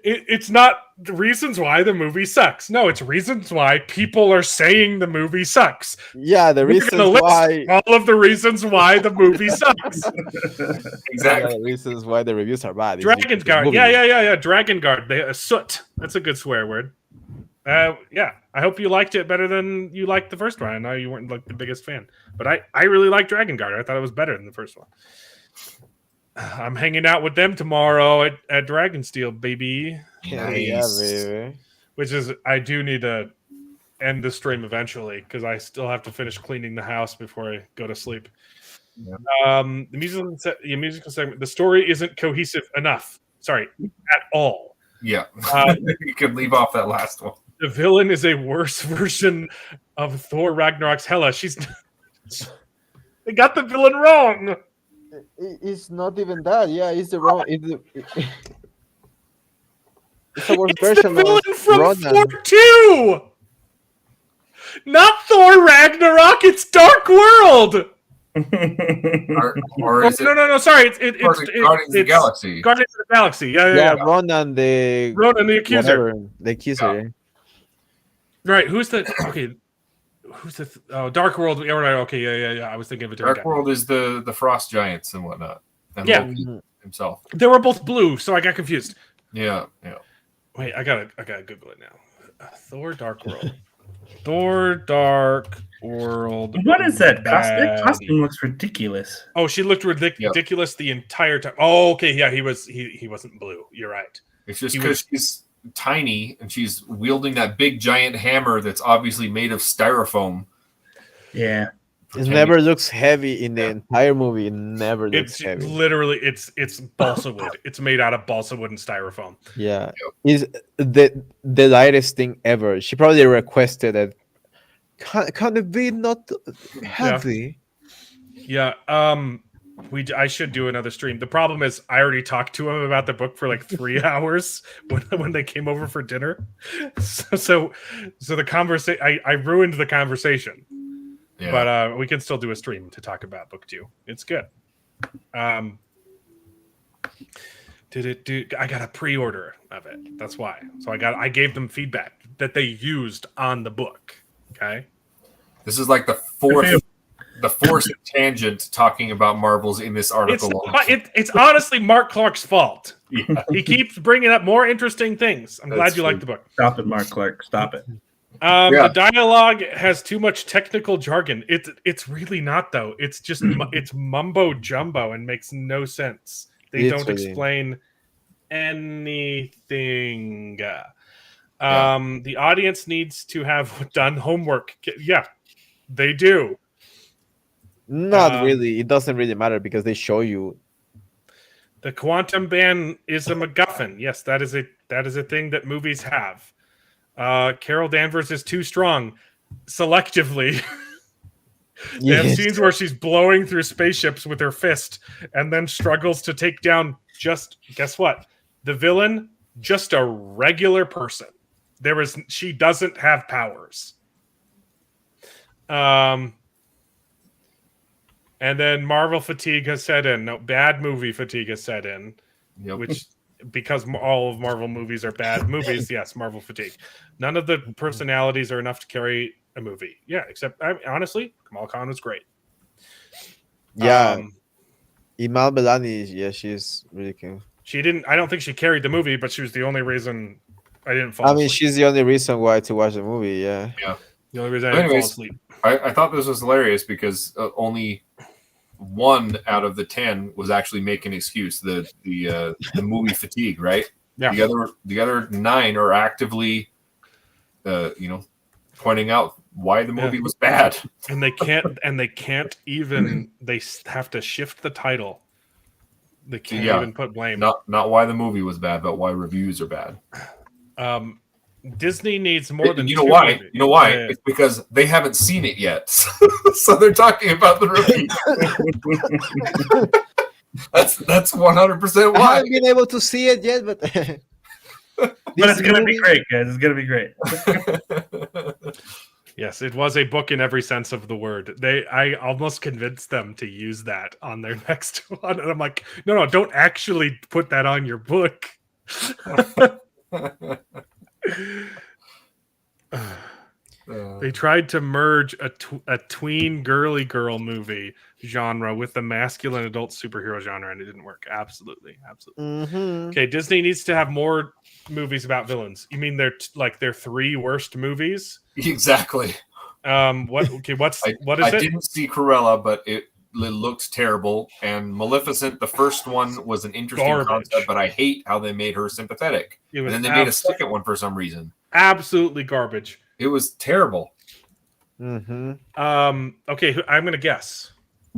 It's not the reasons why the movie sucks. No, it's reasons why people are saying the movie sucks. Yeah, the reasons why. All of the reasons why the movie sucks. Exactly. The reasons why the reviews are bad. Dragon Guard. Yeah. Dragon Guard. Soot. That's a good swear word. I hope you liked it better than you liked the first one. I know you weren't the biggest fan, but I really liked Dragon Guard. I thought it was better than the first one. I'm hanging out with them tomorrow at Dragonsteel, baby. Nice. Yeah, baby. Which is, I do need to end the stream eventually because I still have to finish cleaning the house before I go to sleep. Yeah. The musical segment, the story isn't cohesive enough. Sorry, at all. Yeah, you could leave off that last one. The villain is a worse version of Thor Ragnarok's Hela. They got the villain wrong. It's not even that. Yeah, it's the wrong. It's a worse version the villain from Ronan. Thor 2. Not Thor Ragnarok. It's Dark World. or is it? No. Sorry, it's Guardians of the Galaxy. Guardians of the Galaxy. Yeah. Ronan the accuser. Whatever, the accuser. Right. Who's the Dark World? Okay. Yeah. I was thinking of a different Dark World is the Frost Giants and whatnot. And Loki himself. They were both blue, so I got confused. Yeah. Wait, I gotta Google it now. Thor Dark World. Thor Dark World. What is that? That costume looks ridiculous. Oh, she looked ridiculous the entire time. Oh, okay. Yeah, he wasn't blue. You're right. It's just because she's tiny and she's wielding that big giant hammer that's obviously made of styrofoam. Yeah. It never looks heavy in the entire movie. It never looks heavy. Literally, it's balsa wood. It's made out of balsa wood and styrofoam. Yeah, is the lightest thing ever. She probably requested it. Can it be not heavy? Yeah. I should do another stream. The problem is I already talked to him about the book for 3 hours when they came over for dinner. So the conversation I ruined the conversation. Yeah. But we can still do a stream to talk about book 2. It's good. Did it do? I got a pre-order of it. That's why. So I gave them feedback that they used on the book. Okay. This is like the fourth tangent talking about Marvels in this article. It's honestly Mark Clark's fault. Yeah. He keeps bringing up more interesting things. I'm glad you like the book. Stop it, Mark Clark. Stop it. The dialogue has too much technical jargon. It's really not though. It's just it's mumbo jumbo and makes no sense. They don't explain anything. The audience needs to have done homework. Yeah, they do. Not really. It doesn't really matter because they show you. The quantum ban is a MacGuffin. Yes, that is a thing that movies have. Carol Danvers is too strong selectively. They have scenes where she's blowing through spaceships with her fist and then struggles to take down guess what? The villain, just a regular person. She doesn't have powers. And then Marvel fatigue has set in. No, bad movie fatigue has set in. Yep. Which, because all of Marvel movies are bad movies, yes, Marvel fatigue. None of the personalities are enough to carry a movie. Yeah, except, honestly, Kamala Khan was great. Yeah. Imal Belani, she's really cool. I don't think she carried the movie, but she was the only reason I didn't fall asleep. She's the only reason why to watch the movie, yeah. The only reason I didn't fall asleep. I thought this was hilarious because only 1 out of the 10 was actually making an excuse. The movie fatigue, right? Yeah. The other 9 are actively, pointing out why the movie was bad. And they can't even. They have to shift the title. They can't even put blame. Not why the movie was bad, but why reviews are bad. Disney needs more than. You know why? You know why? It's because they haven't seen it yet, so they're talking about the review. That's 100% why. I haven't been able to see it yet, but it's gonna be great, guys. It's gonna be great. Yes, it was a book in every sense of the word. I almost convinced them to use that on their next one, and I'm like, no, don't actually put that on your book. They tried to merge a tween girly girl movie genre with the masculine adult superhero genre, and it didn't work. Absolutely. Mm-hmm. Okay, Disney needs to have more movies about villains. You mean their 3 worst movies? Exactly. What is it? I didn't see Cruella, but it looked terrible. And Maleficent, the first one was an interesting concept, but I hate how they made her sympathetic. And then they made a second one for some reason. Absolutely garbage. It was terrible. Mm-hmm. Okay, I'm gonna guess.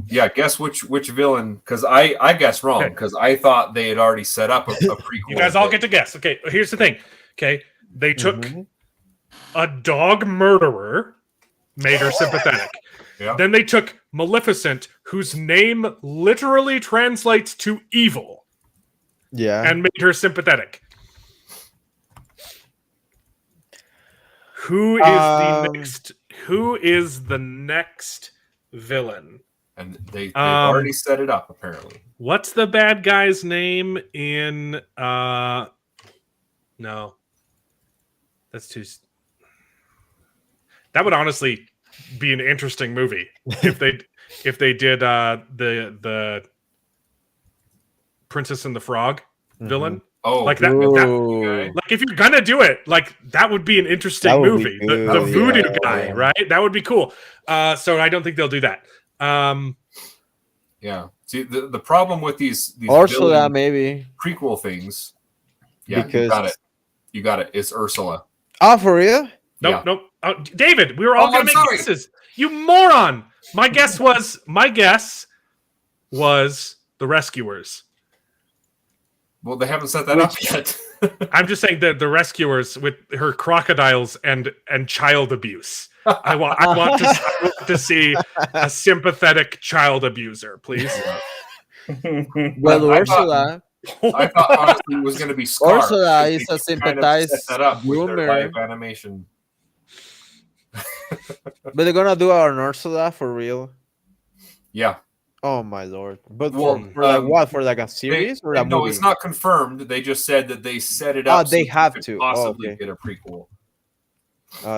Yeah, guess which villain? Because I guessed wrong because I thought they had already set up a prequel. You guys all get to guess. Okay, here's the thing. Okay, they took a dog murderer, made her sympathetic. Yeah. Then they took Maleficent, whose name literally translates to evil. Yeah. And made her sympathetic. Who is the next villain? And they've already set it up, apparently. What's the bad guy's name in no. That's too. That would honestly be an interesting movie if they did the Princess and the Frog villain. Oh, like that, like if you're gonna do it, like that would be an interesting movie. The voodoo guy, right? That would be cool. So I don't think they'll do that. Yeah. See, the problem with these Ursula maybe prequel things. Yeah, because you got it. It's Ursula. Oh, for real? Nope. Oh, David, we were all gonna make guesses. You moron! My guess was the Rescuers. Well, they haven't set that up yet. I'm just saying that the Rescuers with her crocodiles and child abuse. I want to see a sympathetic child abuser, please. Well, Ursula. I thought honestly it was going to be Scar. Ursula is a sympathized live animation. But they're gonna do our Ursula for real. Yeah. Oh my lord! But Well, for like what? For like a series or a movie? No, it's not confirmed. They just said that they set it up. They so have could to possibly get a prequel.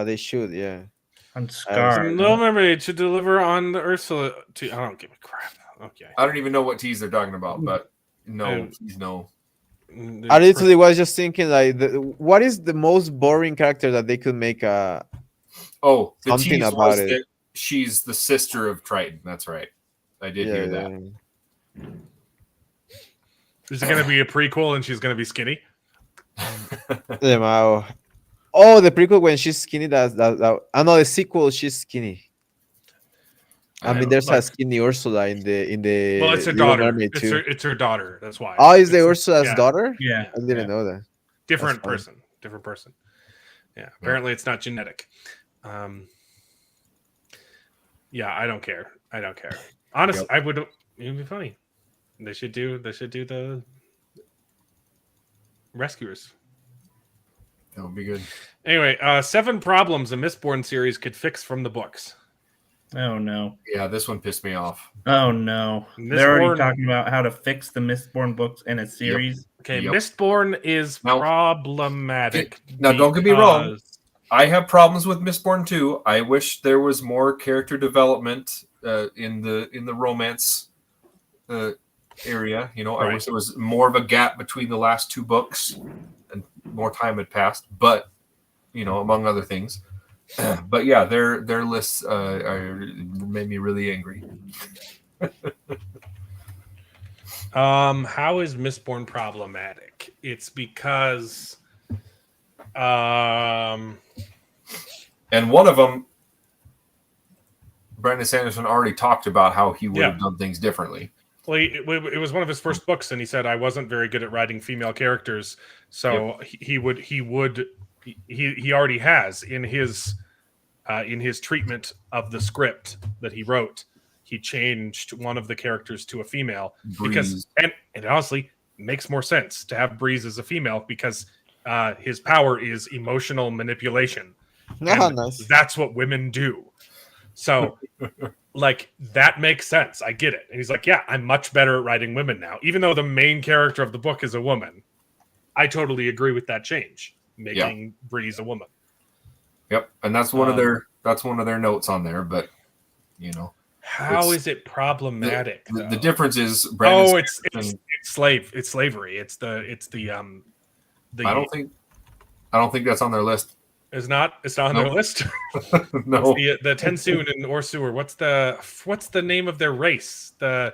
They should, yeah. I'm scarred. No memory to deliver on the Ursula. I don't give a crap. Okay. I don't even know what tease they're talking about, but no, please no. I literally was just thinking, like, what is the most boring character that they could make the something tease about was it? that she's the sister of Triton. That's right. I did hear that. Is it going to be a prequel and she's going to be skinny? Oh, the prequel when she's skinny. I know the sequel. She's skinny. I mean, there's a skinny Ursula in the. Well, it's her daughter. It's her daughter. That's why. Oh, is the Ursula's daughter? Yeah, I didn't know that. Different person. Yeah. Apparently, it's not genetic. Yeah, I don't care. Honestly, I would. It'd be funny. They should do the Rescuers. That would be good. Anyway, 7 problems a Mistborn series could fix from the books. Oh no! Yeah, this one pissed me off. Oh no! They're already talking about how to fix the Mistborn books in a series. Okay, Mistborn is problematic. Now, don't get me wrong. I have problems with Mistborn too. I wish there was more character development in the romance area. I wish there was more of a gap between the last 2 books and more time had passed. But among other things. But yeah, their lists made me really angry. How is Mistborn problematic? It's because and one of them, Brandon Sanderson already talked about how he would have done things differently. Well, it was one of his first books, and he said I wasn't very good at writing female characters, so he already has in his treatment of the script that he wrote, he changed one of the characters to a female because and honestly makes more sense to have Breeze as a female because his power is emotional manipulation. Nice. That's what women do. So like that makes sense. I get it. And he's like, yeah, I'm much better at writing women now, even though the main character of the book is a woman. I totally agree with that change, making Breeze a woman. Yep, and that's one of their notes on there. But how is it problematic? The difference is, it's slavery. It's the I don't think that's on their list. It's not on their list. No, it's the Tensoon and Orsuer. What's the name of their race? The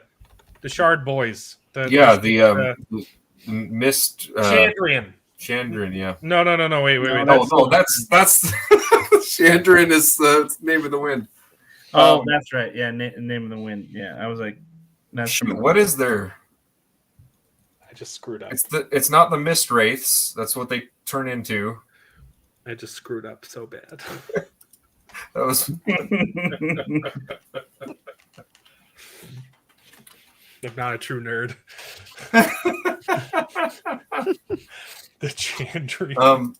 Shard Boys. The Mist Chandrian. Chandrian, yeah. No. Wait. No, that's Chandrian is the name of the wind. Oh, that's right. Yeah, name of the wind. Yeah, I was like, what is their? I just screwed up. It's not the Mist Wraiths. That's what they turn into. I just screwed up so bad. That was. I'm not a true nerd. The Chandrian.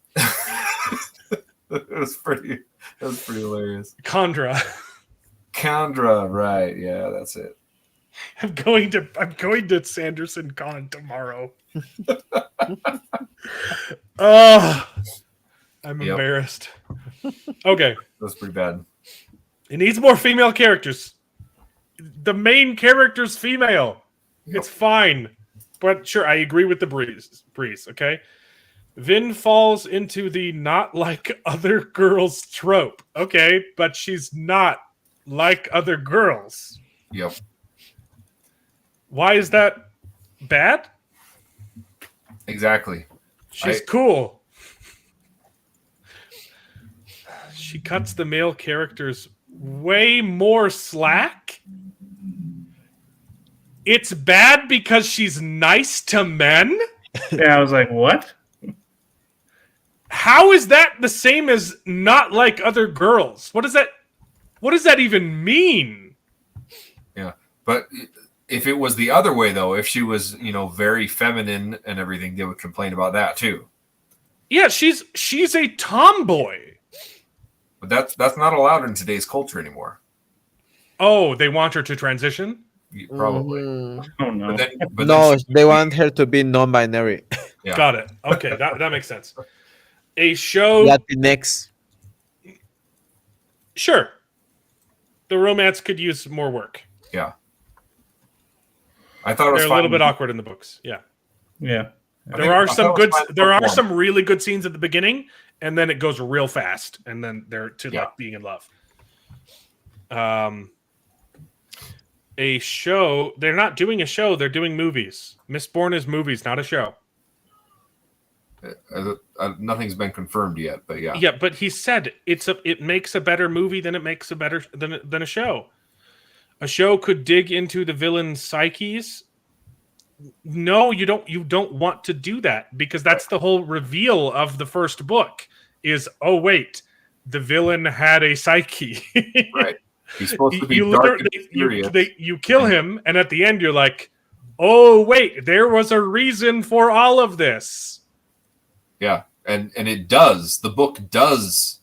That was pretty hilarious. Kandra, right? Yeah, that's it. I'm going to Sanderson Con tomorrow. Oh, I'm embarrassed. Okay, that's pretty bad. It needs more female characters. The main character's female. It's fine, but sure, I agree with the Breeze. Okay. Vin falls into the not like other girls trope. Okay, but she's not like other girls. Yep. Why is that bad? Exactly. She's cool. She cuts the male characters way more slack. It's bad because she's nice to men? Yeah, I was like, what? How is that the same as not like other girls? What does that even mean? Yeah. But if it was the other way though, if she was, very feminine and everything, they would complain about that too. Yeah, she's a tomboy. But that's not allowed in today's culture anymore. Oh, they want her to transition? Probably. Oh no. No, they want her to be non-binary. Yeah. Got it. Okay, that makes sense. A show. Latinx. Sure. The romance could use more work. Yeah. I thought it was They're a little bit awkward in the books. Yeah. Yeah. There are some really good scenes at the beginning, and then it goes real fast, and then they're like being in love. A show. They're not doing a show. They're doing movies. Mistborn is movies, not a show. Nothing's been confirmed yet, but yeah. Yeah, but he said it makes a better movie than it makes a better than a show. A show could dig into the villain's psyches. No, you don't want to do that, because that's the whole reveal of the first book is, oh wait, the villain had a psyche. Right. He's supposed to be dark and mysterious. You kill him, and at the end you're like, oh wait, there was a reason for all of this. Yeah, and it does. The book does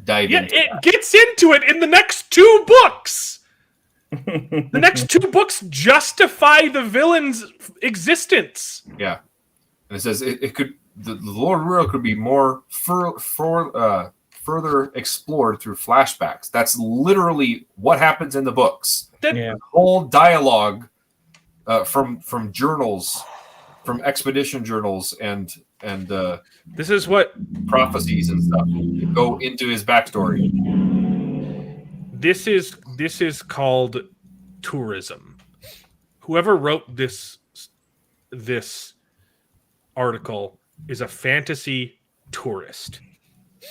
dive into it that. gets into it in the next 2 books. The next 2 books justify the villain's existence. Yeah, and it says it could. The Lord Real could be more further explored through flashbacks. That's literally what happens in the books. The whole dialogue from journals, from expedition journals, and this is what prophecies and stuff go into his backstory. This is called tourism. Whoever wrote this article is a fantasy tourist.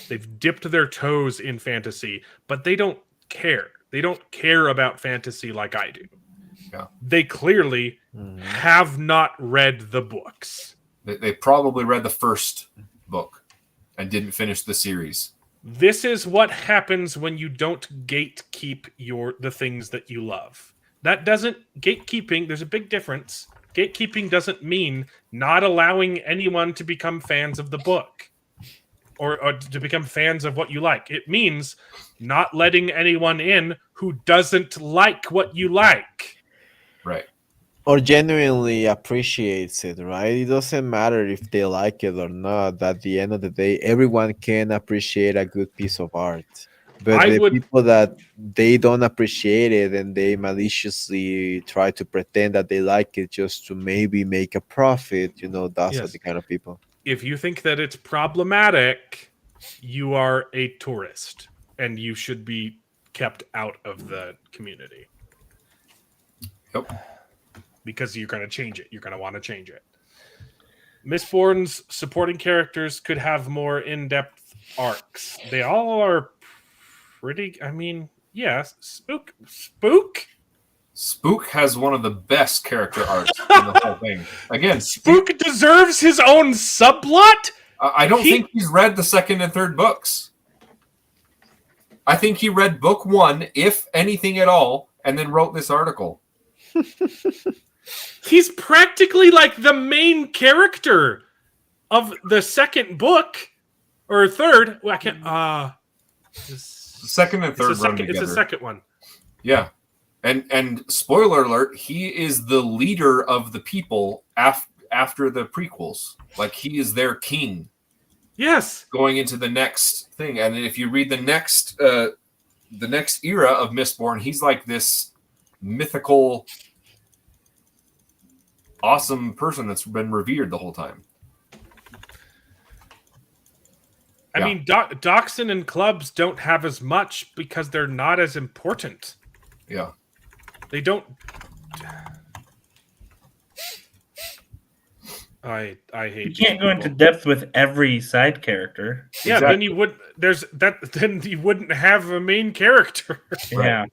They've dipped their toes in fantasy, but they don't care. They don't care about fantasy like I do. Yeah. They clearly have not read the books. They probably read the first book and didn't finish the series. This is what happens when you don't gatekeep the things that you love. That doesn't gatekeeping. There's a big difference. Gatekeeping doesn't mean not allowing anyone to become fans of the book or to become fans of what you like. It means not letting anyone in who doesn't like what you like. Right. Or genuinely appreciates it, right? It doesn't matter if they like it or not. At the end of the day, everyone can appreciate a good piece of art. But people that they don't appreciate it and they maliciously try to pretend that they like it just to maybe make a profit, those are the kind of people. If you think that it's problematic, you are a tourist and you should be kept out of the community. Yep. Because you're going to change it. You're going to want to change it. Mistborn's supporting characters could have more in-depth arcs. They all are pretty... I mean, yeah. Spook? Spook has one of the best character arcs in the whole thing. Again, Spook deserves his own subplot? I don't think he's read the second and third books. I think he read book 1, if anything at all, and then wrote this article. He's practically like the main character of the second book or third. Well, I can't. Second and third run together. It's the second one. Yeah, and spoiler alert: he is the leader of the people after the prequels. Like he is their king. Yes. Going into the next thing, and if you read the next era of Mistborn, he's like this mythical, awesome person that's been revered the whole time. I mean, Dachshund and clubs don't have as much because they're not as important. Yeah. They don't... I hate... You can't go into depth with every side character. Yeah, exactly. Then you would... Then you wouldn't have a main character. Yeah.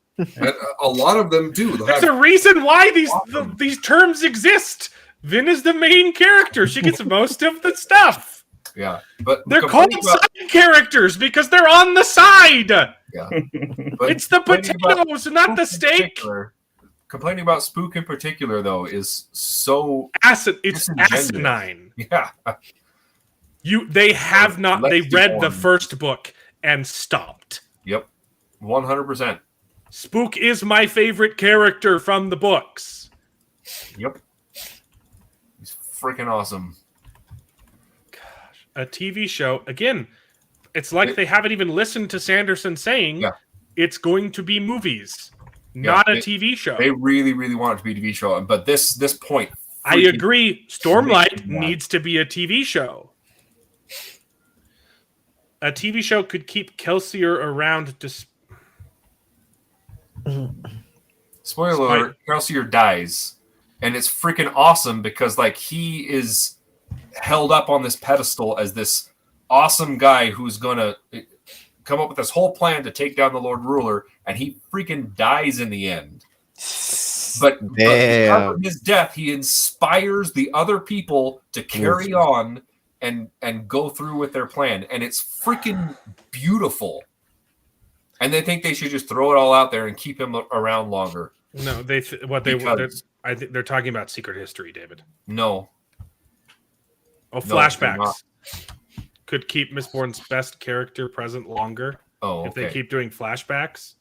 A lot of them do. There's a reason why these terms exist. Vin is the main character. She gets most of the stuff. Yeah, but they're called side characters because they're on the side. Yeah, but it's the potatoes, not the steak. Complaining about Spook in particular, though, is so it's asinine. Yeah, they have not. They read the first book and stopped. Yep, 100%. Spook is my favorite character from the books. Yep. He's freaking awesome. Gosh, a TV show. Again, it's like they haven't even listened to Sanderson saying it's going to be movies, not a TV show. They really, really want it to be a TV show. But this point... I agree. Stormlight needs to be a TV show. A TV show could keep Kelsier around. Spoiler alert: Kelsier dies, and it's freaking awesome because like he is held up on this pedestal as this awesome guy who's gonna come up with this whole plan to take down the Lord Ruler, and he freaking dies in the end. But because of his death, he inspires the other people to carry on and go through with their plan, and it's freaking beautiful. And they think they should just throw it all out there and keep him around longer. No, I think they're talking about Secret History, David. No. Oh, flashbacks could keep Mistborn's best character present longer. Oh, okay. If they keep doing flashbacks.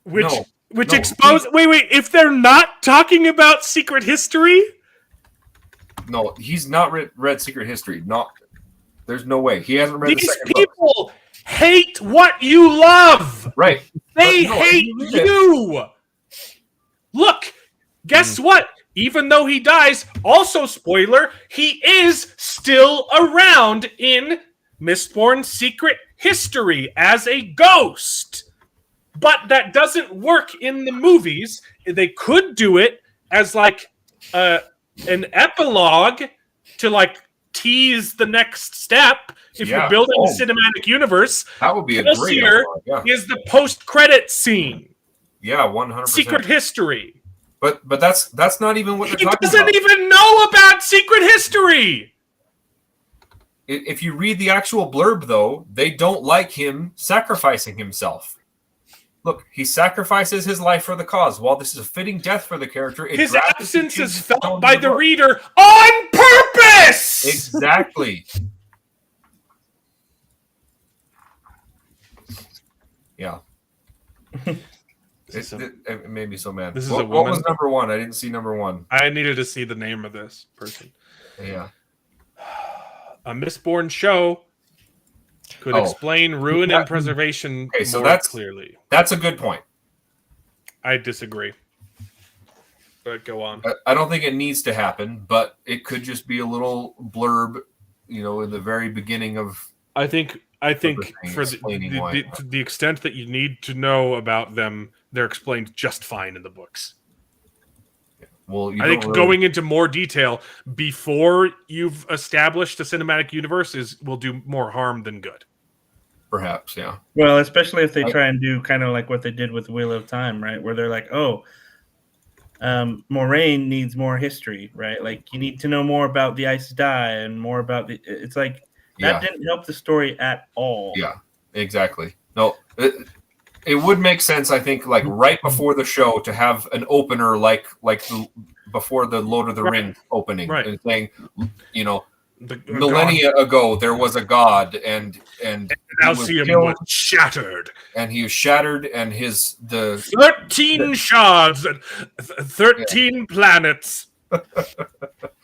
Which expose. Wait. If they're not talking about Secret History. No, he's not read Secret History. There's no way. He hasn't read the second book. These people hate what you love. Right. They hate you. Look, guess what? Even though he dies, also spoiler, he is still around in Mistborn's Secret History as a ghost. But that doesn't work in the movies. They could do it as like an epilogue to like tease the next step. If you're building a cinematic universe, that would be a great epilogue, is the post-credit scene. Yeah, 100%. Secret History. But that's not even what they're talking about. He doesn't even know about Secret History. If you read the actual blurb, though, they don't like him sacrificing himself. Look, he sacrifices his life for the cause. While this is a fitting death for the character, his absence is felt by the reader on purpose! Exactly. Yeah. It made me so mad. What was number one? I didn't see number one. I needed to see the name of this person. Yeah. A Mistborn show could explain ruin and preservation more clearly. That's a good point. I disagree. But go on. I don't think it needs to happen, but it could just be a little blurb, in the very beginning of. I think for the extent that you need to know about them, they're explained just fine in the books. Well, I think going into more detail before you've established a cinematic universe will do more harm than good. Perhaps, yeah. Well, especially if they try and do kind of like what they did with Wheel of Time, right? Where they're like, Moraine needs more history, right? Like you need to know more about the Aes Sedai and more about the. It's like that didn't help the story at all. Yeah, exactly. No, it would make sense, I think, like right before the show to have an opener like before the Lord of the Rings opening, and saying, millennia ago there was a god, and Alcium was shattered, and he was shattered, and the 13 shards and 13 planets,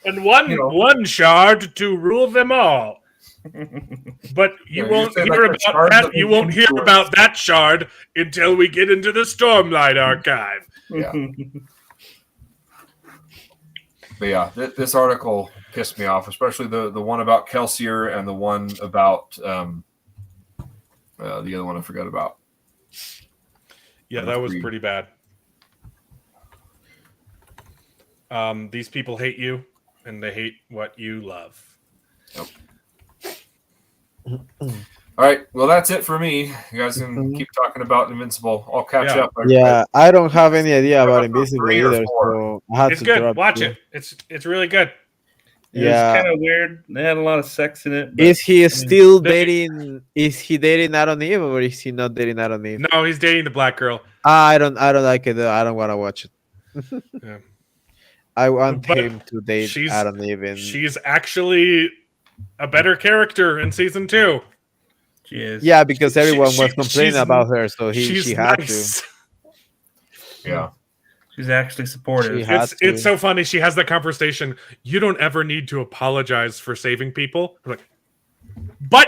and one shard to rule them all. But you won't hear about that. You won't hear about that shard until we get into the Stormlight archive. Yeah. But yeah, this article pissed me off, especially the one about Kelsier and the one about the other one I forgot about. Yeah, that was pretty bad. These people hate you, and they hate what you love. Yep. All right, well, that's it for me. You guys can keep talking about Invincible. I'll catch up. Yeah, I don't have any idea about Invincible either, so I had it's good. Watch it. It's really good. Yeah, it's kind of weird. They had a lot of sex in it. Is he still dating? Is he dating Adam Eve, or is he not dating Adam Eve? No, he's dating the black girl. I don't like it. I don't want to watch it. Yeah. I want him to date Adam Eve. She's actually a better character in season 2. She is. Yeah, because everyone was complaining she's- about her, so she's she had nice. to. Yeah. She's actually supportive. She had to. It's so funny. She has that conversation. You don't ever need to apologize for saving people. I'm like, but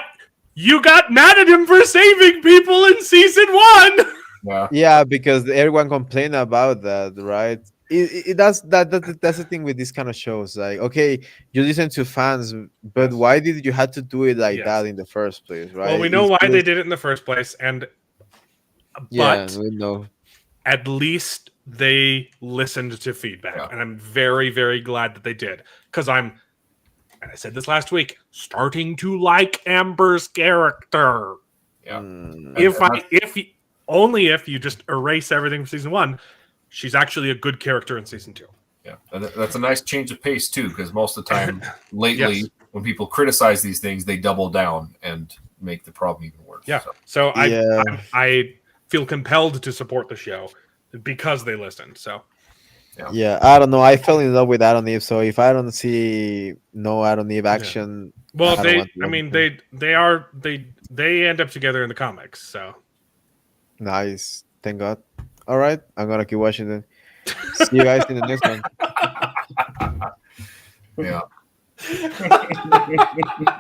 you got mad at him for saving people in season 1. Yeah. Yeah, because everyone complained about that, right? That's the thing with these kind of shows. Like, okay, you listen to fans, but Yes. why did you have to do it like Yes. that in the first place, right? Well, we know why they did it in the first place, Yeah, but we know. at least they listened to feedback, Yeah. and I'm very, very glad that they did. Because and I said this last week, starting to like Amber's character. Yeah. If you just erase everything from season 1, she's actually a good character in season 2. Yeah, and that's a nice change of pace too, because most of the time lately, Yes. when people criticize these things, they double down and make the problem even worse. Yeah. So, I feel compelled to support the show because they listened. So Yeah, I don't know. I fell in love with Adam Eve, so if I don't see no Adam Eve action, well, I don't want to listen to it. they end up together in the comics. So Nice, thank God. All right, I'm gonna keep watching it. See you guys in the next one. yeah.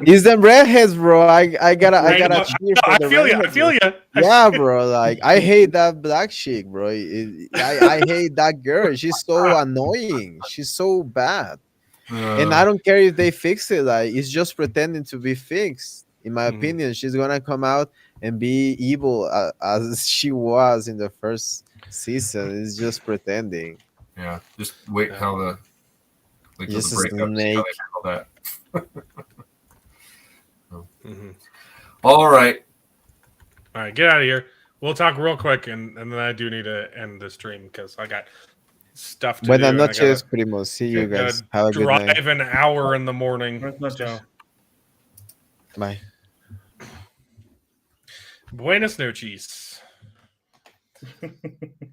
It's them redheads, bro. I gotta cheer for the redheads. I feel you. Yeah, bro. Like I hate that black chick, bro. I hate that girl. She's so annoying. She's so bad. And I don't care if they fix it. Like it's just pretending to be fixed. In my opinion, she's gonna come out and be evil as she was in the first season. It's just pretending. Yeah, just wait how the Just a breakup, see how snake. they handle that. All right. All right, get out of here. We'll talk real quick, and then I do need to end the stream because I got stuff to do. Buenas and I noches, gotta- primos. See you gotta guys. Have a good night. drive an hour in the morning. So. Bye. Buenas noches.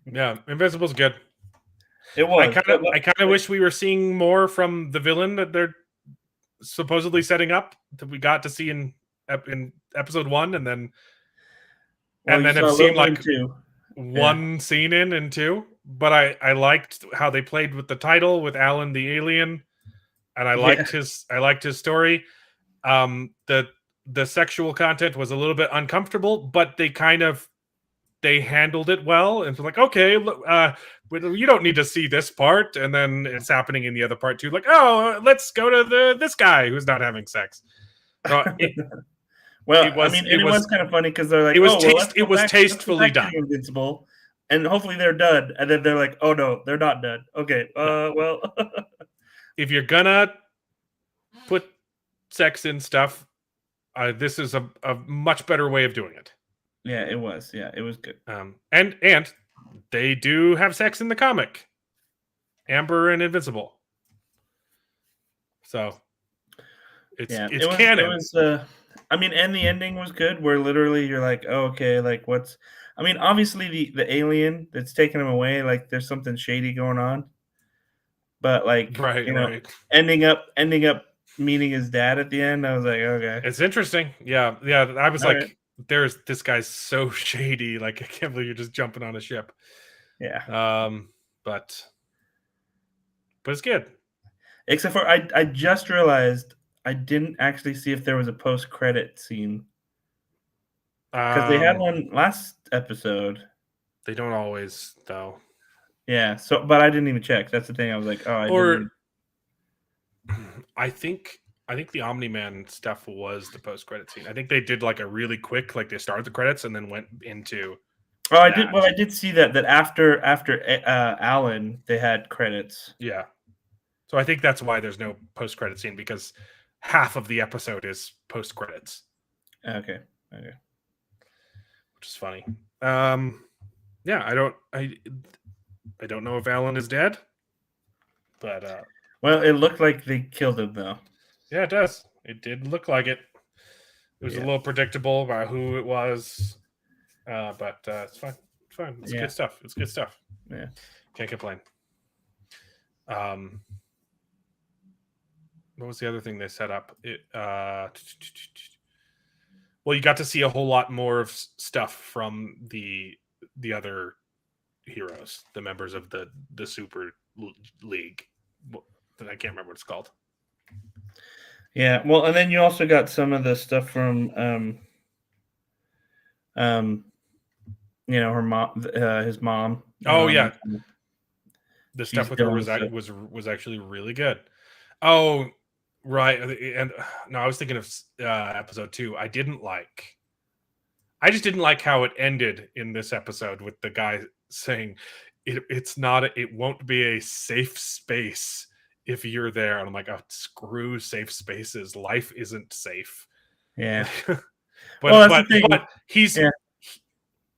Yeah, Invincible's good. It was. I kind of wish we were seeing more from the villain that they're supposedly setting up that we got to see in episode 1, and then have seen like one scene in 2. But I liked how they played with the title with Alan the alien, and I liked his story. The sexual content was a little bit uncomfortable, but they handled it well, and like, okay, look, you don't need to see this part, and then it's happening in the other part too. Like, oh, let's go to this guy who's not having sex. So it was kind of funny because they're like, it was tastefully done. Invincible, and hopefully they're done, and then they're like, oh no, they're not done. Okay, well, if you're gonna put sex in stuff, this is a much better way of doing it. Yeah, it was. Yeah, it was good. And they do have sex in the comic, Amber and Invincible. So it's canon. It was, and the ending was good. Where literally you're like, oh, okay, like what's? I mean, obviously the alien that's taking him away, like there's something shady going on. But like, right. ending up meeting his dad at the end, I was like, okay, it's interesting. Yeah. I was like. There's this guy's so shady. Like I can't believe you're just jumping on a ship. Yeah. But it's good. Except for I just realized I didn't actually see if there was a post-credit scene because they had one last episode. They don't always though. Yeah. So, but I didn't even check. That's the thing. I was like, I think the Omni-Man stuff was the post-credit scene. I think they did like a really quick, like they started the credits and then went into. Oh, I did. Well, I did see that after Alan, they had credits. Yeah, so I think that's why there's no post-credit scene because half of the episode is post-credits. Okay, which is funny. Yeah, I don't know if Alan is dead, but well, it looked like they killed him though. Yeah, it does. It did look like it. It was a little predictable about who it was, but it's fine. It's fine. It's good stuff. It's good stuff. Yeah, can't complain. What was the other thing they set up? Well, you got to see a whole lot more of stuff from the other heroes, the members of the Super League. I can't remember what it's called. Yeah, well, and then you also got some of the stuff from, her mom, his mom. Oh yeah, the stuff with her was actually really good. Oh, right, and no, I was thinking of episode 2. I just didn't like how it ended in this episode with the guy saying it won't be a safe space if you're there. And I'm like, oh, screw safe spaces. Life isn't safe. Yeah. but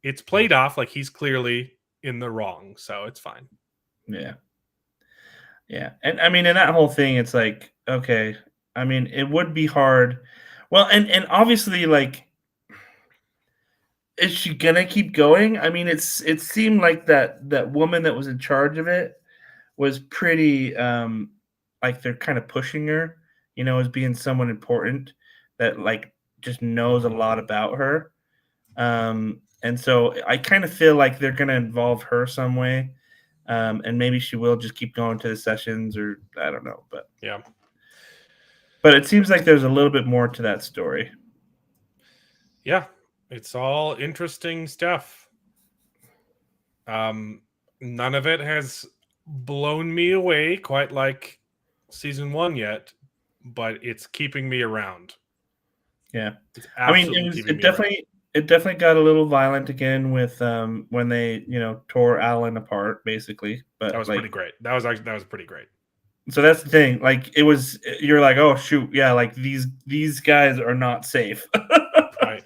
it's played off like he's clearly in the wrong, so it's fine. Yeah. Yeah. And I mean, in that whole thing, it's like, okay, I mean, it would be hard. Well, and obviously, like, is she gonna keep going? I mean, it seemed like that woman that was in charge of it was pretty like they're kind of pushing her, as being someone important that like just knows a lot about her. And so I kind of feel like they're gonna involve her some way. And maybe she will just keep going to the sessions, or I don't know, but yeah. But it seems like there's a little bit more to that story. Yeah. It's all interesting stuff. None of it has blown me away quite like season 1 yet, but it's keeping me around. Yeah, I mean, it definitely got a little violent again with when they tore Alan apart, basically. But that was pretty great. That was pretty great. So that's the thing. Like you're like, oh shoot, yeah, like these guys are not safe. Right.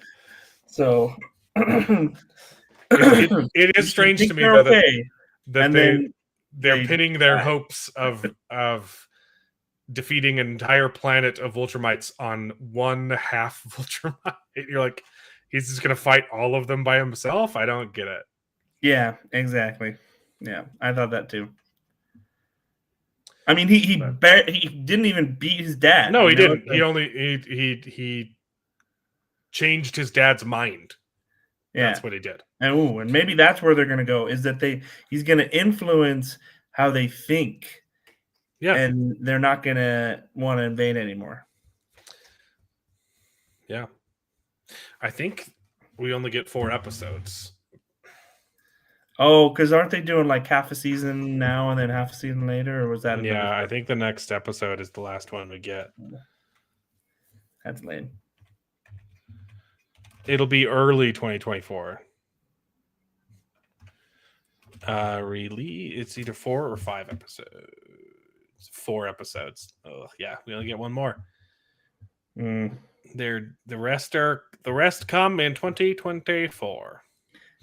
So it is strange to me that they're pinning their hopes of defeating an entire planet of Viltrumites on one half Viltrumite. You're like, he's just gonna fight all of them by himself? I don't get it. Yeah, exactly. Yeah, I thought that too. I mean, he didn't even beat his dad. No, he didn't. He changed his dad's mind. Yeah. That's what he did. And maybe that's where they're going to go, is that he's going to influence how they think. Yeah. And they're not going to want to invade anymore. Yeah. I think we only get 4 episodes. Oh, because aren't they doing like half a season now and then half a season later? Or was that? Yeah, I think the next episode is the last one we get. That's lame. It'll be early 2024. Really, it's either 4 or 5 episodes. 4 episodes. Oh yeah, we only get one more. The rest come in 2024.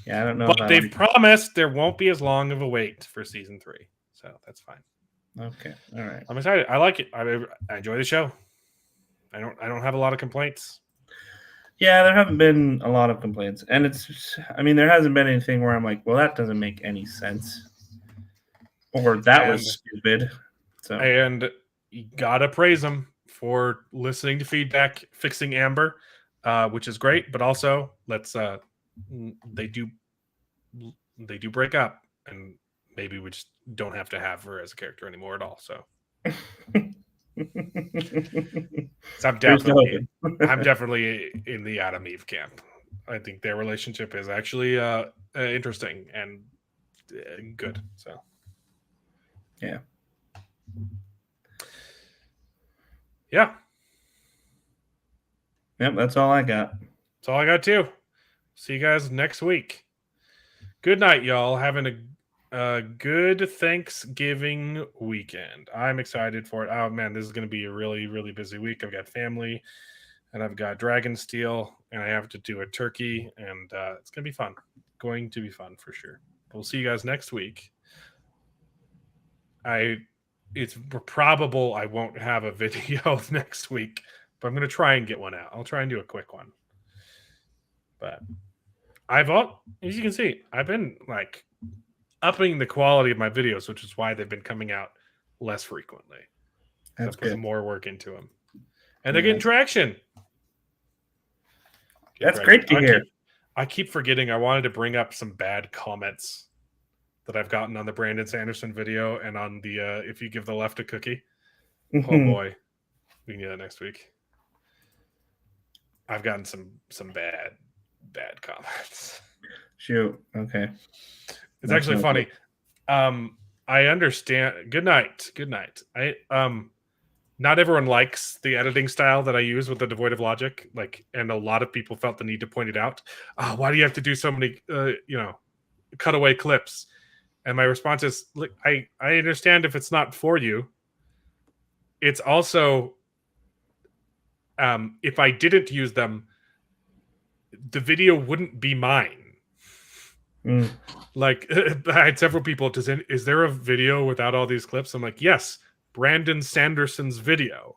Yeah, I don't know. But they've promised there won't be as long of a wait for season 3, so that's fine. Okay, all right. I'm excited. I like it. I enjoy the show. I don't have a lot of complaints. Yeah, there haven't been a lot of complaints, and there hasn't been anything where I'm like, well, that doesn't make any sense, or that was stupid. So, and you gotta praise them for listening to feedback, fixing Amber, which is great. But also, they do break up, and maybe we just don't have to have her as a character anymore at all. So. So I'm definitely in the Adam Eve camp. I think their relationship is actually interesting and good. So, yeah. Yep, that's all I got. That's all I got too. See you guys next week. Good night, y'all. Having a good Thanksgiving weekend. I'm excited for it. Oh man, this is going to be a really, really busy week. I've got family, and I've got Dragonsteel, and I have to do a turkey, and it's going to be fun. Going to be fun for sure. We'll see you guys next week. It's probable I won't have a video next week, but I'm going to try and get one out. I'll try and do a quick one. But as you can see, I've been like upping the quality of my videos, which is why they've been coming out less frequently. That's putting more work into them, and they're getting traction. That's great to hear. I keep forgetting I wanted to bring up some bad comments that I've gotten on the Brandon Sanderson video and on the If You Give the Left a Cookie. Oh boy. We can do that next week. I've gotten some bad comments. Shoot. Okay. It's actually funny. I understand. Good night. Not everyone likes the editing style that I use with the devoid of logic. And a lot of people felt the need to point it out. Why do you have to do so many, cutaway clips? And my response is, look, I understand if it's not for you. It's also, if I didn't use them, the video wouldn't be mine. I had several people. Is there a video without all these clips? I'm like, yes, Brandon Sanderson's video.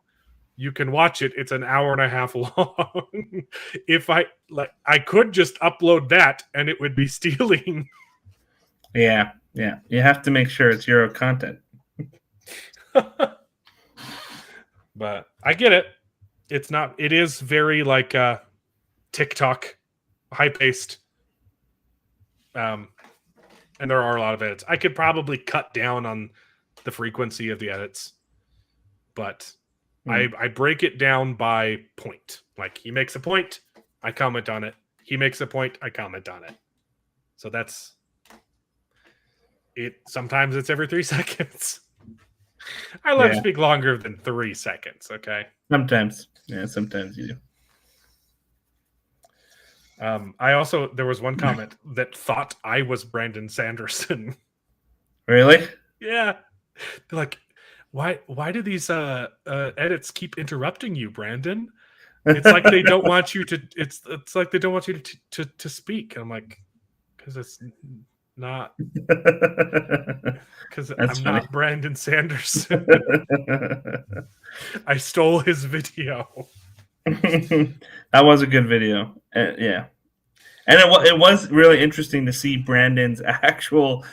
You can watch it. It's an hour and a half long. If I could just upload that, and it would be stealing. Yeah. You have to make sure it's your content. But I get it. It's not. It is very TikTok, high paced. And there are a lot of edits. I could probably cut down on the frequency of the edits, but I break it down by point. Like, he makes a point, I comment on it. He makes a point, I comment on it. So that's it. Sometimes it's every 3 seconds. I let him speak longer than 3 seconds. Okay. Sometimes. Yeah. Sometimes you do. There was one comment that thought I was Brandon Sanderson. Really? Yeah. They're like, why do these edits keep interrupting you, Brandon? It's like they don't want you to. It's like they don't want you to speak. And I'm like, because it's not. Because I'm not Brandon Sanderson. I stole his video. That was a good video. Yeah. And it was really interesting to see Brandon's actual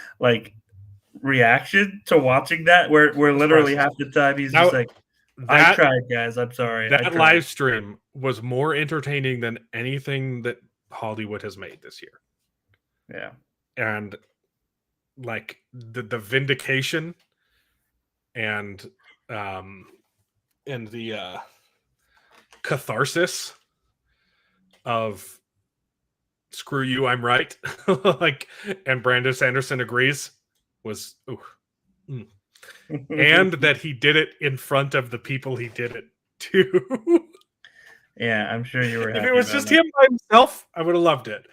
reaction to watching that, where literally half the time he's just like, I tried, guys. I'm sorry. That live stream was more entertaining than anything that Hollywood has made this year. Yeah. And the vindication and the catharsis of screw you, I'm right. And Brandon Sanderson agrees was and that he did it in front of the people he did it to. Yeah, I'm sure you were happy. If it was just him by himself, I would have loved it.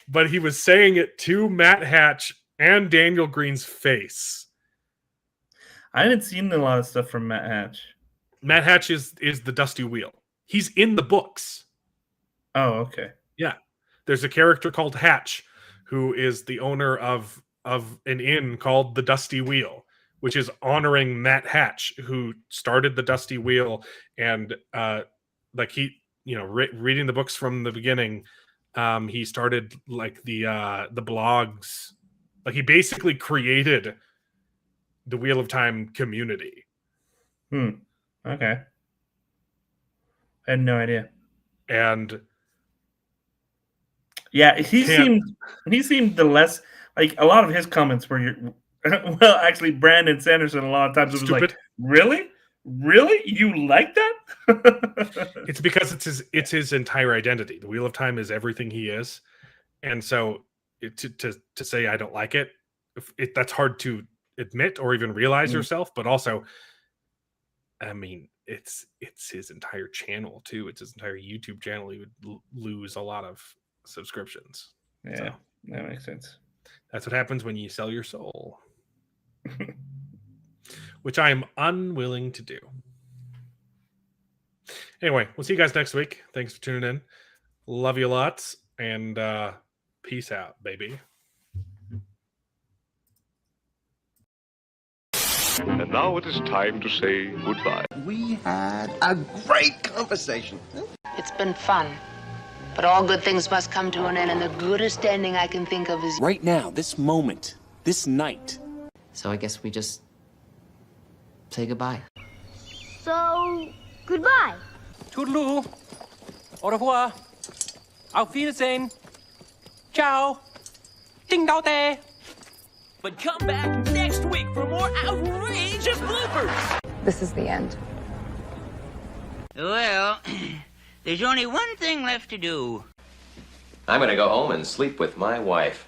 But he was saying it to Matt Hatch and Daniel Green's face. I haven't seen a lot of stuff from Matt Hatch. Matt Hatch is the Dusty Wheel. He's in the books. Oh, okay. Yeah. There's a character called Hatch who is the owner of an inn called the Dusty Wheel, which is honoring Matt Hatch, who started the Dusty Wheel. And reading the books from the beginning, he started the blogs. He basically created the Wheel of Time community. Okay. I had no idea. And yeah, he seemed the less a lot of his comments were well, actually Brandon Sanderson a lot of times was stupid. Really you like that? It's because it's his entire identity. The Wheel of Time is everything he is, and so to say I don't like it, that's hard to admit or even realize yourself. But also, I mean, it's his entire channel too. It's his entire YouTube channel. He would lose a lot of subscriptions. Yeah, so that makes sense. That's what happens when you sell your soul. Which I am unwilling to do. Anyway, we'll see you guys next week. Thanks for tuning in. Love you lots, and peace out, baby. And now it is time to say goodbye. We had a great conversation. It's been fun. But all good things must come to an end, and the goodest ending I can think of is... right now, this moment, this night. So I guess we just say goodbye. So, goodbye. Toodaloo. Au revoir. Auf Wiedersehen. Ciao. Ding dao day. But come back next week for more outrageous bloopers. This is the end. Well, there's only one thing left to do. I'm gonna go home and sleep with my wife.